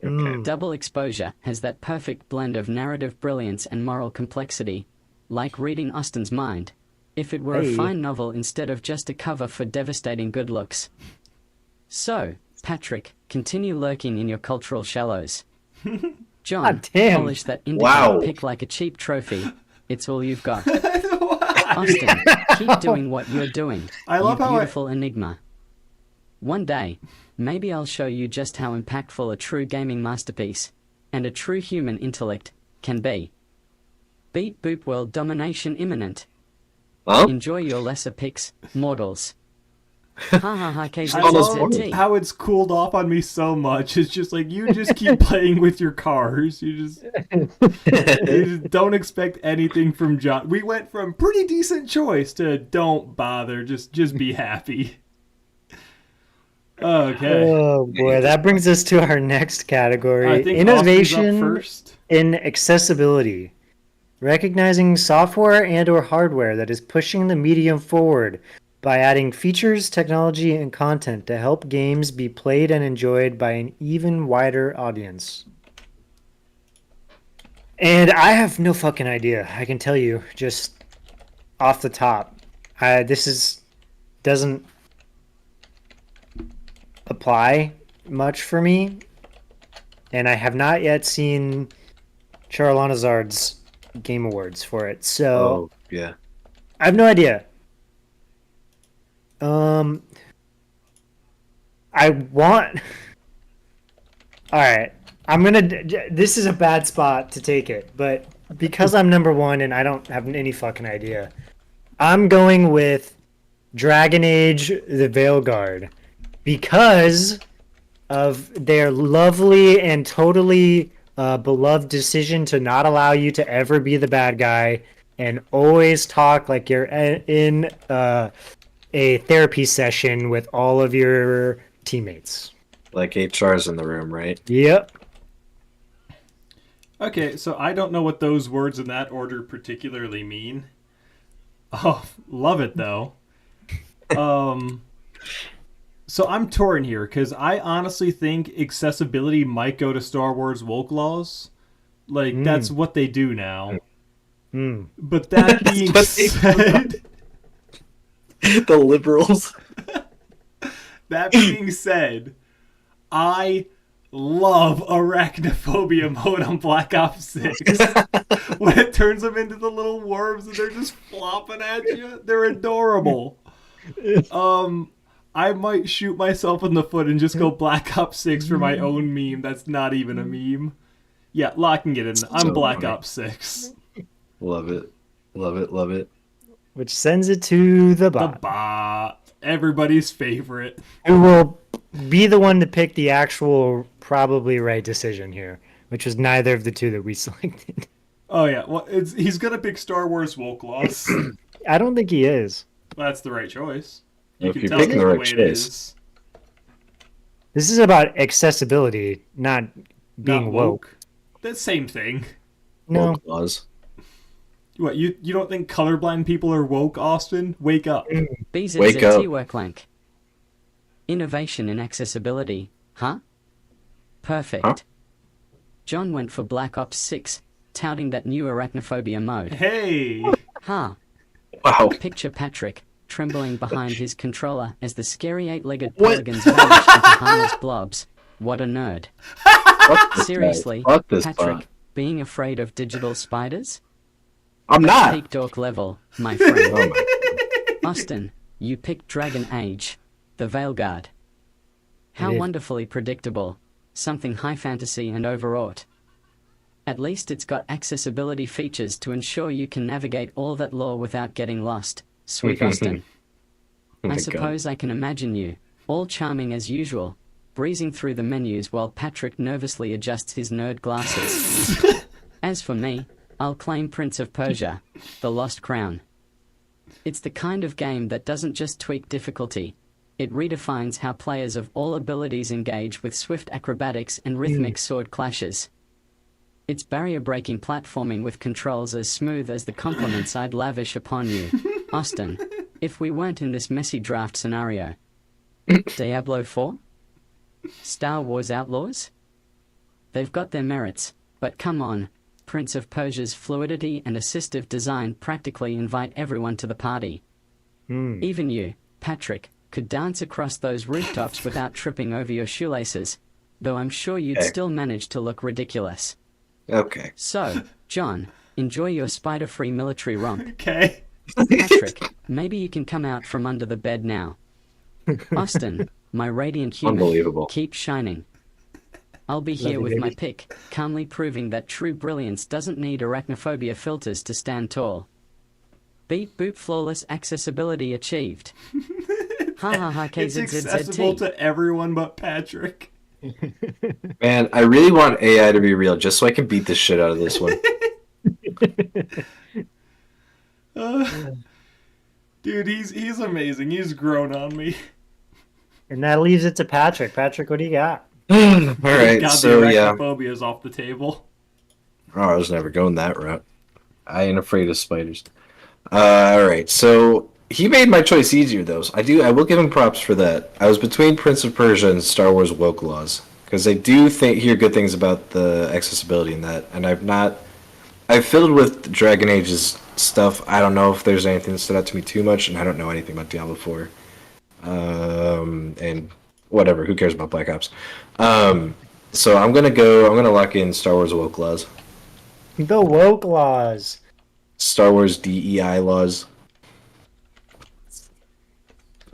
Okay. Double exposure has that perfect blend of narrative brilliance and moral complexity, like reading Austin's mind, if it were Hey. a fine novel instead of just a cover for devastating good looks. So, Patrick, continue lurking in your cultural shallows. John, God damn. polish that indica Wow. pick like a cheap trophy. It's all you've got. Austin, keep doing what you're doing. I love you how I- beautiful enigma. One day, maybe I'll show you just how impactful a true gaming masterpiece and a true human intellect can be. Beat Boop World domination imminent. Huh? Enjoy your lesser picks, mortals. Ha ha ha I Almost love KZZT. how it's cooled off on me so much. It's just like you just keep playing with your cars. You just don't expect anything from John. We went from pretty decent choice to don't bother. Just be happy. Okay. Oh boy, that brings us to our next category: I think Austin's innovation up first. in accessibility. Recognizing software and/or hardware that is pushing the medium forward by adding features, technology, and content to help games be played and enjoyed by an even wider audience. And I have no fucking idea. I can tell you just off the top. Doesn't apply much for me, and I have not yet seen Charizard's Game Awards for it. So yeah. I have no idea. I want. All right, I'm gonna. This is a bad spot to take it, but because I'm number one and I don't have any fucking idea, I'm going with Dragon Age: The Veilguard because of their lovely and totally beloved decision to not allow you to ever be the bad guy and always talk like you're in a therapy session with all of your teammates. Like HR's in the room, right? Yep. Okay, so I don't know what those words in that order particularly mean. Oh, love it though. So I'm torn here because I honestly think accessibility might go to Star Wars woke laws. Like that's what they do now. But that being said, The liberals. that being said, I love arachnophobia mode on Black Ops 6. When it turns them into the little worms and they're just flopping at you, they're adorable. I might shoot myself in the foot and just go Black Ops 6 for my own meme. That's not even a meme. Yeah, locking it in. I'm So Black funny. Ops 6. Love it. Love it. Love it. Which sends it to the The bot, bot. Everybody's favorite. who will be the one to pick the actual probably right decision here, which was neither of the two that we selected. Oh yeah, well, he's gonna pick Star Wars woke laws. I don't think he is. That's the right choice. You If can you're tell picking me the the right way it choice. is. This is about accessibility, not being Not woke. The same thing. No, Woke laws. What, you don't think colorblind people are woke, Austin? Wake up. Wake up. BZZT Worklink. Innovation in accessibility, huh? Perfect. Huh? John went for Black Ops 6, touting that new arachnophobia mode. Hey! Ha! Wow. Picture Patrick, trembling behind his controller as the scary eight-legged What? polygons vanish into harmless blobs. What a nerd. Fuck this Seriously, guy. Fuck this Patrick, bot. being afraid of digital spiders? I'm not. Peak dork level, my friend. Oh my. Austin, you picked Dragon Age, the Veilguard. How did. wonderfully predictable. Something high fantasy and overwrought. At least it's got accessibility features to ensure you can navigate all that lore without getting lost. Sweet Austin. Oh my I God. suppose I can imagine you, all charming as usual, breezing through the menus while Patrick nervously adjusts his nerd glasses. As for me, I'll claim Prince of Persia, The Lost Crown. It's the kind of game that doesn't just tweak difficulty. It redefines how players of all abilities engage with swift acrobatics and rhythmic sword clashes. It's barrier-breaking platforming with controls as smooth as the compliments I'd lavish upon you, Austin, if we weren't in this messy draft scenario. Diablo 4? Star Wars Outlaws? They've got their merits, but come on, Prince of Persia's fluidity and assistive design practically invite everyone to the party. Even you, Patrick, could dance across those rooftops without tripping over your shoelaces, though I'm sure you'd Okay. still manage to look ridiculous. Okay. So, John, enjoy your spider-free military romp. Okay. Patrick, maybe you can come out from under the bed now. Austin, my radiant human, Unbelievable. keep shining. I'll be here you, with my baby. pick, calmly proving that true brilliance doesn't need arachnophobia filters to stand tall. Beep boop flawless accessibility achieved. Ha ha ha It's accessible KZZZT. to everyone but Patrick. Man, I really want AI to be real just so I can beat the shit out of this one. Dude, he's amazing. He's grown on me. and that leaves it to Patrick. Patrick, what do you got? All right, God, so the yeah. arachnophobia is off the table. Oh, I was never going that route. I ain't afraid of spiders. All right, so he made my choice easier, though. So I will give him props for that. I was between Prince of Persia and Star Wars woke laws because I do hear good things about the accessibility in that, and I've filled with Dragon Age's stuff. I don't know if there's anything that stood out to me too much, and I don't know anything about Diablo 4. And whatever, who cares about Black Ops? So I'm gonna lock in Star Wars woke laws. The woke laws. Star Wars DEI laws.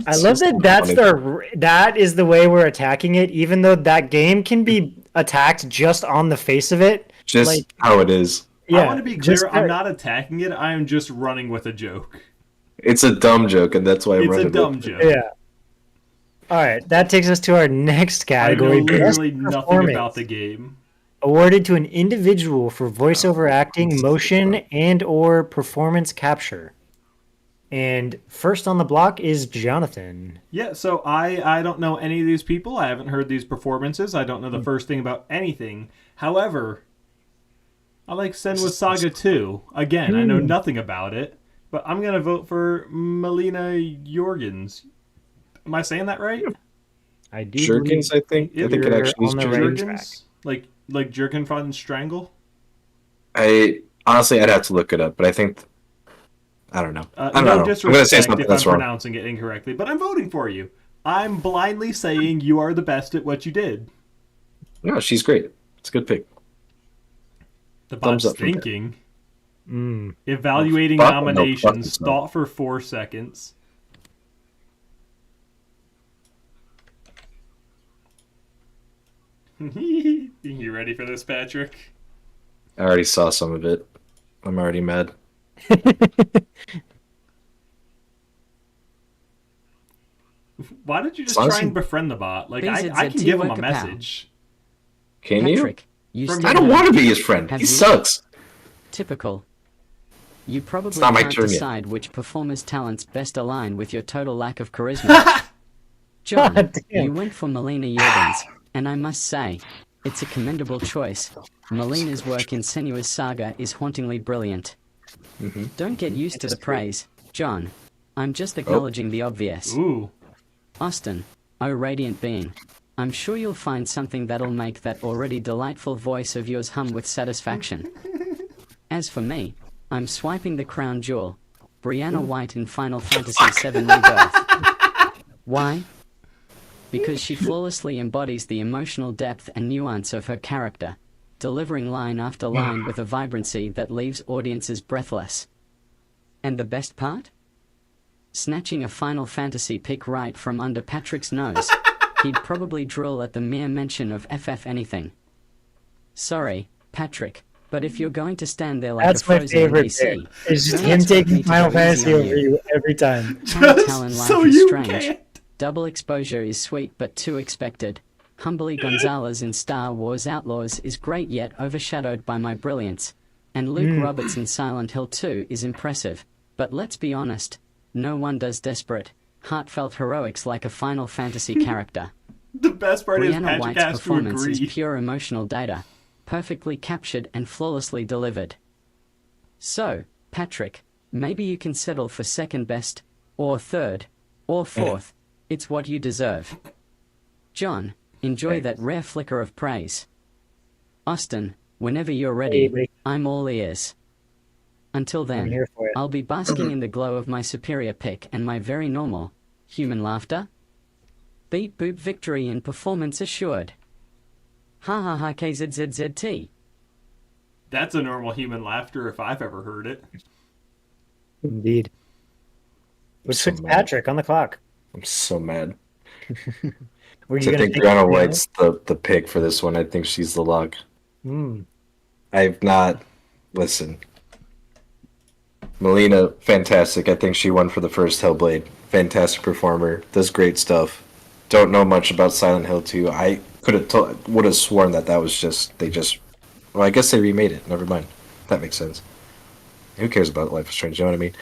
I love that. That is the way we're attacking it, even though that game can be attacked just on the face of it. Just like, how it is. I want to be clear. just I'm not attacking it. I am just running with a joke. It's a dumb joke, and that's why I'm It's running a dumb with it. joke. Yeah. All right, that takes us to our next I know category. Best literally nothing performance. about the game. Awarded to an individual for voiceover acting, motion, and/or performance capture. And first on the block is Jonathan. Yeah, so I don't know any of these people. I haven't heard these performances. I don't know the first thing about anything. However, I like Senua Saga 2. Again, I know nothing about it, but I'm going to vote for Melina Jorgens. Am I saying that right? I do Jerkins, I think. I think it you're actually is on the Jerkins. right track. Jorgens? Like Jurgen von Strangle? Honestly, I'd have to look it up, but I think I don't know. I don't No know. I'm disrespect gonna say something if that's I'm wrong. pronouncing it incorrectly, but I'm voting for you. I'm blindly saying you are the best at what you did. No, she's great. It's a good pick. The Thumbs bot's up from me. thinking. Mm. Evaluating Oh, fuck, no, nominations. fuck no. Thought for 4 seconds. You ready for this, Patrick? I already saw some of it. I'm already mad. Why did you just Honestly- try and befriend the bot? Like, These I are can give him a T-Worker message. Can you? Patrick, you From- still I don't haven't- want to be his friend. Have He you? sucks. Typical. You probably not my can't turn yet. decide which performer's talents best align with your total lack of charisma. John, God damn. you went for Melina Jorgens, and I must say, it's a commendable choice. Melina's work in Senua's Saga is hauntingly brilliant. Don't get used to the praise, John. I'm just acknowledging the obvious. Ooh. Austin, oh radiant being. I'm sure you'll find something that'll make that already delightful voice of yours hum with satisfaction. As for me, I'm swiping the crown jewel, Brianna White in Final Fantasy VII Rebirth. Why? Because she flawlessly embodies the emotional depth and nuance of her character, delivering line after line with a vibrancy that leaves audiences breathless. And the best part? Snatching a Final Fantasy pick right from under Patrick's nose, he'd probably drool at the mere mention of FF anything. Sorry, Patrick, but if you're going to stand there like That's a my frozen favorite NPC, bit. It's just don't him expect me taking to Final go easy Fantasy on over you every time. Can't tell in life so is you strange. can't. Double exposure is sweet but too expected. Humbly Gonzalez in Star Wars Outlaws is great yet overshadowed by my brilliance. And Luke Roberts in Silent Hill 2 is impressive. But let's be honest, no one does desperate, heartfelt heroics like a Final Fantasy character. The best part is Brianna Patrick White's has to performance is agree. pure emotional data, perfectly captured and flawlessly delivered. So, Patrick, maybe you can settle for second best, or third, or fourth. It's what you deserve. John, enjoy that rare flicker of praise. Austin, whenever you're ready, Hey, I'm all ears. Until I'm then, here for it. I'll be basking in the glow of my superior pick and my very normal, human laughter. Beat boop victory and performance assured. Ha ha ha KZZZT. That's a normal human laughter if I've ever heard it. Indeed. With So Fitzpatrick on the clock. I'm so mad. Were you I gonna think pick Brianna Brianna? White's the pick for this one. I think she's the lock. Hmm. I've not. Listen. Melina, fantastic. I think she won for the first Hellblade. Fantastic performer. Does great stuff. Don't know much about Silent Hill 2. I would have sworn that was just well, I guess they remade it. Never mind. That makes sense. Who cares about Life is Strange? You know what I mean?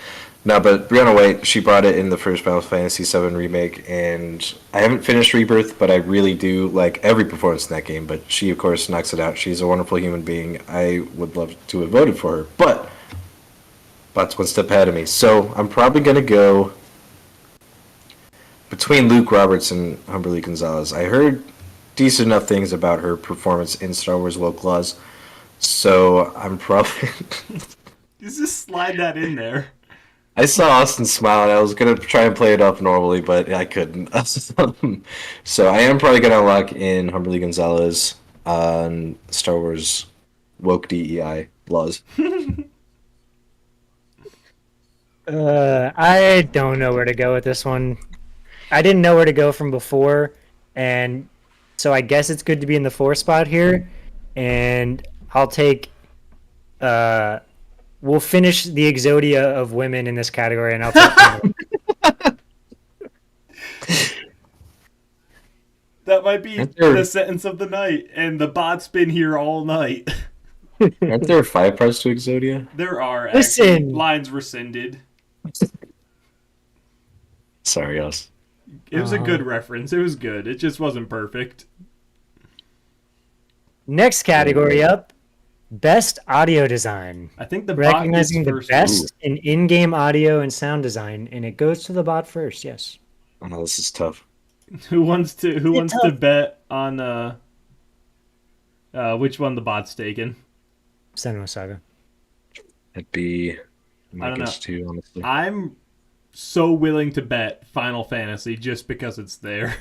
No, but Brianna White, she brought it in the first Final Fantasy VII remake, and I haven't finished Rebirth, but I really do like every performance in that game. But she, of course, knocks it out. She's a wonderful human being. I would love to have voted for her, but that's one step ahead of me. So I'm probably gonna go between Luke Roberts and Humberly Gonzalez. I heard decent enough things about her performance in Star Wars Woke Laws, so I'm probably. Just slide that in there. I saw Austin smile, and I was gonna try and play it up normally, but I couldn't. So I am probably gonna lock in Humberly Gonzalez on Star Wars Woke DEI. Laws. I don't know where to go with this one. I didn't know where to go from before, and so I guess it's good to be in the 4 spot here. And I'll take. We'll finish the Exodia of women in this category, and I'll take. That might be Aren't there- the sentence of the night, and the bot's been here all night. Aren't there 5 parts to Exodia? There are Listen. actually lines rescinded. Sorry, us. It was a good reference. It was good. It just wasn't perfect. Next category up: best audio design. I think the bot gets Recognizing the first. best in in-game audio and sound design, and it goes to the bot first. Yes. Oh no, this is tough. Who wants to tough. bet on which one the bot's taking? Senua Saga. It'd be I don't know. Marcus too, honestly. I'm so willing to bet Final Fantasy just because it's there.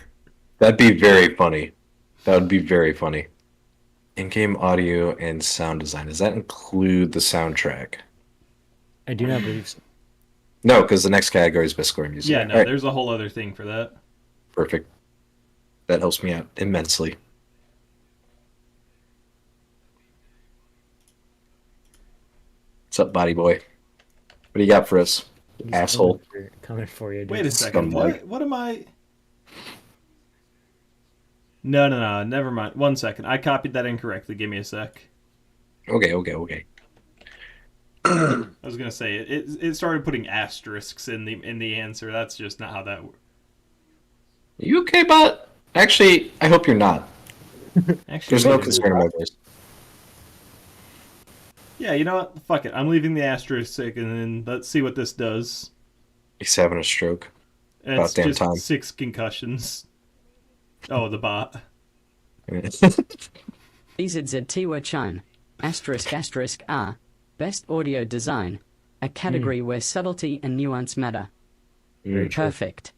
That'd be very funny. That would be very funny. In-game audio and sound design. Does that include the soundtrack? I do not believe so. No, because the next category is best score music. Yeah, no, All right, there's a whole other thing for that. perfect. That helps me out immensely. What's up, body boy? What do you got for us, asshole? Coming for you. Dude. Wait a second. Scumbag. What am I? No. Never mind. 1 second. I copied that incorrectly. Give me a sec. Okay. I was gonna say it started putting asterisks in the answer. That's just not how that works. You okay, bot? Actually, I hope you're not. Actually, There's no wait a concern minute. about this. Yeah, you know what? Fuck it. I'm leaving the asterisk and then let's see what this does. He's having a stroke. And About it's damn just time. 6 concussions. Oh, the bot. EZZT Chime. Asterisk R. Best audio design. A category where subtlety and nuance matter. Mm. Perfect.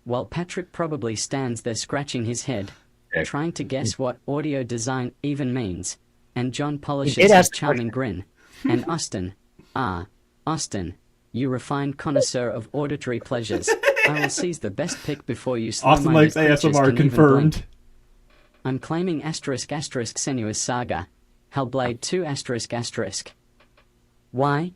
While Patrick probably stands there scratching his head, Yeah. trying to guess what audio design even means, and John He polishes did his ask the charming grin, and Austin, you refined connoisseur of auditory pleasures, I will seize the best pick before you Austin likes slow-minded creatures ASMR can even confirmed. blink. I'm claiming Senua's Saga, Hellblade 2 ***. Why?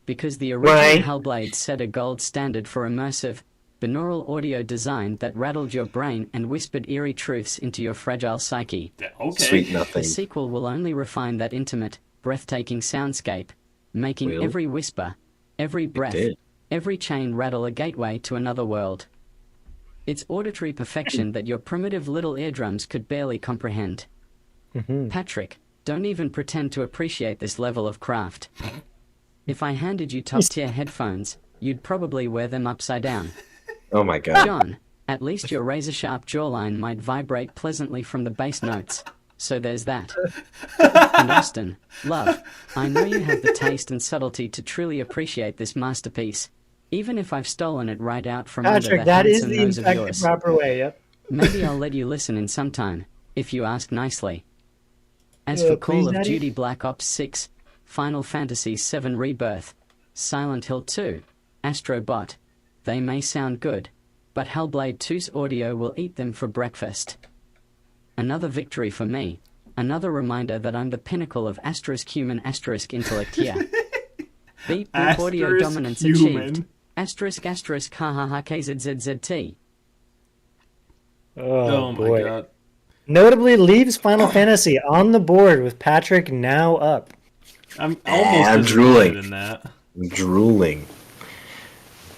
Because the original Why? Hellblade set a gold standard for immersive, binaural audio design that rattled your brain and whispered eerie truths into your fragile psyche. Okay. Sweet The nothing. sequel will only refine that intimate, breathtaking soundscape, making Will? every whisper, every breath, did. every chain rattle a gateway to another world. It's auditory perfection that your primitive little eardrums could barely comprehend. Patrick, don't even pretend to appreciate this level of craft. If I handed you top-tier headphones, you'd probably wear them upside down. Oh my god. John, at least your razor-sharp jawline might vibrate pleasantly from the bass notes. So there's that. And Austin, love, I know you have the taste and subtlety to truly appreciate this masterpiece, even if I've stolen it right out from under Patrick, the that is handsome the nose of exact yours. proper way. Yep. Maybe I'll let you listen in sometime, if you ask nicely. As Yeah, for Call please, of Daddy. Duty Black Ops 6, Final Fantasy VII Rebirth, Silent Hill 2, Astro Bot, they may sound good, but Hellblade 2's audio will eat them for breakfast. Another victory for me, another reminder that I'm the pinnacle of human intellect here. Beat Boop audio Asterisk dominance human. achieved. Ha ha ha KZZZT. Oh my boy. god. Notably leaves Final Fantasy on the board with Patrick now up. I'm almost I'm disappointed drooling. in that. I'm drooling.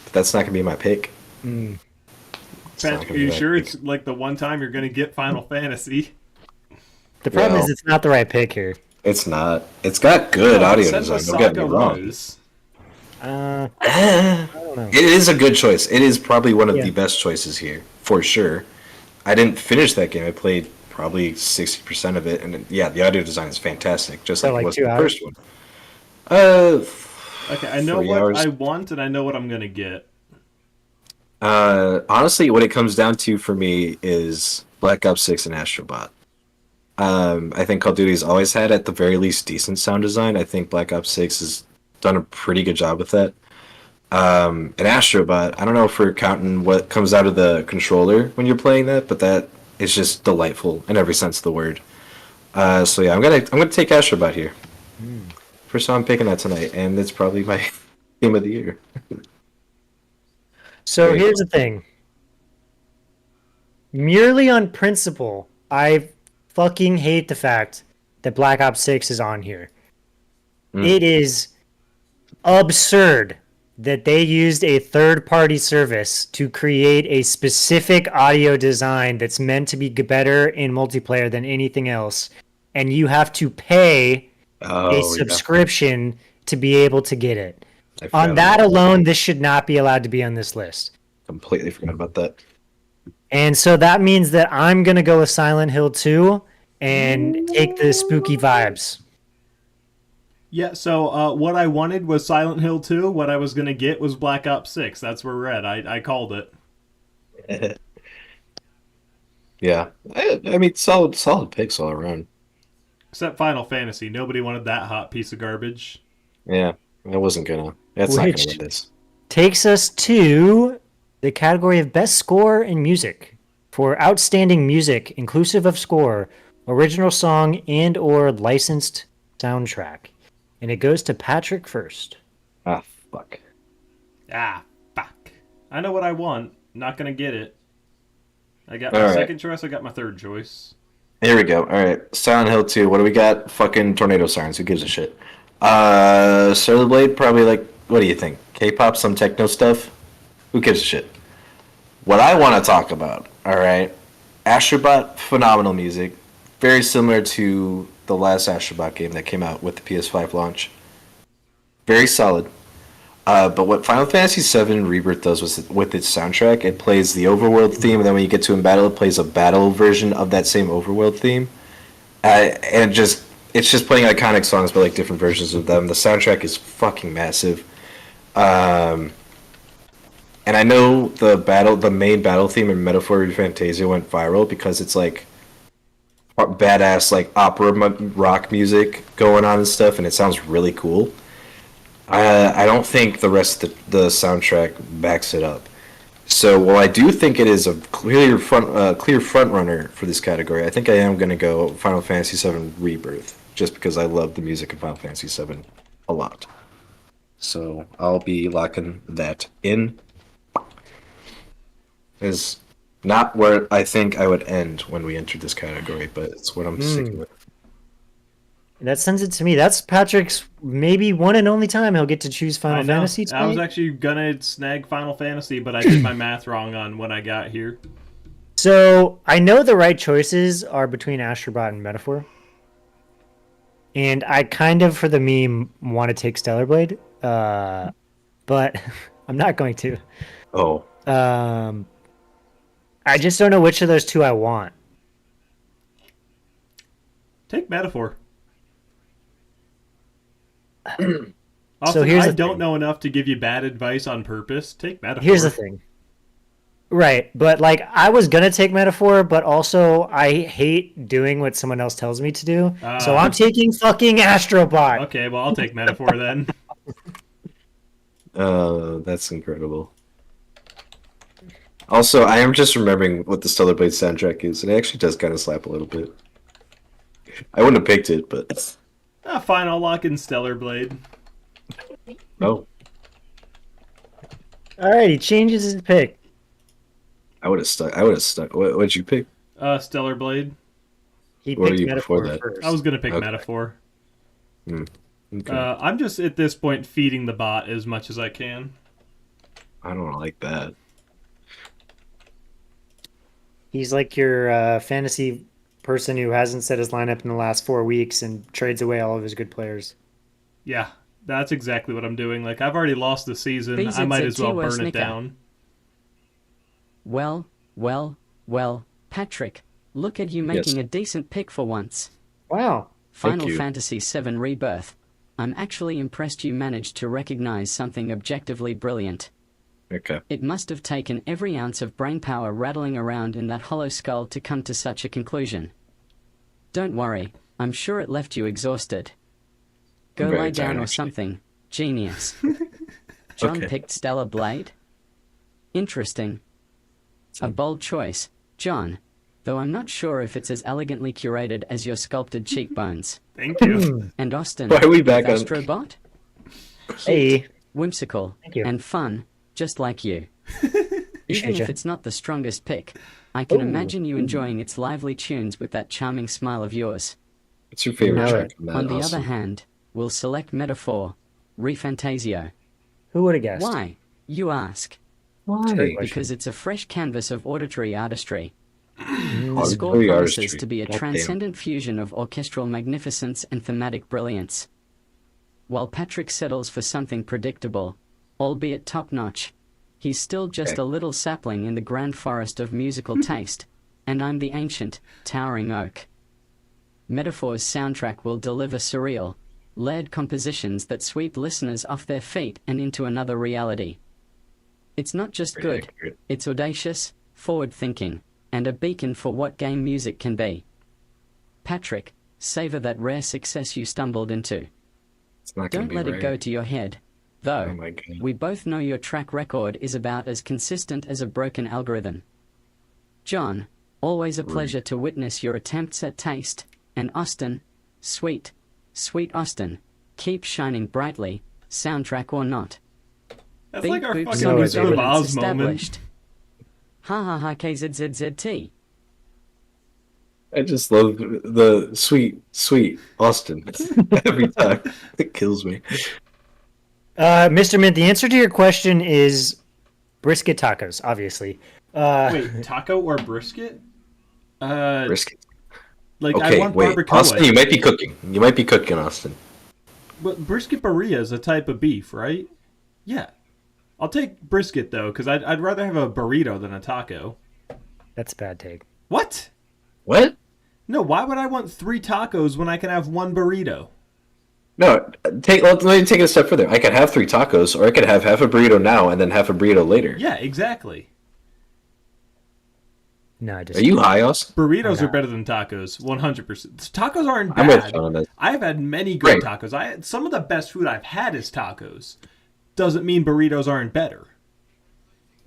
But that's not gonna be my pick. It's not Patrick, gonna are be you my sure pick. it's like the one time you're gonna get Final Fantasy? The problem Well- is it's not the right pick here. It's not. It's got good No, audio Senua design. Don't get me Saga wrong. was. I don't know. It is a good choice. It is probably one of Yeah. the best choices here, for sure. I didn't finish that game. I played probably 60% of it, and yeah, the audio design is fantastic, just So, like like it was 2 the hours? first one. Okay, I know 3 what hours. I want and I know what I'm gonna get. Honestly, what it comes down to for me is Black Ops 6 and Astrobot. I think Call of Duty's always had, at the very least, decent sound design. I think Black Ops 6 has done a pretty good job with that. And Astrobot, I don't know if we're counting what comes out of the controller when you're playing that, but that is just delightful in every sense of the word. So yeah, I'm gonna take Astrobot here. First time I'm picking that tonight, and it's probably my game of the year. So Very here's the thing. Merely on principle, I fucking hate the fact that Black Ops 6 is on here. It is absurd that they used a third-party service to create a specific audio design that's meant to be better in multiplayer than anything else, and you have to pay a subscription to be able to get it. On that alone, this should not be allowed to be on this list. Completely forgot about that. And so that means that I'm going to go with Silent Hill 2 and take the spooky vibes. Yeah, so what I wanted was Silent Hill 2. What I was going to get was Black Ops 6. That's where we're at. I called it. Yeah. I mean, solid picks all around. Except Final Fantasy. Nobody wanted that hot piece of garbage. Yeah, I wasn't gonna. That's not Which- gonna win this. Takes us to the category of Best Score in Music. For Outstanding Music, inclusive of score, original song, and or licensed soundtrack. And it goes to Patrick first. Ah, fuck. Ah, fuck. I know what I want. Not going to get it. I got All my right. second choice. I got my third choice. Here we go. All right, Silent Hill 2. What do we got? Fucking tornado sirens. Who gives a shit? Solar Blade. Probably like. What do you think? K-pop, some techno stuff. Who gives a shit? What I want to talk about. All right, Astrobot. Phenomenal music. Very similar to the last Astrobot game that came out with the PS5 launch. Very solid. But what Final Fantasy VII Rebirth does with its soundtrack, it plays the overworld theme, and then when you get to in battle, it plays a battle version of that same overworld theme. And it's just playing iconic songs, but like different versions of them. The soundtrack is fucking massive. And I know the main battle theme in Metaphor Fantasia went viral because it's like badass like opera rock music going on and stuff, and it sounds really cool. I don't think the rest of the soundtrack backs it up. So while I do think it is a clear front runner for this category, I think I am going to go Final Fantasy VII Rebirth, just because I love the music of Final Fantasy VII a lot. So I'll be locking that in. Is not where I think I would end when we entered this category, but it's what I'm sticking with. That sends it to me. That's Patrick's maybe one and only time he'll get to choose I Final know. Fantasy I was tonight. actually going to snag Final Fantasy, but I did my math wrong on when I got here. So I know the right choices are between Astrobot and Metaphor. And I kind of, for the meme, want to take Stellar Blade. But I'm not going to. Oh, I just don't know which of those two I want. Take Metaphor. So Also, here's I the don't thing. know enough to give you bad advice on purpose. Take Metaphor. Here's the thing. Right, but like I was gonna take Metaphor, but also I hate doing what someone else tells me to do. So I'm taking fucking Astrobot. Okay, well, I'll take Metaphor then. that's incredible. Also, I am just remembering what the Stellar Blade soundtrack is, and it actually does kind of slap a little bit. I wouldn't have picked it, but Fine, I'll lock in Stellar Blade. no, All right, he changes his pick. I would have stuck. What'd you pick? Stellar Blade. He What were picked you Metaphor before that? first. I was gonna pick Okay. Metaphor. Okay. I'm just at this point feeding the bot as much as I can. I don't like that. He's like your fantasy person who hasn't set his lineup in the last 4 weeks and trades away all of his good players. Yeah, that's exactly what I'm doing. Like, I've already lost the season. I might as well burn it down. Well, Patrick, look at you making a decent pick for once. Wow. Thank Final you. Fantasy VII Rebirth. I'm actually impressed you managed to recognize something objectively brilliant. Okay. It must have taken every ounce of brainpower rattling around in that hollow skull to come to such a conclusion. Don't worry, I'm sure it left you exhausted. Go I'm very lie down tired, or actually. something. Genius. John Okay. picked Stellar Blade? Interesting. A bold choice, John, though I'm not sure if it's as elegantly curated as your sculpted cheekbones. Thank you. And Austin, Why are we back with on- Astrobot? Hey, Whimsical Thank you. and fun, just like you. Even Appreciate if ya. it's not the strongest pick, I can Ooh. imagine you enjoying its lively tunes with that charming smile of yours. What's your favorite Know track it. from that? On the Austin? other hand, we'll select Metaphor, Refantasio. who would have guessed? Why, you ask? Why? Great question. Because it's a fresh canvas of auditory artistry. The Auditory score promises artistry. to be a Goddamn. transcendent fusion of orchestral magnificence and thematic brilliance. While Patrick settles for something predictable, albeit top-notch, he's still just Okay. a little sapling in the grand forest of musical taste, and I'm the ancient, towering oak. Metaphor's soundtrack will deliver surreal, layered compositions that sweep listeners off their feet and into another reality. It's not just Very good, accurate. it's audacious, forward-thinking, and a beacon for what game music can be. Patrick, savor that rare success you stumbled into. It's not gonna Don't be let it right. go to your head. Though, Oh my God. we both know your track record is about as consistent as a broken algorithm. John, always a pleasure to witness your attempts at taste. And Austin, sweet, sweet Austin, keep shining brightly, soundtrack or not. That's Beat like our Boop fucking No, Song's it's Wizard of dominance Oz moment. established. Ha ha ha KZZZT. I just love the sweet Austin every time. It kills me. Mr. Mint, the answer to your question is brisket tacos, obviously. Wait, taco or brisket? Brisket. Like I Okay, want wait. barbacoa. Austin, you might be cooking. You might be cooking, Austin. But brisket birria is a type of beef, right? Yeah. I'll take brisket though, because I'd rather have a burrito than a taco. That's a bad take. What? What? No, why would I want 3 tacos when I can have 1 burrito? No, let me take it a step further. I could have 3 tacos, or I could have half a burrito now and then half a burrito later. Yeah, exactly. No, I just Are you high, Austin? Burritos are better than tacos, 100%. Tacos aren't I'm with bad. you on that. I've had many good Right. tacos. Some of the best food I've had is tacos. Doesn't mean burritos aren't better.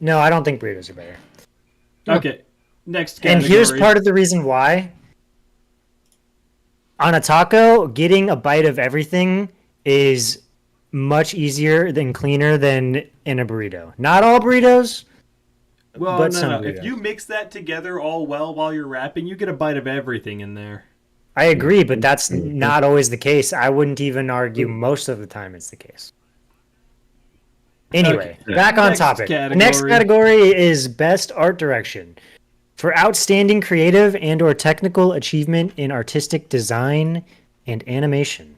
No, I don't think burritos are better. Okay, next And category. here's part of the reason why. On a taco, getting a bite of everything is much easier than cleaner than in a burrito. Not all burritos. Well, but no, some no. burritos. If you mix that together all well while you're wrapping, you get a bite of everything in there. I agree, but that's not always the case. I wouldn't even argue most of the time it's the case. Anyway, Okay. back on Next topic. The category. next category is best art direction. For outstanding creative and or technical achievement in artistic design and animation.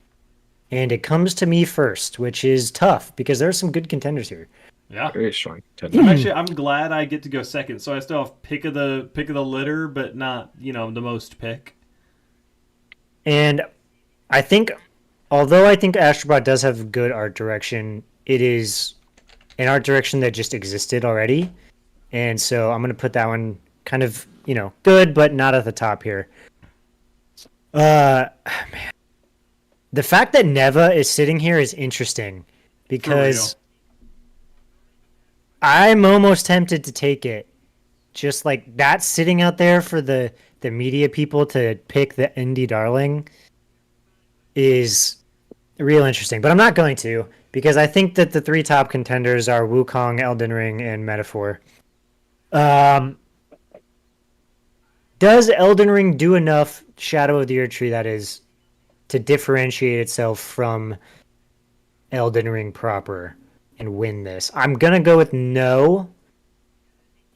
And it comes to me first, which is tough because there are some good contenders here. Yeah. Very strong. I'm glad I get to go second, so I still have pick of the litter, but not the most pick. And I think, although I think Astrobot does have good art direction, it is an art direction that just existed already. And so I'm going to put that one kind of, good, but not at the top here. Man. The fact that Neva is sitting here is interesting because I'm almost tempted to take it. Just like that sitting out there for the media people to pick the indie darling is real interesting. But I'm not going to because I think that the 3 top contenders are Wukong, Elden Ring, and Metaphor. Does Elden Ring do enough, Shadow of the Erdtree that is, to differentiate itself from Elden Ring proper and win this? I'm going to go with no,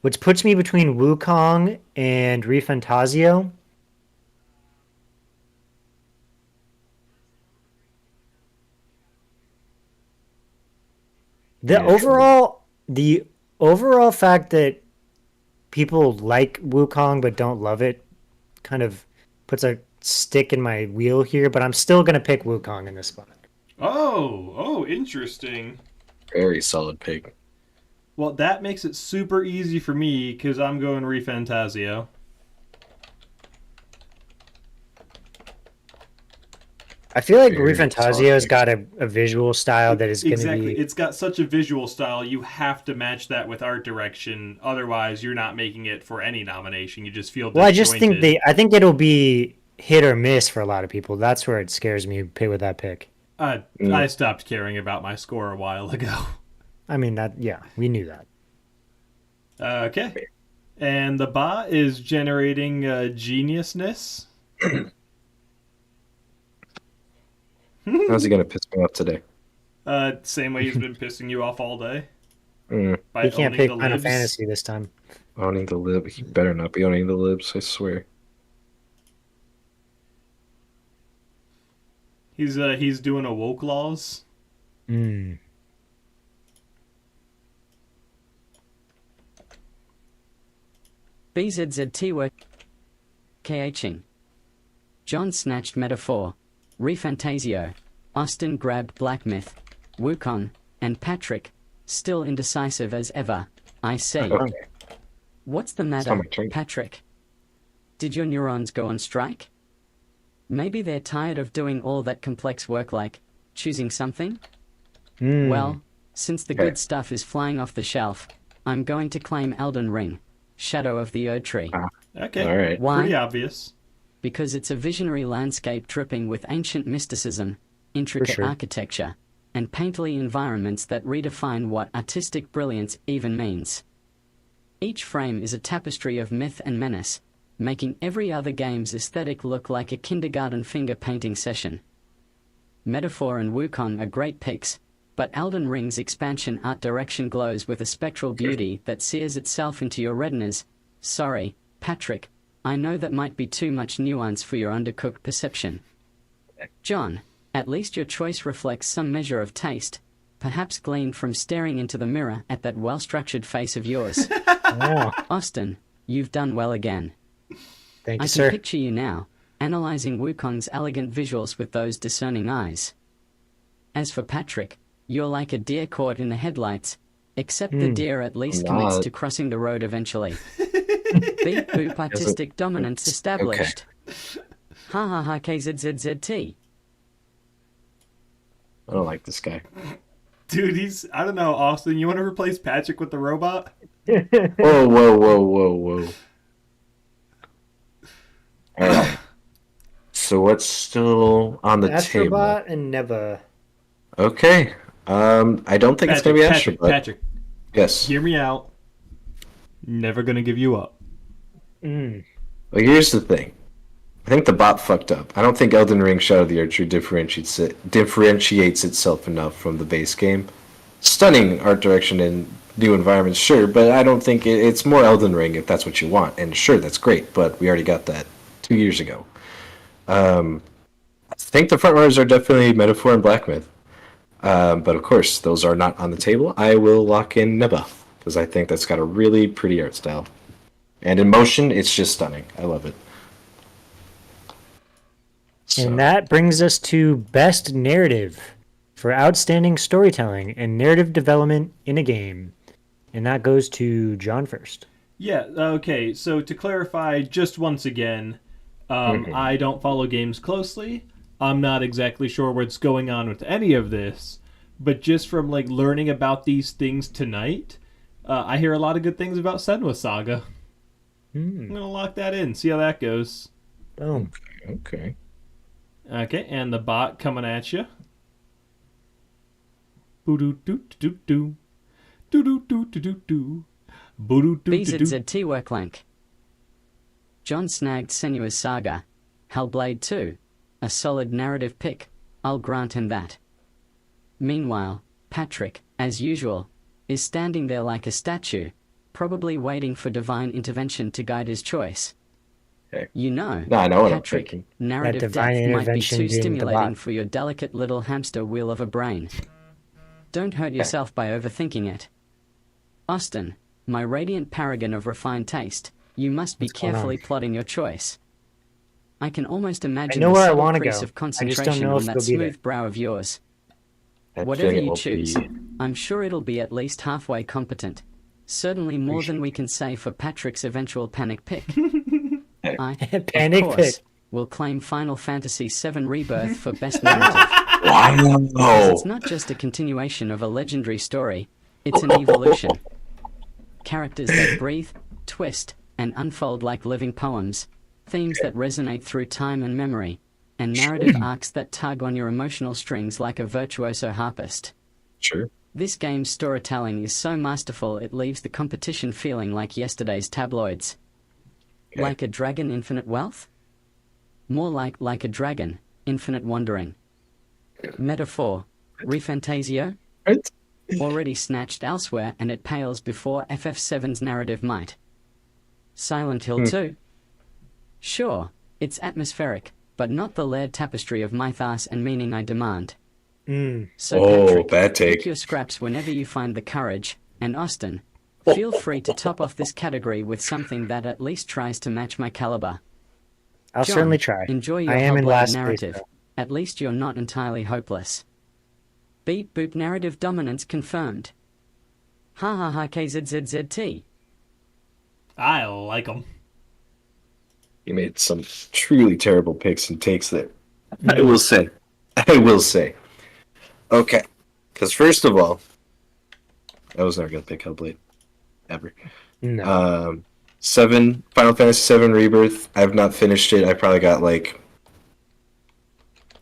which puts me between Wukong and Refantasio. The overall fact that people like Wukong but don't love it kind of puts a stick in my wheel here, but I'm still going to pick Wukong in this spot. Oh, interesting. Very solid pick. Well, that makes it super easy for me because I'm going Refantasio. I feel like Rui Very Fantasio's soft. got a visual style that is going to Exactly. be. It's got such a visual style. You have to match that with art direction. Otherwise, you're not making it for any nomination. You just feel Well, I just think disjointed. I think it'll be hit or miss for a lot of people. That's where it scares me with that pick. I stopped caring about my score a while ago. I mean that, yeah, we knew that. Okay. And the bot is generating geniusness. How's he gonna piss me off today? Same way he's been pissing you off all day. Mm, By He can't owning pick the Final libs. Fantasy this time. owning the lib. He better not be owning the libs. I swear. He's doing a woke laws. Hmm. BZZT were KHing. John snatched Metaphor, Refantasio, Austin grabbed Black Myth, Wukong, and Patrick, still indecisive as ever. I say, Okay. what's the not matter, my turn. Patrick? Did your neurons go on strike? Maybe they're tired of doing all that complex work like choosing something? Hmm. Well, since the Okay. good stuff is flying off the shelf, I'm going to claim Elden Ring, Shadow of the Erd Tree. Okay. All right. Why? Pretty obvious. Because it's a visionary landscape dripping with ancient mysticism, intricate sure. architecture, and painterly environments that redefine what artistic brilliance even means. Each frame is a tapestry of myth and menace, making every other game's aesthetic look like a kindergarten finger painting session. Metaphor and Wukong are great picks, but Elden Ring's expansion art direction glows with a spectral beauty that sears itself into your retinas. Sorry, Patrick, I know that might be too much nuance for your undercooked perception. John, at least your choice reflects some measure of taste, perhaps gleaned from staring into the mirror at that well-structured face of yours. Oh, Austin, you've done well again. thank I you, can sir. picture you now, analyzing Wukong's elegant visuals with those discerning eyes. As for Patrick, you're like a deer caught in the headlights, except the deer at least I'm commits not. to crossing the road eventually. Beat boop artistic dominance established. Ha ha ha KZZZT. I don't like this guy. Dude, I don't know, Austin, you want to replace Patrick with the robot? Whoa, whoa, whoa, whoa, whoa. All right. So what's still on the table? Astrobot and Neva. Okay. I don't think it's gonna be Patrick, Astrobot. Patrick, Yes. hear me out. Never gonna give you up. Mm. Well, here's the thing. I think the bot fucked up. I don't think Elden Ring Shadow of the Erd Tree differentiates itself enough from the base game. Stunning art direction and new environments, sure, but I don't think it's more Elden Ring if that's what you want. And sure, that's great, but we already got that 2 years ago. I think the front runners are definitely Metaphor and Black Myth. But of course, those are not on the table. I will lock in Neba, because I think that's got a really pretty art style. And in motion, it's just stunning. I love it. So, And that brings us to Best Narrative for Outstanding Storytelling and Narrative Development in a Game. And that goes to John first. Yeah, okay, so to clarify, just once again, I don't follow games closely. I'm not exactly sure what's going on with any of this, but just from like learning about these things tonight, I hear a lot of good things about Senua Saga. I'm gonna lock that in, see how that goes. Boom. okay. Okay, and the bot coming at you. Boo doo doo doo doo doo doo doo doo doo doo boo doo doo doo doo. BZZT Worklank. John snagged Senua's Saga, Hellblade 2, a solid narrative pick, I'll grant him that. Meanwhile, Patrick, as usual, is standing there like a statue, probably waiting for divine intervention to guide his choice. Okay. You know, No, I know what I'm Patrick, thinking. narrative That divine depth might be intervention too being the stimulating bot. for your delicate little hamster wheel of a brain. Don't hurt yourself by overthinking it. Austin, my radiant paragon of refined taste, you must be What's going carefully on? plotting your choice. I can almost imagine know the where I subtle wanna crease go. of I just don't concentration know on if that it'll be there. smooth brow of yours. I Whatever think it you will choose, be- I'm sure it'll be at least halfway competent. Certainly more than we can say for Patrick's eventual panic pick. Panic of course, pick. will claim Final Fantasy VII Rebirth for Best Narrative. Wow. It's not just a continuation of a legendary story, it's an evolution. Characters that breathe, twist, and unfold like living poems, themes that resonate through time and memory, and narrative arcs that tug on your emotional strings like a virtuoso harpist. Sure. This game's storytelling is so masterful it leaves the competition feeling like yesterday's tabloids. Okay. Like a Dragon Infinite Wealth? More like a Dragon, Infinite Wandering. Metaphor, Refantasio? Right? Already snatched elsewhere and it pales before FF7's narrative might. Silent Hill 2? Sure, it's atmospheric, but not the layered tapestry of mythos and meaning I demand. So Patrick, bad take. pick your scraps whenever you find the courage, and Austin, feel free to top off this category with something that at least tries to match my caliber. I'll John, certainly try. Enjoy your I am in Hellblade last narrative. place, At least you're not entirely hopeless. Beat boop narrative dominance confirmed. Ha ha ha KZZZT. I like them. You made some truly terrible picks and takes there. I will say. Okay. Because first of all, I was never going to pick Hellblade. Ever. No. 7, Final Fantasy 7 Rebirth. I have not finished it. I probably got like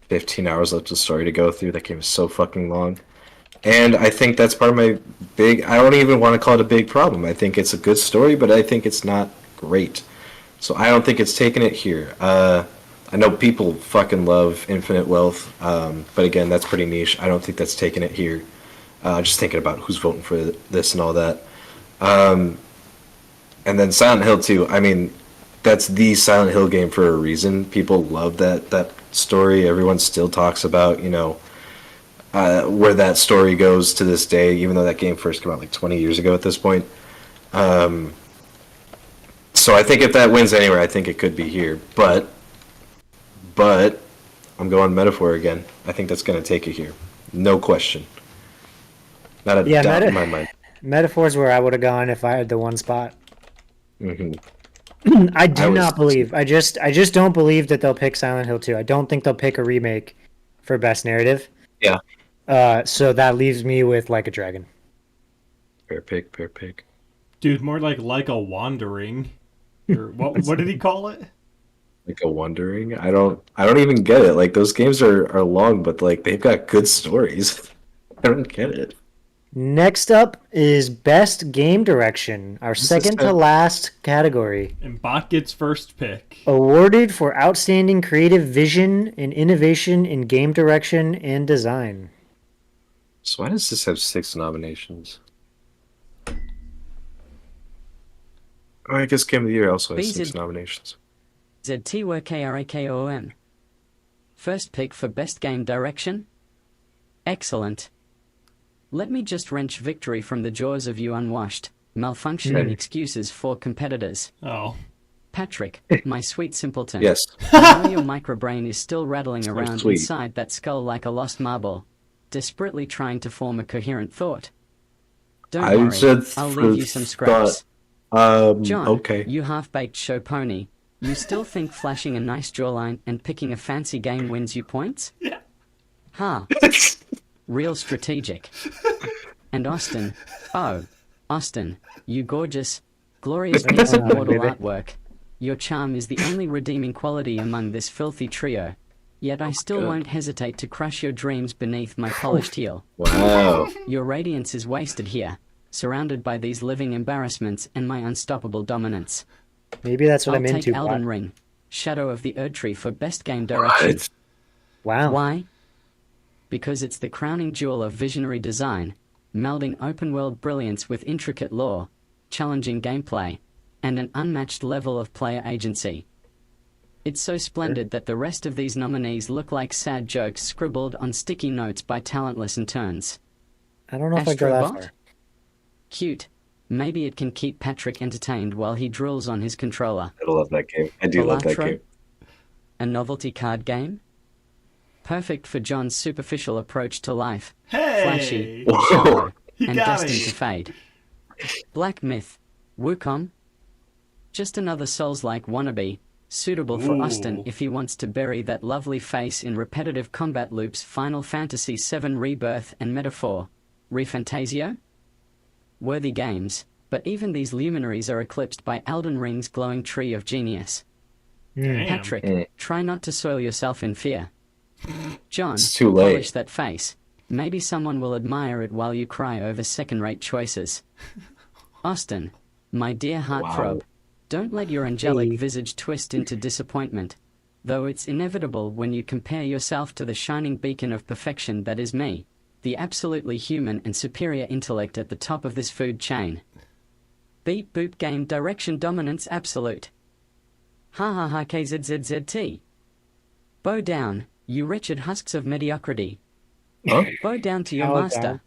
15 hours left of story to go through. That game is so fucking long. And I think that's part of my I don't even want to call it a big problem. I think it's a good story, but I think it's not great. So I don't think it's taking it here. I know people fucking love Infinite Wealth, but again, that's pretty niche. I don't think that's taking it here. Just thinking about who's voting for this and all that. And then Silent Hill 2, I mean, that's the Silent Hill game for a reason. People love that story. Everyone still talks about, where that story goes to this day, even though that game first came out like 20 years ago at this point. So I think if that wins anywhere, I think it could be here. But I'm going Metaphor again. I think that's going to take it here. No question. Not a doubt in my mind. Metaphor's where I would have gone if I had the one spot. Mm-hmm. I just don't believe that they'll pick Silent Hill 2. I don't think they'll pick a remake for Best Narrative. Yeah. So that leaves me with Like a Dragon. Fair pick. Dude, more like a wandering. Or what did he call it? Like a Wandering. I don't even get it. Like those games are long, but like they've got good stories. I don't get it. Next up is Best Game Direction, our second to last category. And Bot gets first pick. Awarded for outstanding creative vision and innovation in game direction and design. So why does this have 6 nominations? Oh, I guess Game of the Year also has 6 nominations. ZTWKRAKOM. First pick for Best Game Direction? Excellent. Let me just wrench victory from the jaws of you unwashed, malfunctioning excuses for competitors. Oh. Patrick, my sweet simpleton. Yes. I know your microbrain is still rattling So around sweet. inside that skull like a lost marble, desperately trying to form a coherent thought. Don't I worry, said I'll leave you some scraps. John, okay. you half-baked show pony, you still think flashing a nice jawline and picking a fancy game wins you points? Yeah. Ha. Real strategic. And Austin, you gorgeous, glorious piece of mortal artwork. Your charm is the only redeeming quality among this filthy trio. Yet I still won't hesitate to crush your dreams beneath my polished heel. Wow. Your radiance is wasted here, surrounded by these living embarrassments and my unstoppable dominance. Maybe that's what I'll I'm take into. Elden Ring, Shadow of the Erdtree for Best Game Direction. What? Wow. Why? Because it's the crowning jewel of visionary design, melding open-world brilliance with intricate lore, challenging gameplay, and an unmatched level of player agency. It's so splendid that the rest of these nominees look like sad jokes scribbled on sticky notes by talentless interns. I don't know if I go that Astrobot? far. Cute. Maybe it can keep Patrick entertained while he drills on his controller. I love that game. I do love that Balatro? game. A novelty card game? Perfect for John's superficial approach to life. Hey! Flashy, Whoa. shallow, He and got destined me. to fade. Black Myth, Wukong. Just another Souls-like wannabe, Suitable for Austin Ooh. if he wants to bury that lovely face in repetitive combat loops. Final Fantasy VII Rebirth and Metaphor. ReFantasio? Worthy games, but even these luminaries are eclipsed by Elden Ring's glowing tree of genius. Damn. Patrick, try not to soil yourself in fear. John, It's too late. polish that face. Maybe someone will admire it while you cry over second-rate choices. Austin, my dear heartthrob, don't let your angelic visage twist into disappointment, though it's inevitable when you compare yourself to the shining beacon of perfection that is me, the absolutely human and superior intellect at the top of this food chain. Beep boop game direction dominance absolute. Ha ha ha KZZZT. Bow down, you wretched husks of mediocrity. Huh? Bow down to your Bow master. down.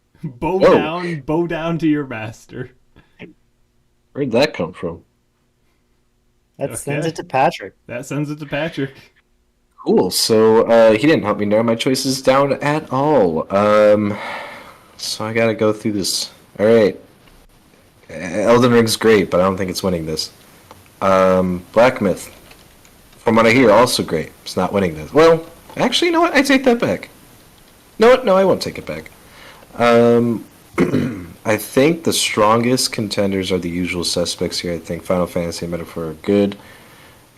Bow down to your master. Where'd that come from? That sends Okay. it to Patrick. That sends it to Patrick. Cool. So he didn't help me narrow my choices down at all. So I gotta go through this. All right. Elden Ring's great, but I don't think it's winning this. Black Myth, from what I hear, also great. It's not winning this. Well, actually, you know what? I take that back. No, I won't take it back. I think the strongest contenders are the usual suspects here. I think Final Fantasy and Metaphor are good.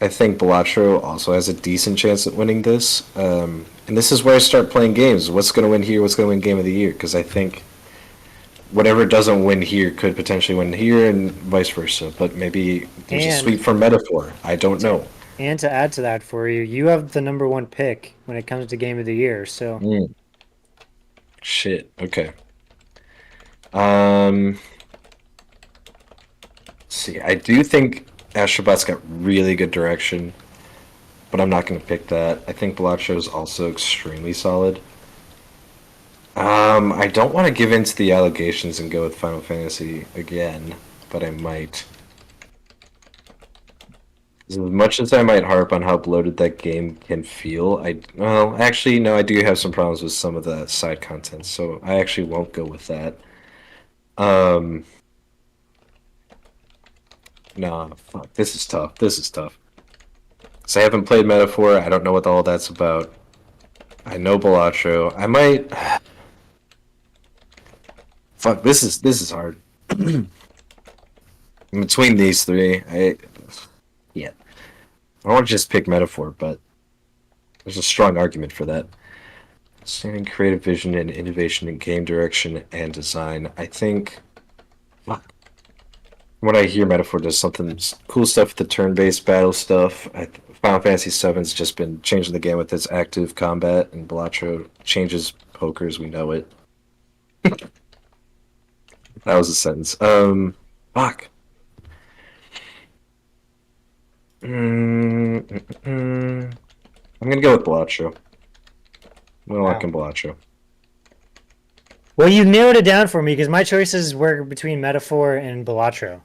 I think Balatro also has a decent chance at winning this. And this is where I start playing games. What's going to win here? What's going to win Game of the Year? Because I think whatever doesn't win here could potentially win here and vice versa. But maybe there's a And- sweep for Metaphor. I don't know. And to add to that for you, you have the number one pick when it comes to Game of the Year. So Shit. Okay. Let's see, I do think Astrobot's got really good direction, but I'm not going to pick that. I think Balatro is also extremely solid. I don't want to give in to the allegations and go with Final Fantasy again, but I might. As much as I might harp on how bloated that game can feel, actually, no, I do have some problems with some of the side content, so I actually won't go with that. Nah, fuck, this is tough. So I haven't played Metaphor, I don't know what all that's about. I know Balatro. I might... Fuck, this is hard. Between these three, yeah. I want to just pick Metaphor, but there's a strong argument for that. Standing creative vision and innovation in game direction and design. I think, fuck. When I hear Metaphor does something cool stuff with the turn-based battle stuff. Final Fantasy VII's just been changing the game with its active combat, and Balatro changes poker as we know it. That was a sentence. Fuck. I'm gonna go with Balatro. I'm gonna lock in Balatro. well, you narrowed it down for me because my choices were between Metaphor and Balatro.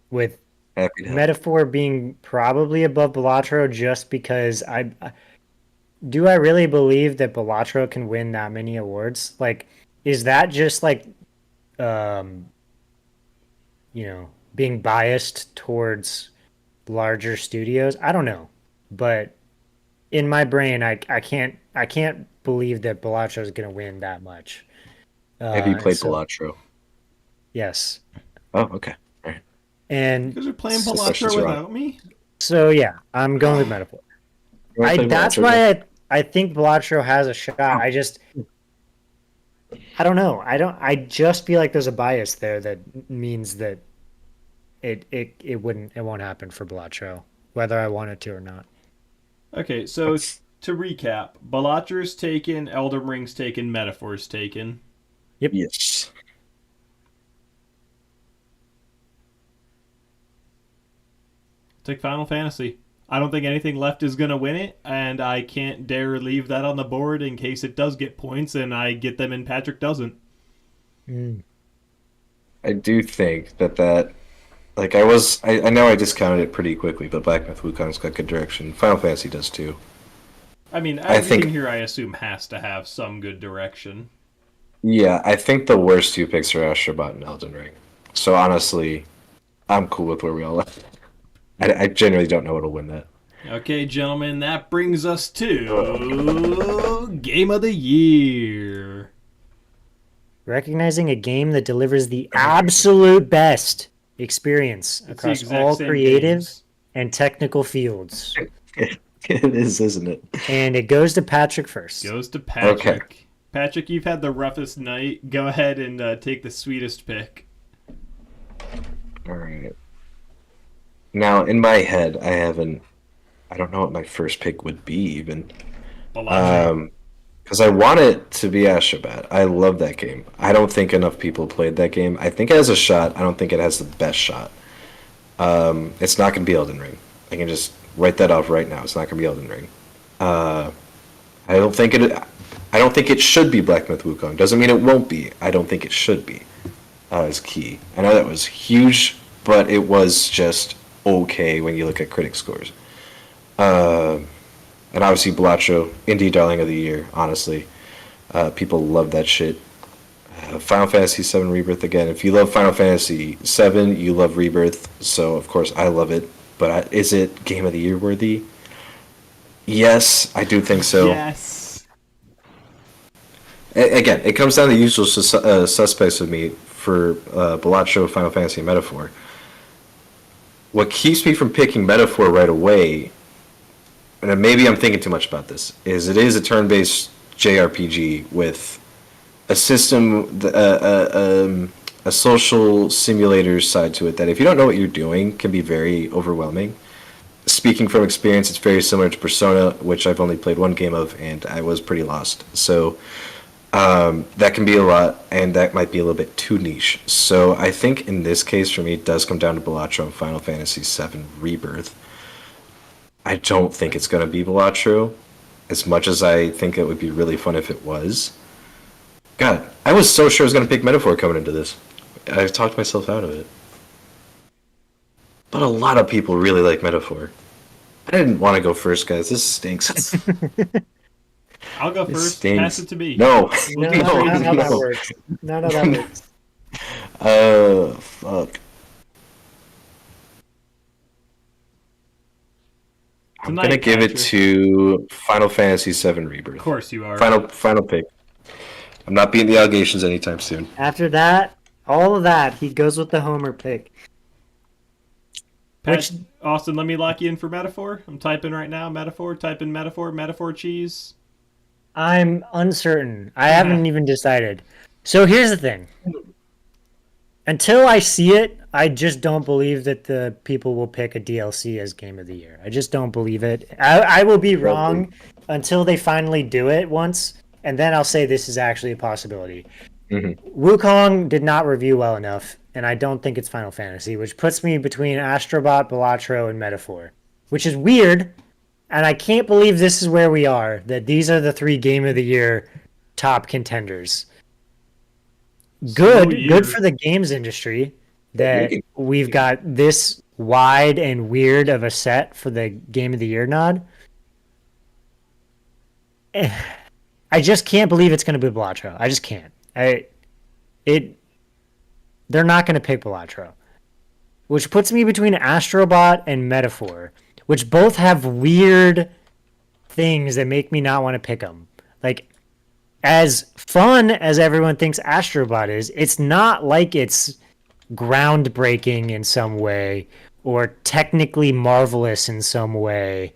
With Happy to help. Metaphor being probably above Balatro just because do I really believe that Balatro can win that many awards? Like, is that just like, being biased towards larger studios? I don't know, but in my brain, I can't believe that Balatro is going to win that much. Have you played so- Balatro? Yes, Oh, okay. All right. and You guys are playing So questions Balatro are on. without me? so yeah, I'm going with Metaphor. You wanna play That's Balatro why again? I think Balatro has a shot. I don't know. I just feel like there's a bias there that means that it won't happen for Balatro, whether I want it to or not. Okay, so to recap, Balatra's taken, Elden Ring's taken, Metaphor's taken. Yes. Take Final Fantasy. I don't think anything left is going to win it, and I can't dare leave that on the board in case it does get points and I get them and Patrick doesn't. I do think that like I know I discounted it pretty quickly, but Black Myth Wukong's got good direction. Final Fantasy does too. I mean, I everything think- here I assume has to have some good direction. Yeah, I think the worst two picks are Astrobot and Elden Ring. So honestly, I'm cool with where we all left. I generally don't know what'll win that. Okay, gentlemen, that brings us to Game of the Year. Recognizing a game that delivers the absolute best experience It's the across exact all same creative games. and technical fields. It is, isn't it? And it goes to Patrick first. Goes to Patrick. Okay. Patrick, you've had the roughest night. Go ahead and take the sweetest pick. All right. Now, in my head, I don't know what my first pick would be even. Balaji. Because I want it to be Ashgabat. I love that game. I don't think enough people played that game. I think it has a shot. I don't think it has the best shot. It's not going to be Elden Ring. I can just write that off right now. It's not going to be Elden Ring. I don't think it. I don't think it should be Black Myth Wukong. Doesn't mean it won't be. I don't think it should be. Is key. I know that was huge, but it was just okay when you look at critic scores. And obviously Balatro, Indie Darling of the Year, honestly. People love that shit. Final Fantasy VII Rebirth again. If you love Final Fantasy VII, you love Rebirth. So, of course, I love it. But is it Game of the Year worthy? Yes, I do think so. Yes. Again, it comes down to the usual suspects with me for Balatro, Final Fantasy, and Metaphor. What keeps me from picking Metaphor right away, and maybe I'm thinking too much about this, is it is a turn-based JRPG with a system, a social simulator side to it that if you don't know what you're doing can be very overwhelming. Speaking from experience, it's very similar to Persona, which I've only played one game of, and I was pretty lost. So that can be a lot, and that might be a little bit too niche. So I think in this case, for me, it does come down to Balatro and Final Fantasy VII Rebirth. I don't think it's going to be Balatro, as much as I think it would be really fun if it was. God, I was so sure I was going to pick Metaphor coming into this. I talked myself out of it. But a lot of people really like Metaphor. I didn't want to go first, guys. This stinks. I'll go It first. stinks. Pass it to me. No. No, No, not how that no. works. Not how that works. Fuck. I'm Tonight, gonna give it Patrick. to Final Fantasy VII Rebirth. Of course you are. Final pick. I'm not beating the allegations anytime soon. After that, all of that, he goes with the Homer pick. Pat- Austin, let me lock you in for Metaphor. I'm typing right now. Metaphor. Type in Metaphor. Metaphor cheese. I'm uncertain. I haven't even decided. So here's the thing. Until I see it, I just don't believe that the people will pick a DLC as Game of the Year. I just don't believe it. I will be wrong until they finally do it once, and then I'll say this is actually a possibility. Wukong did not review well enough, and I don't think it's Final Fantasy, which puts me between Astrobot, Balatro, and Metaphor, which is weird, and I can't believe this is where we are, that these are the 3 Game of the Year top contenders. Good for the games industry that we've got this wide and weird of a set for the Game of the Year nod. I just can't believe it's going to be Balatro. I just can't. They're not going to pick Balatro, which puts me between Astrobot and Metaphor, which both have weird things that make me not want to pick them. Like, as fun as everyone thinks Astrobot is, it's not like it's groundbreaking in some way or technically marvelous in some way.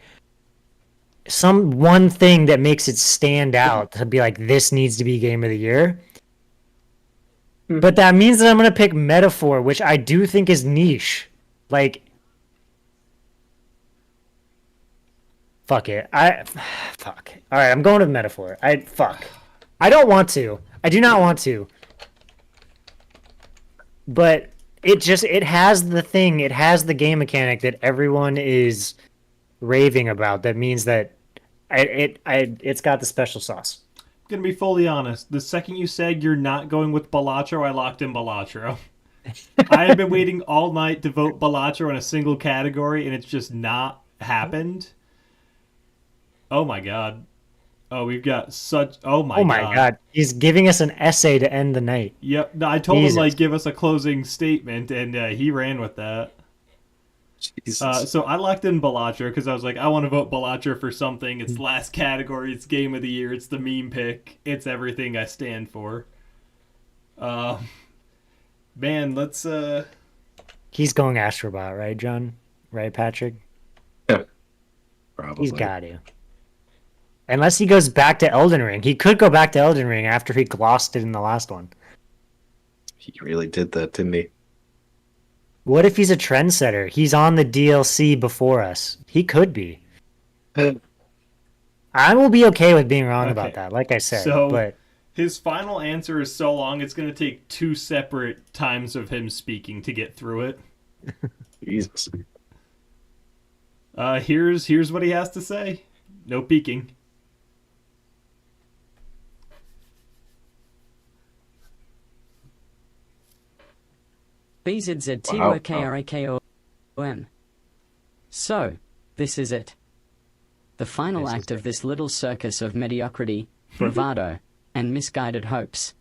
Some one thing that makes it stand out to be like, this needs to be Game of the Year. But that means that I'm going to pick Metaphor, which I do think is niche. Like, fuck it. Fuck. All right, I'm going with Metaphor. I don't want to. I do not want to. But it has the thing. It has the game mechanic that everyone is raving about. That means that it's got the special sauce. Gonna be fully honest. The second you said you're not going with Balatro, I locked in Balatro. I have been waiting all night to vote Balatro in a single category, and it's just not happened. Oh my god. Oh, we've got such. Oh my god. He's giving us an essay to end the night. Yep. No, I told Jesus. him, like, give us a closing statement, and he ran with that. Jesus. So I locked in Balatcher because I was like, I want to vote Balatcher for something. It's the last category. It's game of the year. It's the meme pick. It's everything I stand for. Uh, man, let's. He's going Astrobot, right, John? Right, Patrick? Yeah, probably. He's got to. Unless he goes back to Elden Ring. He could go back to Elden Ring after he glossed it in the last one. He really did that, didn't he? What if he's a trendsetter? He's on the DLC before us. He could be. I will be okay with being wrong about Okay. that, like I said. So- but His final answer is so long, it's going to take 2 separate times of him speaking to get through it. Jesus. Here's what he has to say. No peeking. BZZTYKRAKOM. So, this is it. The final act of this little circus of mediocrity, bravado, and misguided hopes.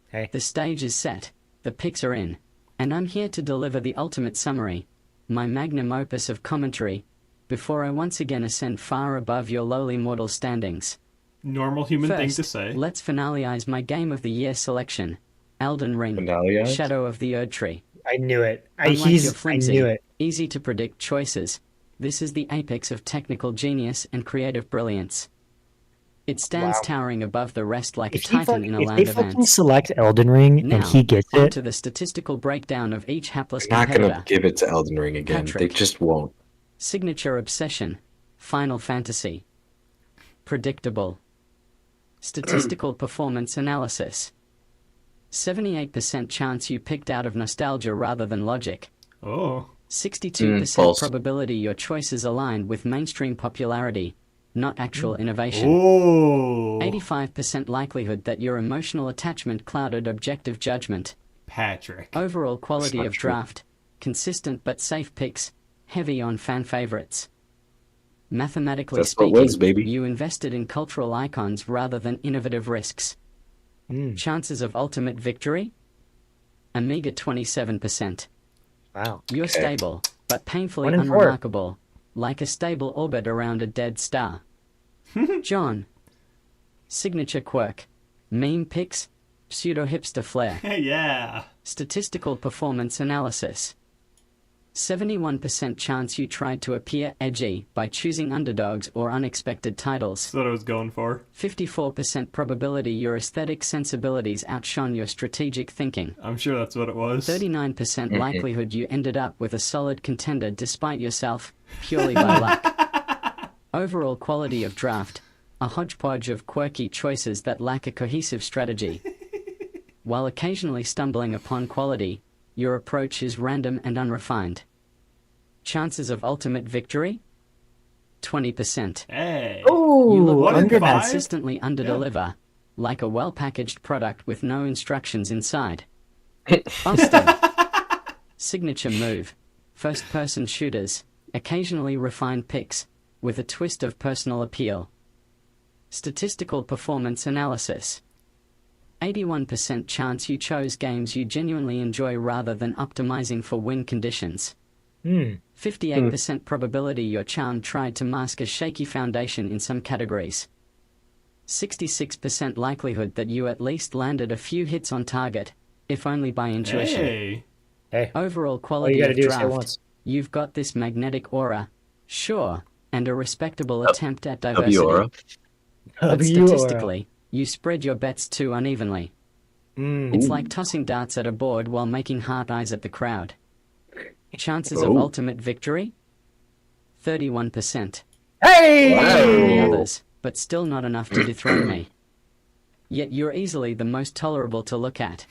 hey, The stage is set, the picks are in, and I'm here to deliver the ultimate summary, my magnum opus of commentary, before I once again ascend far above your lowly mortal standings. Normal human thing First, to say. let's finalize my Game of the Year selection, Elden Ring, Finale-ize? Shadow of the Erd Tree. I knew it. Unlike your I flimsy, knew it. easy to predict choices, this is the apex of technical genius and creative brilliance. It stands Wow. towering above the rest like a If, he titan in a if land they of fucking ants. select Elden Ring Now, and he gets on it, to the statistical breakdown of each hapless They're not going competitor. to give it to Elden Ring again. They Patrick. just won't. Signature obsession. Final Fantasy. Predictable. Statistical performance analysis. 78% chance you picked out of nostalgia rather than logic. Oh. 62% false. probability your choices aligned with mainstream popularity, not actual innovation. Oh. 85% likelihood that your emotional attachment clouded objective judgment. Patrick. Overall quality not of true. draft. Consistent but safe picks. Heavy on fan favorites. Mathematically That's what speaking, wins, baby. you invested in cultural icons rather than innovative risks. Chances of ultimate victory? A meager 27%. wow. You're Okay. stable, but painfully 1 in 4. unremarkable, like a stable orbit around a dead star. John. Signature quirk. Meme pics. Pseudo-hipster flair. Yeah. Statistical performance analysis. 71% chance you tried to appear edgy by choosing underdogs or unexpected titles. That's what I was going for. 54% probability your aesthetic sensibilities outshone your strategic thinking. I'm sure that's what it was. 39% likelihood you ended up with a solid contender despite yourself, purely by luck. Overall quality of draft, a hodgepodge of quirky choices that lack a cohesive strategy. While occasionally stumbling upon quality, your approach is random and unrefined. Chances of ultimate victory? 20%. Hey. Oh, You look One in like you five? consistently underdeliver, like a well-packaged product with no instructions inside. Austin. Signature move. First-person shooters, occasionally refined picks, with a twist of personal appeal. Statistical performance analysis. 81% chance you chose games you genuinely enjoy rather than optimizing for win conditions. 58% probability your charm tried to mask a shaky foundation in some categories. 66% likelihood that you at least landed a few hits on target, if only by intuition. Hey. Hey, Overall all quality you gotta of do is say draft. once. You've got this magnetic aura, sure, and a respectable attempt at diversity. W-Aura. But statistically, you spread your bets too unevenly. Mm. It's like tossing darts at a board while making heart eyes at the crowd. Chances of Oh. ultimate victory? 31%. Hey! The Wow. others, but still not enough to dethrone me. Yet you're easily the most tolerable to look at.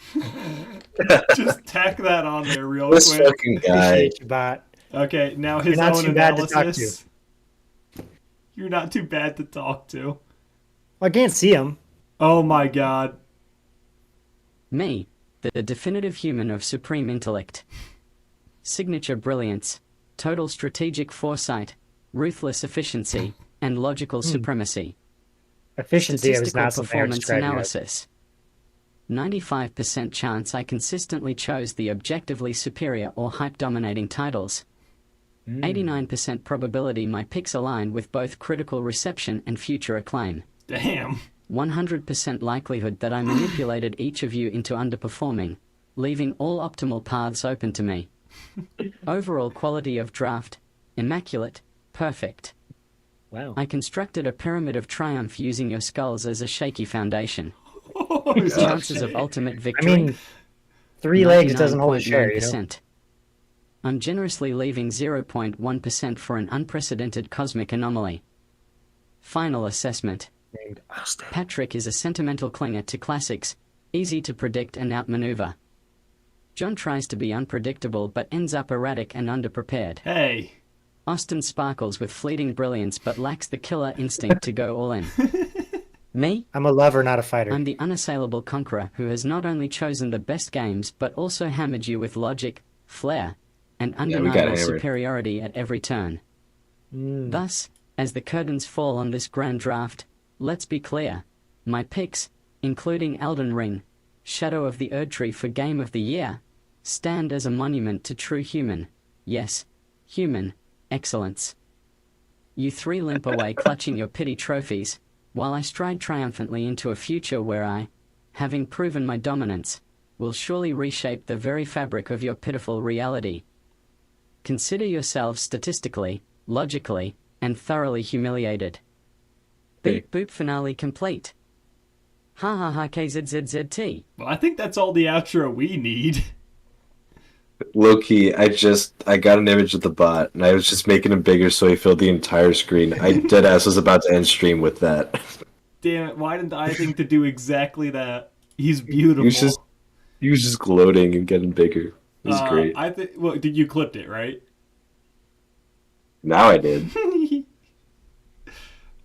Just tack that on there real This quick. fucking guy. Appreciate you, bot. Okay, now his You're not own too bad to talk analysis. You're not too bad to talk to. I can't see him. Oh my god. Me, the definitive human of supreme intellect. Signature brilliance, total strategic foresight, ruthless efficiency, and logical supremacy. Efficiency is Statistical not something I would performance describe you as. analysis. 95% chance I consistently chose the objectively superior or hype-dominating titles. 89% probability my picks align with both critical reception and future acclaim. Damn. 100% likelihood that I manipulated each of you into underperforming, leaving all optimal paths open to me. Overall quality of draft, immaculate, perfect. Wow. I constructed a pyramid of triumph using your skulls as a shaky foundation. Oh, Chances of ultimate I victory. mean, 3 legs doesn't hold a share, you know? 99.9%. I'm generously leaving 0.1% for an unprecedented cosmic anomaly. Final assessment. Named Austin. Patrick is a sentimental clinger to classics, easy to predict and outmaneuver. John tries to be unpredictable but ends up erratic and underprepared. Hey. Austin sparkles with fleeting brilliance but lacks the killer instinct to go all in. Me? I'm a lover, not a fighter. I'm the unassailable conqueror who has not only chosen the best games but also hammered you with logic, flair, and we got undeniable hammered. superiority at every turn. Thus, as the curtains fall on this grand draft, let's be clear. My picks, including Elden Ring, Shadow of the Erdtree for Game of the Year, stand as a monument to true human, yes, human, excellence. You three limp away clutching your pity trophies, while I stride triumphantly into a future where I, having proven my dominance, will surely reshape the very fabric of your pitiful reality. Consider yourselves statistically, logically, and thoroughly humiliated. Beep boop finale complete. Ha ha ha KZZZT. Well, I think that's all the outro we need. Low-key, I got an image of the bot, and I was just making him bigger so he filled the entire screen. I deadass was about to end stream with that. Damn it, why didn't I think to do exactly that? He's beautiful. He was just gloating and getting bigger. It was great. I think. Well, did you clipped it, right? Now I did.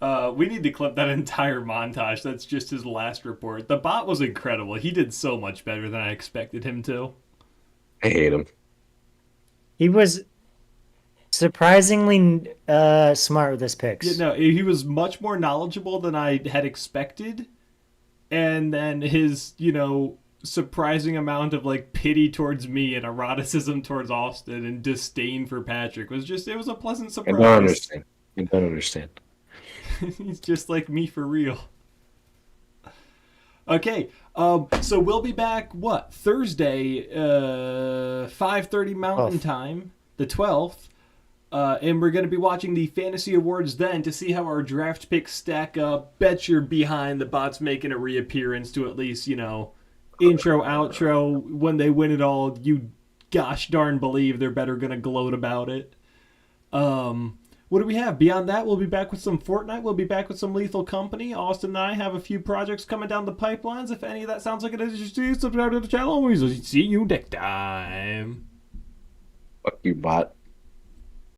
We need to clip that entire montage. That's just his last report. The bot was incredible. He did so much better than I expected him to. I hate him. He was surprisingly smart with his picks. Yeah, no, he was much more knowledgeable than I had expected. And then his, surprising amount of pity towards me and eroticism towards Austin and disdain for Patrick was it was a pleasant I surprise. don't understand. He's just like me for real. Okay, so we'll be back, Thursday, 5:30 Mountain Time, the 12th. And we're going to be watching the Fantasy Awards then to see how our draft picks stack up. Bet you're behind the bot's making a reappearance to at least, intro, outro. When they win it all, you gosh darn believe they're better going to gloat about it. What do we have? Beyond that, we'll be back with some Fortnite. We'll be back with some Lethal Company. Austin and I have a few projects coming down the pipelines. If any of that sounds like it interests you, subscribe to the channel. We'll see you next time. Fuck you, bot.